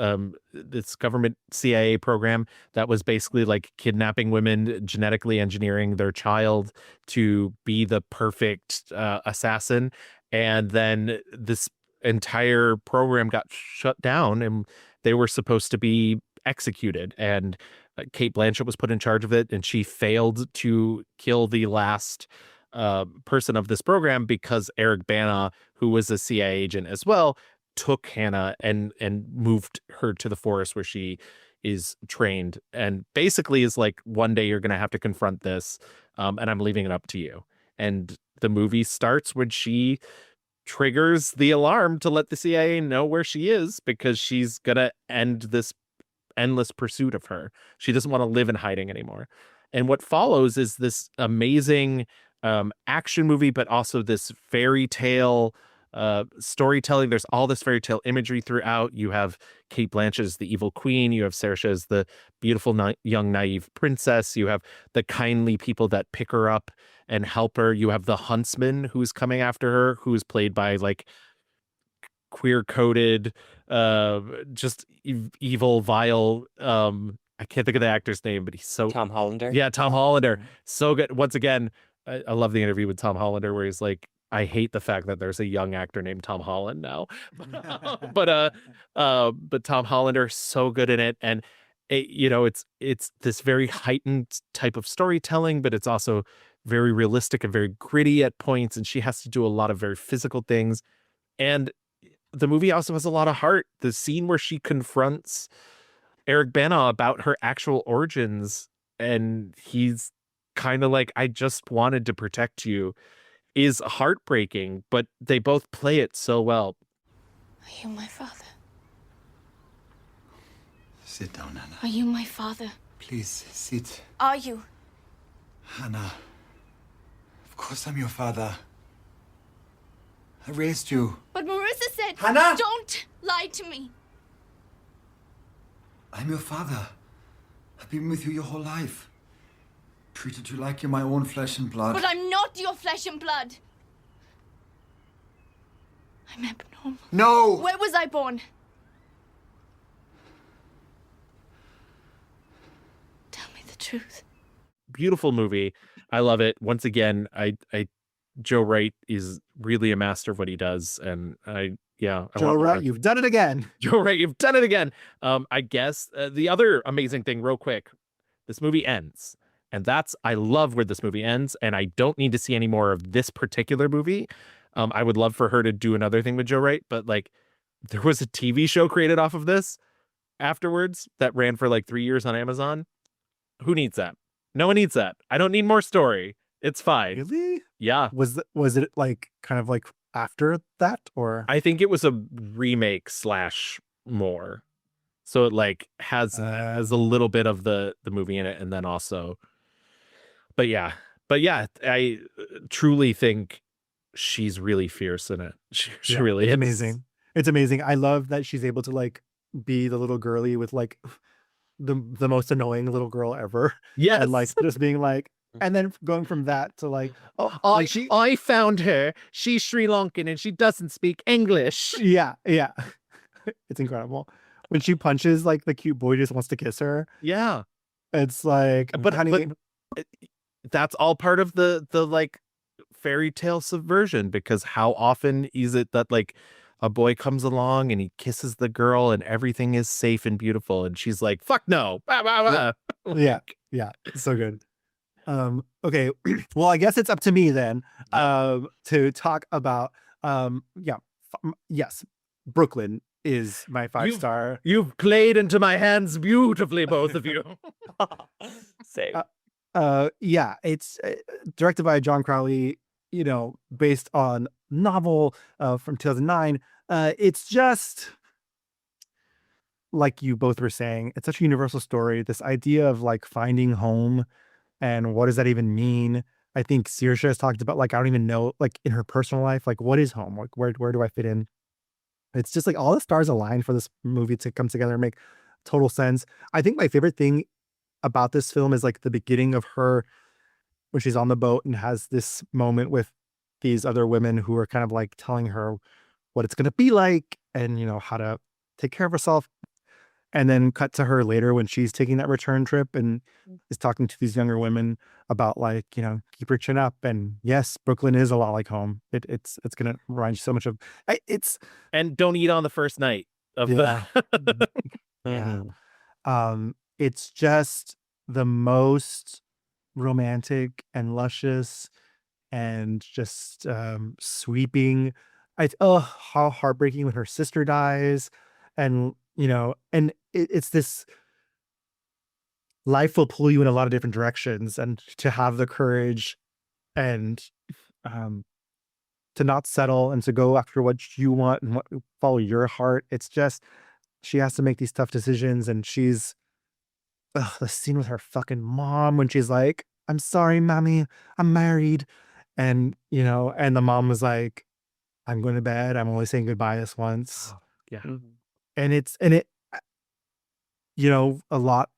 Speaker 2: this government CIA program that was basically like kidnapping women, genetically engineering their child to be the perfect assassin. And then this entire program got shut down and they were supposed to be executed. And Kate Blanchett was put in charge of it, and she failed to kill the last person of this program because Eric Bana, who was a CIA agent as well, took Hannah and moved her to the forest where she is trained, and basically is like, one day you're going to have to confront this, and I'm leaving it up to you. And the movie starts when she triggers the alarm to let the CIA know where she is, because she's going to end this endless pursuit of her. She doesn't want to live in hiding anymore. And what follows is this amazing action movie, but also this fairy tale storytelling. There's all this fairy tale imagery throughout. You have Kate Blanchett as the evil queen. You have Saoirse as the beautiful young naive princess. You have the kindly people that pick her up and help her. You have the huntsman who's coming after her, who's played by like queer coded just evil, vile, I can't think of the actor's name, but he's so
Speaker 3: Tom Hollander.
Speaker 2: Yeah, Tom Hollander. So good. Once again, I love the interview with Tom Hollander where he's like, I hate the fact that there's a young actor named Tom Holland now. But Tom Hollander is so good in it. And it's this very heightened type of storytelling, but it's also very realistic and very gritty at points. And she has to do a lot of very physical things. And the movie also has a lot of heart. The scene where she confronts Eric Bana about her actual origins, and he's kind of like, I just wanted to protect you, is heartbreaking, but they both play it so well.
Speaker 6: Are you my father?
Speaker 13: Sit down, Hannah.
Speaker 6: Are you my father?
Speaker 13: Please, sit.
Speaker 6: Are you?
Speaker 13: Hannah. Of course I'm your father. I raised you.
Speaker 6: But Marissa said,
Speaker 13: Hannah!
Speaker 6: Don't lie to me.
Speaker 13: I'm your father. I've been with you your whole life. Treated you like you're my own flesh and blood.
Speaker 6: But I'm not your flesh and blood. I'm abnormal.
Speaker 13: No!
Speaker 6: Where was I born? Tell me the truth.
Speaker 2: Beautiful movie. I love it. Once again, Joe Wright is really a master of what he does, and
Speaker 1: Joe Wright, you've done it again.
Speaker 2: Joe Wright, you've done it again. I guess the other amazing thing, real quick, this movie ends, and I love where this movie ends, and I don't need to see any more of this particular movie. I would love for her to do another thing with Joe Wright, but like, there was a TV show created off of this afterwards that ran for like 3 years on Amazon. Who needs that? No one needs that. I don't need more story. It's fine.
Speaker 1: Really?
Speaker 2: Yeah.
Speaker 1: Was it like kind of like after that, or?
Speaker 2: I think it was a remake / more. So it like has a little bit of the movie in it, and then also, but yeah, I truly think she's really fierce in it. She really is.
Speaker 1: Amazing. It's amazing. I love that she's able to like be the little girly with like the most annoying little girl ever.
Speaker 2: Yes.
Speaker 1: And like just being like, and then going from that to like,
Speaker 2: I found her. She's Sri Lankan and she doesn't speak English.
Speaker 1: Yeah. It's incredible. When she punches like the cute boy just wants to kiss her.
Speaker 2: Yeah.
Speaker 1: It's like,
Speaker 2: but that's all part of the like fairy tale subversion, because how often is it that like a boy comes along and he kisses the girl and everything is safe and beautiful, and she's like, fuck no. Bah, bah, bah.
Speaker 1: Yeah. So good. Okay. Well, I guess it's up to me then to talk about yes, Brooklyn is my 5-star.
Speaker 2: You've played into my hands beautifully, both of you.
Speaker 3: Same.
Speaker 1: Yeah, it's directed by John Crowley, based on novel from 2009. It's just like you both were saying, it's such a universal story. This idea of like finding home and what does that even mean? I think Saoirse has talked about like, I don't even know, like in her personal life, like what is home? Like where do I fit in? It's just like all the stars align for this movie to come together and make total sense. I think my favorite thing about this film is like the beginning of her when she's on the boat and has this moment with these other women who are kind of like telling her what it's going to be like and, you know, how to take care of herself. And then cut to her later when she's taking that return trip and is talking to these younger women about like, you know, keep your chin up. And yes, Brooklyn is a lot like home. It's going to remind you so much of it's.
Speaker 2: And don't eat on the first night of
Speaker 1: Yeah.
Speaker 2: the.
Speaker 1: Yeah. It's just the most romantic and luscious and just sweeping. How heartbreaking when her sister dies. And, you know, and it's this life will pull you in a lot of different directions, and to have the courage and to not settle and to go after what you want and follow your heart. It's just, she has to make these tough decisions. And she's the scene with her fucking mom when she's like, I'm sorry, mommy, I'm married. And, you know, and the mom was like, I'm going to bed. I'm only saying goodbye this once.
Speaker 2: Yeah.
Speaker 1: And it, you know, a lot,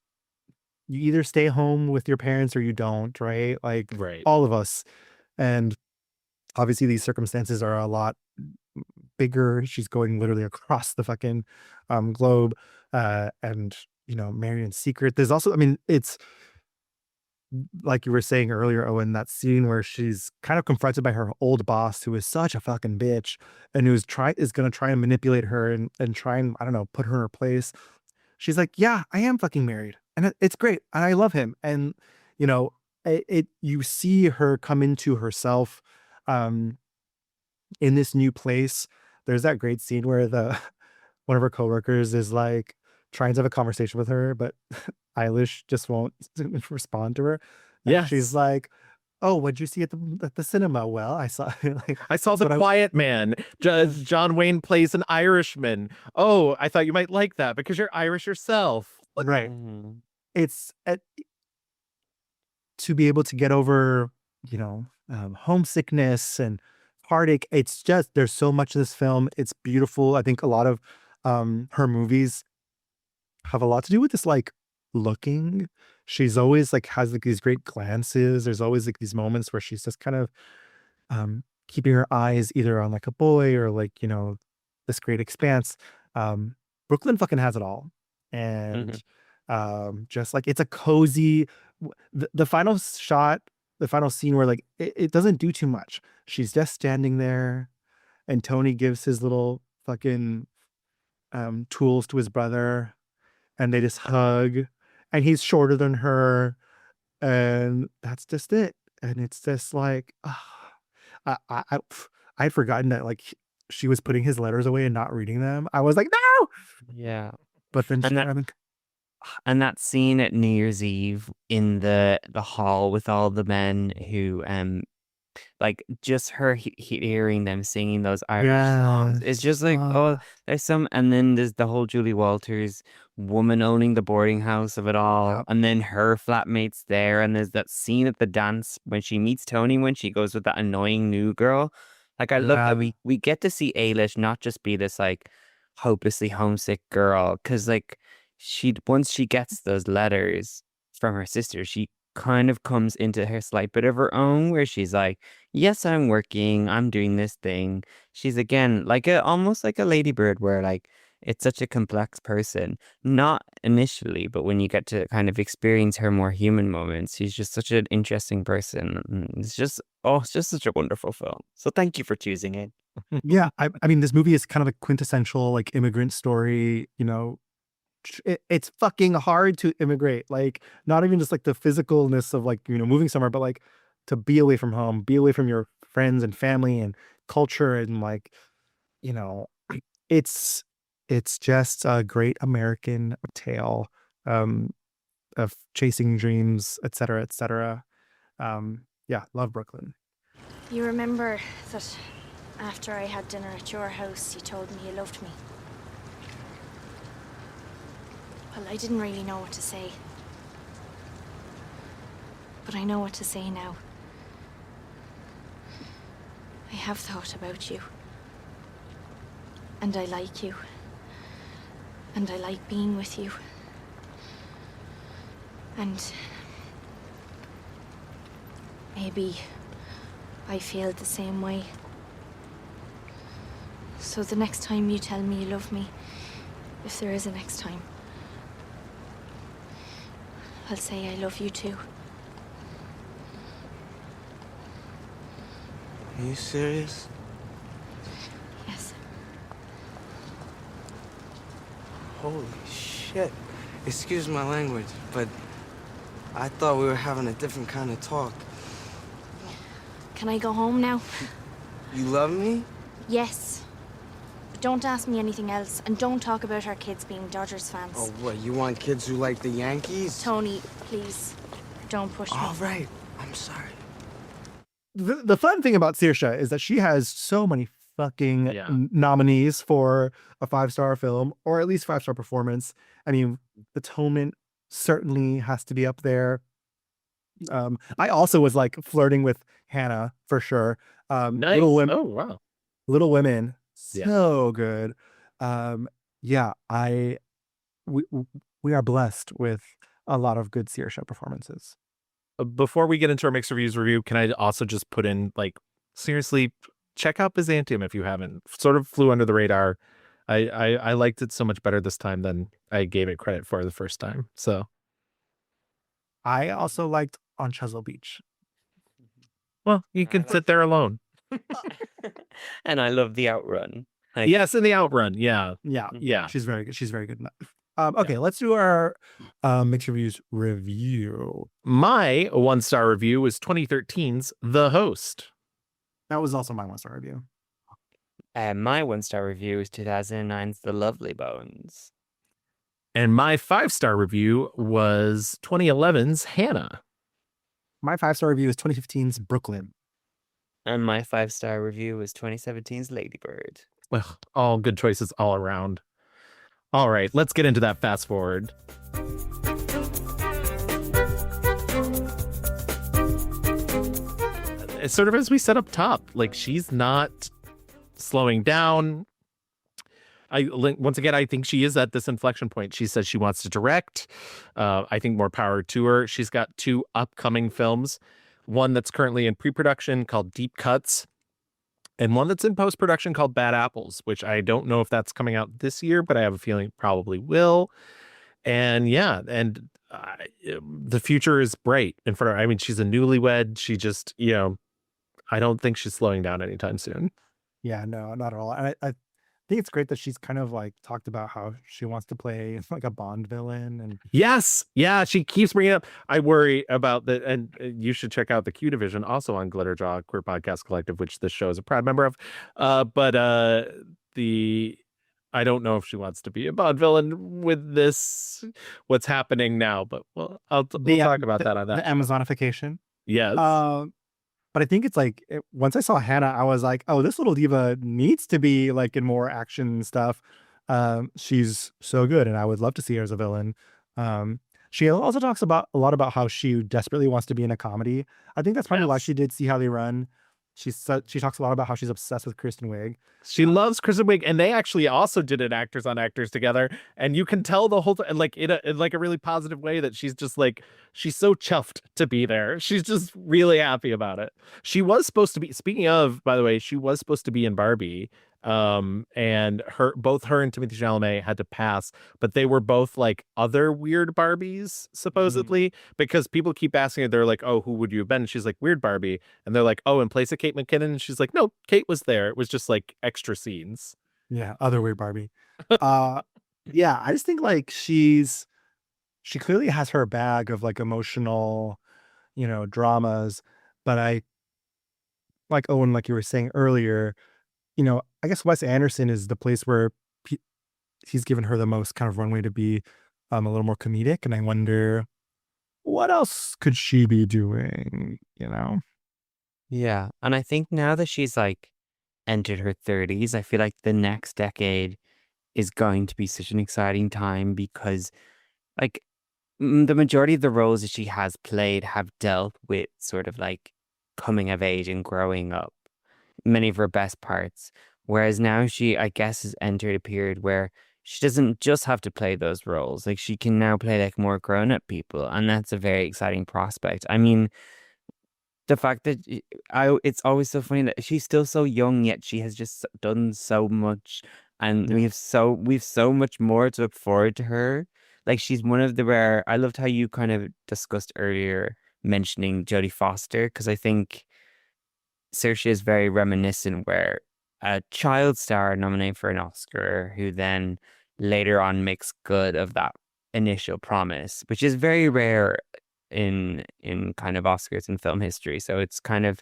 Speaker 1: you either stay home with your parents or you don't, right? Like
Speaker 2: Right.
Speaker 1: all of us. And obviously these circumstances are a lot bigger. She's going literally across the fucking globe, and, you know, married in secret. There's also, I mean, it's like you were saying earlier, Owen, that scene where she's kind of confronted by her old boss, who is such a fucking bitch and who's going to try and manipulate her and try and, I don't know, put her in her place. She's like, yeah, I am fucking married and it's great. And I love him. And, you know, you see her come into herself in this new place. There's that great scene where one of her coworkers is like trying to have a conversation with her, but Eilish just won't respond to her.
Speaker 2: Yes.
Speaker 1: She's like, oh, what'd you see at the cinema? Well, I saw
Speaker 2: The Quiet Man. John Wayne plays an Irishman. Oh, I thought you might like that because you're Irish yourself.
Speaker 1: Right. It's to be able to get over, you know, homesickness and heartache. It's just, there's so much of this film. It's beautiful. I think a lot of her movies have a lot to do with this, like, looking. She's always like has like these great glances. There's always like these moments where she's just kind of keeping her eyes either on like a boy or like, you know, this great expanse. Brooklyn fucking has it all. And just like, it's a cozy, the final shot, the final scene where like it doesn't do too much. She's just standing there and Tony gives his little fucking tools to his brother and they just hug and he's shorter than her and that's just it. And it's just like, I'd forgotten that like she was putting his letters away and not reading them. I was like, no.
Speaker 3: Yeah.
Speaker 1: But then
Speaker 3: and that scene at New Year's Eve in the hall with all the men who like just her hearing them singing those Irish songs. It's just like, oh, there's some, and then there's the whole Julie Walters woman owning the boarding house of it all, and then her flatmates there, and there's that scene at the dance when she meets Tony when she goes with that annoying new girl. Like I love that we get to see Eilish not just be this like hopelessly homesick girl, because like once she gets those letters from her sister, she kind of comes into her slight bit of her own where she's like, yes, I'm working, I'm doing this thing. She's again like almost like a ladybird where like it's such a complex person, not initially, but when you get to kind of experience her more human moments, she's just such an interesting person. It's just such a wonderful film. So thank you for choosing it.
Speaker 1: Yeah, I mean, this movie is kind of a quintessential like immigrant story, you know. It's fucking hard to immigrate, like not even just like the physicalness of like, you know, moving somewhere, but like to be away from home, be away from your friends and family and culture, and like, you know, it's just a great American tale of chasing dreams, etc., etc. Yeah, love Brooklyn.
Speaker 12: You remember that after I had dinner at your house, you told me you loved me. Well, I didn't really know what to say. But I know what to say now. I have thought about you. And I like you. And I like being with you. And maybe I feel the same way. So the next time you tell me you love me, if there is a next time, I'll say I love you too.
Speaker 11: Are you serious?
Speaker 12: Yes.
Speaker 11: Holy shit. Excuse my language, but I thought we were having a different kind of talk.
Speaker 12: Can I go home now?
Speaker 11: You love me?
Speaker 12: Yes. But don't ask me anything else, and don't talk about our kids being Dodgers fans.
Speaker 11: Oh, what, you want kids who like the Yankees?
Speaker 12: Tony, please, don't push me.
Speaker 11: All right, I'm sorry.
Speaker 1: The fun thing about Saoirse is that she has so many fucking
Speaker 2: Yeah.
Speaker 1: nominees for a 5-star film, or at least 5-star performance. I mean, Atonement certainly has to be up there. I also was like flirting with Hannah for sure.
Speaker 2: Nice.
Speaker 1: Little Women,
Speaker 2: Oh, wow.
Speaker 1: Little Women,
Speaker 2: Yeah.
Speaker 1: so good. Yeah, we we are blessed with a lot of good Saoirse performances.
Speaker 2: Before we get into our mixed reviews review, can I also just put in, like, seriously, check out Byzantium if you haven't. Sort of flew under the radar. I liked it so much better this time than I gave it credit for the first time. So,
Speaker 1: I also liked On Chesil Beach.
Speaker 2: well, you can sit there alone.
Speaker 3: And I love the outrun. Like,
Speaker 2: Yes, in the outrun. Yeah.
Speaker 1: Yeah, she's very good. She's very good. Okay, let's do our mixed reviews review.
Speaker 2: My 1-star review was 2013's The Host.
Speaker 1: That was also my 1-star review.
Speaker 3: my 1-star review is 2009's The Lovely Bones.
Speaker 2: And my 5-star review was 2011's Hannah.
Speaker 1: My 5-star review is 2015's Brooklyn.
Speaker 3: And my 5-star review was 2017's Ladybird.
Speaker 2: Well, all good choices all around. All right, let's get into that fast forward. It's sort of as we set up top, like she's not slowing down. Once again, I think she is at this inflection point. She says she wants to direct. I think more power to her. She's got 2 upcoming films, one that's currently in pre-production called Deep Cuts, and one that's in post-production called Bad Apples, which I don't know if that's coming out this year, but I have a feeling it probably will. And yeah, and the future is bright in front of her. I mean, she's a newlywed. She just, I don't think she's slowing down anytime soon.
Speaker 1: Yeah, no, not at all. I think it's great that she's kind of like talked about how she wants to play like a Bond villain. And
Speaker 2: Yes. Yeah. She keeps bringing up. I worry about that. And you should check out the Q Division, also on Glitterjaw Queer Podcast Collective, which this show is a proud member of. I don't know if she wants to be a Bond villain with this, what's happening now, but we'll talk about that on that.
Speaker 1: The Amazonification.
Speaker 2: Yes.
Speaker 1: But I think it's like once I saw Hannah, I was like, oh, this little diva needs to be like in more action stuff. She's so good, and I would love to see her as a villain. She also talks about a lot about how she desperately wants to be in a comedy. I think that's probably why she did See How They Run. She talks a lot about how she's obsessed with Kristen Wiig.
Speaker 2: She loves Kristen Wiig, and they actually also did an Actors on Actors together, and you can tell the whole time, like in a really positive way, that she's just like, she's so chuffed to be there. She's just really happy about it. She was supposed to be, speaking of, by the way, she was supposed to be in Barbie. And both her and Timothée Chalamet had to pass, but they were both like other weird Barbies, supposedly, because people keep asking her, they're like, oh, who would you have been? And she's like, weird Barbie. And they're like, oh, in place of Kate McKinnon? And she's like, no, Kate was there. It was just like extra scenes.
Speaker 1: Yeah, other weird Barbie. Yeah, I just think like she clearly has her bag of like emotional, dramas, but I like Owen, like you were saying earlier, I guess Wes Anderson is the place where he's given her the most kind of runway to be a little more comedic. And I wonder, what else could she be doing,
Speaker 3: Yeah. And I think now that she's like entered her 30s, I feel like the next decade is going to be such an exciting time because like the majority of the roles that she has played have dealt with sort of like coming of age and growing up, many of her best parts. Whereas now she, I guess, has entered a period where she doesn't just have to play those roles. Like she can now play like more grown-up people, and that's a very exciting prospect. I mean, the fact that it's always so funny that she's still so young, yet she has just done so much, and we've so much more to look forward to her. Like she's one of the rare. I loved how you kind of discussed earlier mentioning Jodie Foster, because I think Saoirse is very reminiscent, where a child star nominated for an Oscar who then later on makes good of that initial promise, which is very rare in kind of Oscars in film history. So it's kind of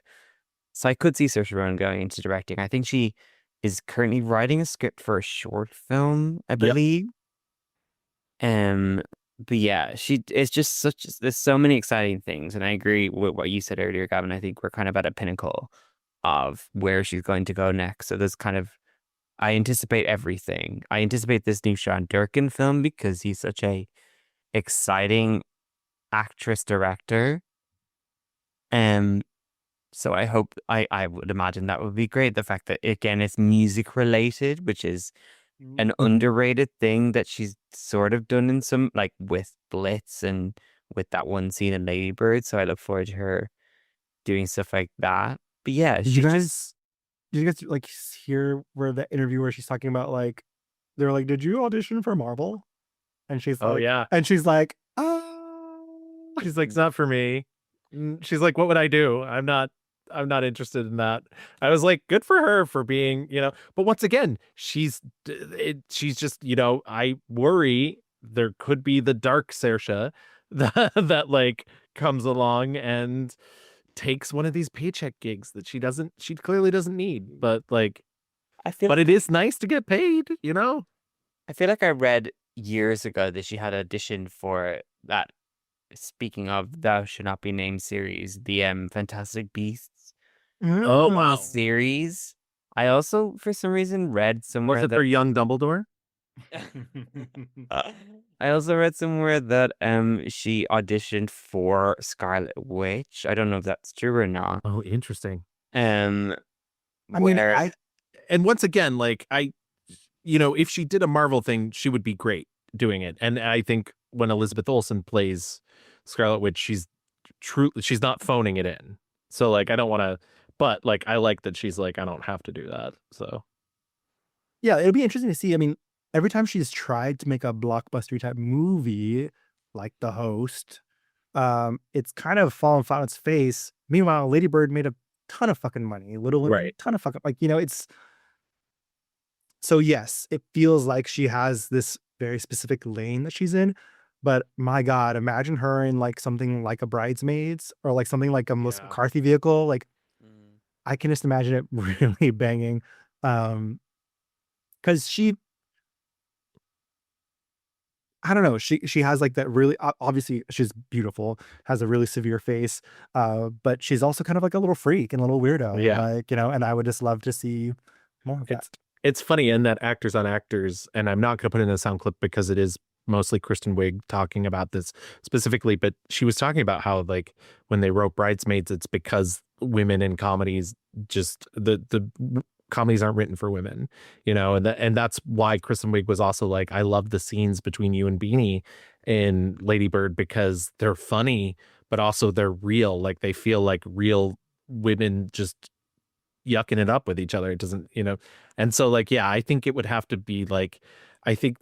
Speaker 3: I could see Saoirse Ronan going into directing. I think she is currently writing a script for a short film, I believe. But yeah, it's just there's so many exciting things, and I agree with what you said earlier, Gavin. I think we're kind of at a pinnacle of where she's going to go next. So there's kind of I anticipate everything. I anticipate this new Sean Durkin film because he's such a exciting actress director. So I hope I would imagine that would be great. The fact that again it's music related, which is an underrated thing that she's sort of done in some like with Blitz and with that one scene in Lady Bird. So I look forward to her doing stuff like that. But yeah,
Speaker 1: Did you guys like hear where the interview where she's talking about like they're like, did you audition for Marvel? And she's like, she's like,
Speaker 2: she's like, it's not for me. She's like, what would I do? I'm not interested in that. I was like, good for her for being, but once again, she's just, I worry there could be the dark Saoirse that like comes along and takes one of these paycheck gigs that she clearly doesn't need, but like, but it is nice to get paid,
Speaker 3: I feel like I read years ago that she had auditioned for that. Speaking of Thou Should Not Be Named series, the Fantastic Beasts series. I also, for some reason, read somewhere
Speaker 2: was it their young Dumbledore?
Speaker 3: I also read somewhere that she auditioned for Scarlet Witch. I don't know if that's true or not.
Speaker 2: Oh, interesting.
Speaker 1: I
Speaker 2: mean, and once again, like if she did a Marvel thing, she would be great doing it. And I think when Elizabeth Olsen plays Scarlet Witch, she's not phoning it in. So like, I don't want to, but like, I like that she's like, I don't have to do that. So
Speaker 1: yeah, it'll be interesting to see. I mean, every time she's tried to make a blockbuster type movie like The Host, it's kind of fallen flat on its face. Meanwhile, Lady Bird made a ton of fucking money, ton of fucking, like, it's so yes, it feels like she has this very specific lane that she's in. But my God, imagine her in like something like a Bridesmaids or like something like a Melissa McCarthy vehicle. Like I can just imagine it really banging. Because I don't know, she has like that really obviously she's beautiful, has a really severe face, but she's also kind of like a little freak and a little weirdo.
Speaker 2: Yeah.
Speaker 1: Like, and I would just love to see more of that.
Speaker 2: It's funny in that Actors on Actors, and I'm not going to put in a sound clip because it is mostly Kristen Wiig talking about this specifically, but she was talking about how like when they wrote Bridesmaids, it's because women in comedies just the comedies aren't written for women, and that's why Kristen Wiig was also like, I love the scenes between you and Beanie in Lady Bird because they're funny, but also they're real. Like they feel like real women just yucking it up with each other. It doesn't, and so like, yeah, I think it would have to be like, I think,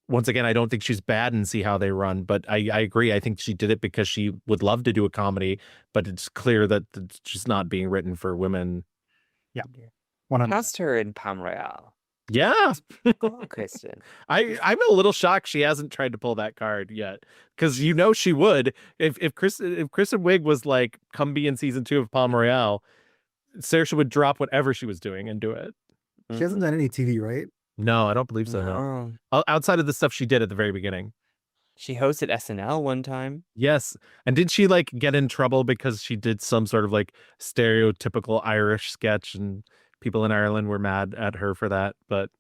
Speaker 2: once again, I don't think she's bad in See How They Run, but I agree. I think she did it because she would love to do a comedy, but it's clear that it's just not being written for women.
Speaker 1: Yeah.
Speaker 3: Cast her in Palm Royale.
Speaker 2: Yeah.
Speaker 3: Kristen.
Speaker 2: I'm a little shocked she hasn't tried to pull that card yet. Because she would. If Kristen Wiig was like, come be in season 2 of Palm Royale, Saoirse would drop whatever she was doing and do it.
Speaker 1: She hasn't done any TV, right?
Speaker 2: No, I don't believe so. No. Outside of the stuff she did at the very beginning.
Speaker 3: She hosted SNL one time.
Speaker 2: Yes. And did she like get in trouble because she did some sort of like stereotypical Irish sketch and people in Ireland were mad at her for that? But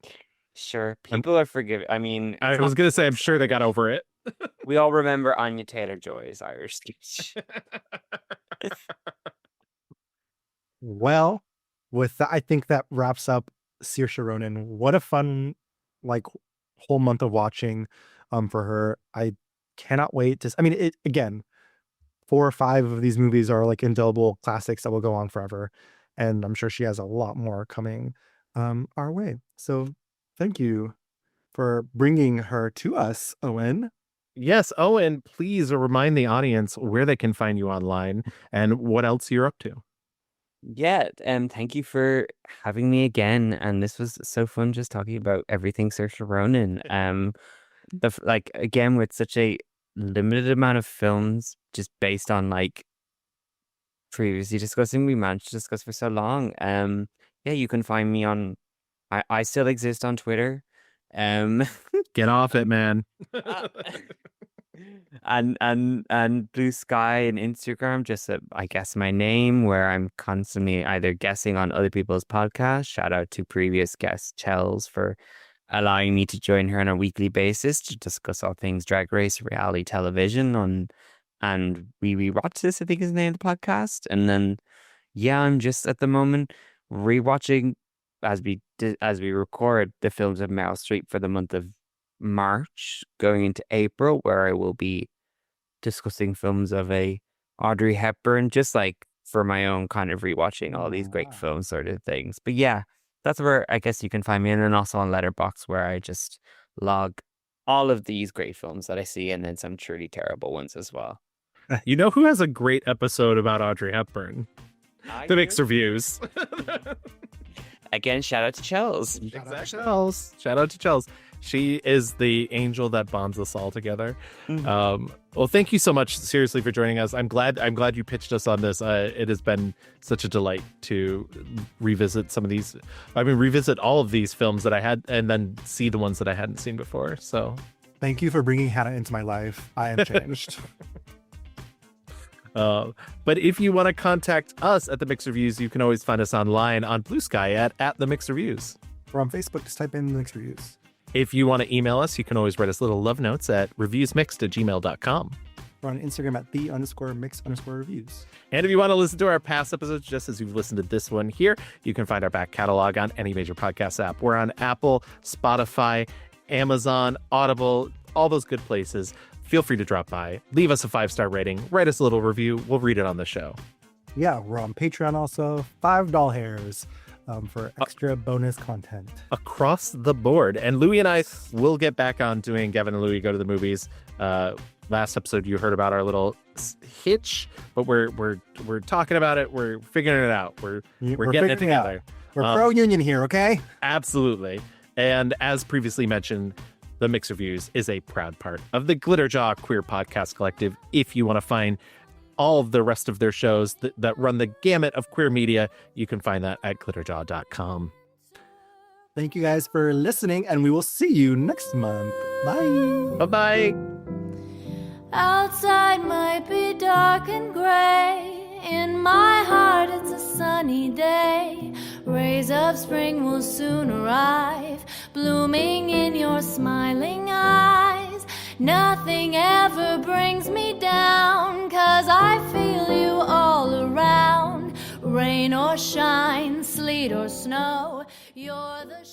Speaker 3: sure, people are forgiving. I mean,
Speaker 2: I was going to say, I'm sure they got over it.
Speaker 3: We all remember Anya Taylor-Joy's Irish sketch.
Speaker 1: Well, with that, I think that wraps up Saoirse Ronan. What a fun, like, whole month of watching for her. I cannot wait to. I mean, it again. 4 or 5 of these movies are like indelible classics that will go on forever. And I'm sure she has a lot more coming our way. So thank you for bringing her to us, Owen.
Speaker 2: Yes, Owen, please remind the audience where they can find you online and what else you're up to.
Speaker 3: Yeah, thank you for having me again. And this was so fun just talking about everything Saoirse Ronan. Like again with such a limited amount of films, just based on like previously discussing, we managed to discuss for so long. Yeah, you can find me on. I still exist on Twitter.
Speaker 2: Get off it, man.
Speaker 3: and Blue Sky and Instagram, just I guess my name, where I'm constantly either guessing on other people's podcasts. Shout out to previous guest Chels for allowing me to join her on a weekly basis to discuss all things Drag Race, reality television, and we rewatch this, I think is the name of the podcast. And then yeah, I'm just at the moment rewatching as we record the films of Meryl Streep for the month of March going into April, where I will be discussing films of a Audrey Hepburn, just like for my own kind of rewatching all these great films sort of things. But yeah, that's where I guess you can find me. And then also on Letterboxd, where I just log all of these great films that I see, and then some truly terrible ones as well.
Speaker 2: You know who has a great episode about Audrey Hepburn? The Mixed Reviews.
Speaker 3: Again, shout out to Chels.
Speaker 2: Shout out to Chels. She is the angel that bonds us all together. Well, thank you so much, seriously, for joining us. I'm glad you pitched us on this. It has been such a delight to revisit some of these. Revisit all of these films that I had, and then see the ones that I hadn't seen before. So,
Speaker 1: thank you for bringing Hannah into my life. I am changed.
Speaker 2: But if you want to contact us at The Mixed Reviews, you can always find us online on Blue Sky at The Mixed Reviews.
Speaker 1: Or on Facebook, just type in The Mixed Reviews.
Speaker 2: If you want to email us, you can always write us little love notes at reviewsmixed@gmail.com.
Speaker 1: Or on Instagram at _mix_reviews.
Speaker 2: And if you want to listen to our past episodes, just as you've listened to this one here, you can find our back catalog on any major podcast app. We're on Apple, Spotify, Amazon, Audible, all those good places. Feel free to drop by, leave us a 5-star rating, write us a little review. We'll read it on the show.
Speaker 1: Yeah, we're on Patreon also, $5 hairs for extra bonus content.
Speaker 2: Across the board. And Louie and I will get back on doing Gavin and Louie Go to the Movies. Last episode, you heard about our little hitch, but we're talking about it. We're figuring it out. We're getting it together.
Speaker 1: We're pro-union here, okay?
Speaker 2: Absolutely. And as previously mentioned, The Mixed Reviews is a proud part of the Glitterjaw Queer Podcast Collective. If you want to find all of the rest of their shows that run the gamut of queer media, you can find that at glitterjaw.com.
Speaker 1: Thank you guys for listening, and we will see you next month. Bye.
Speaker 2: Bye-bye.
Speaker 14: Outside might be dark and gray. In my heart it's a sunny day. Rays of spring will soon arrive, blooming in your smiling eyes. Nothing ever brings me down, 'cause I feel you all around. Rain or shine, sleet or snow, you're the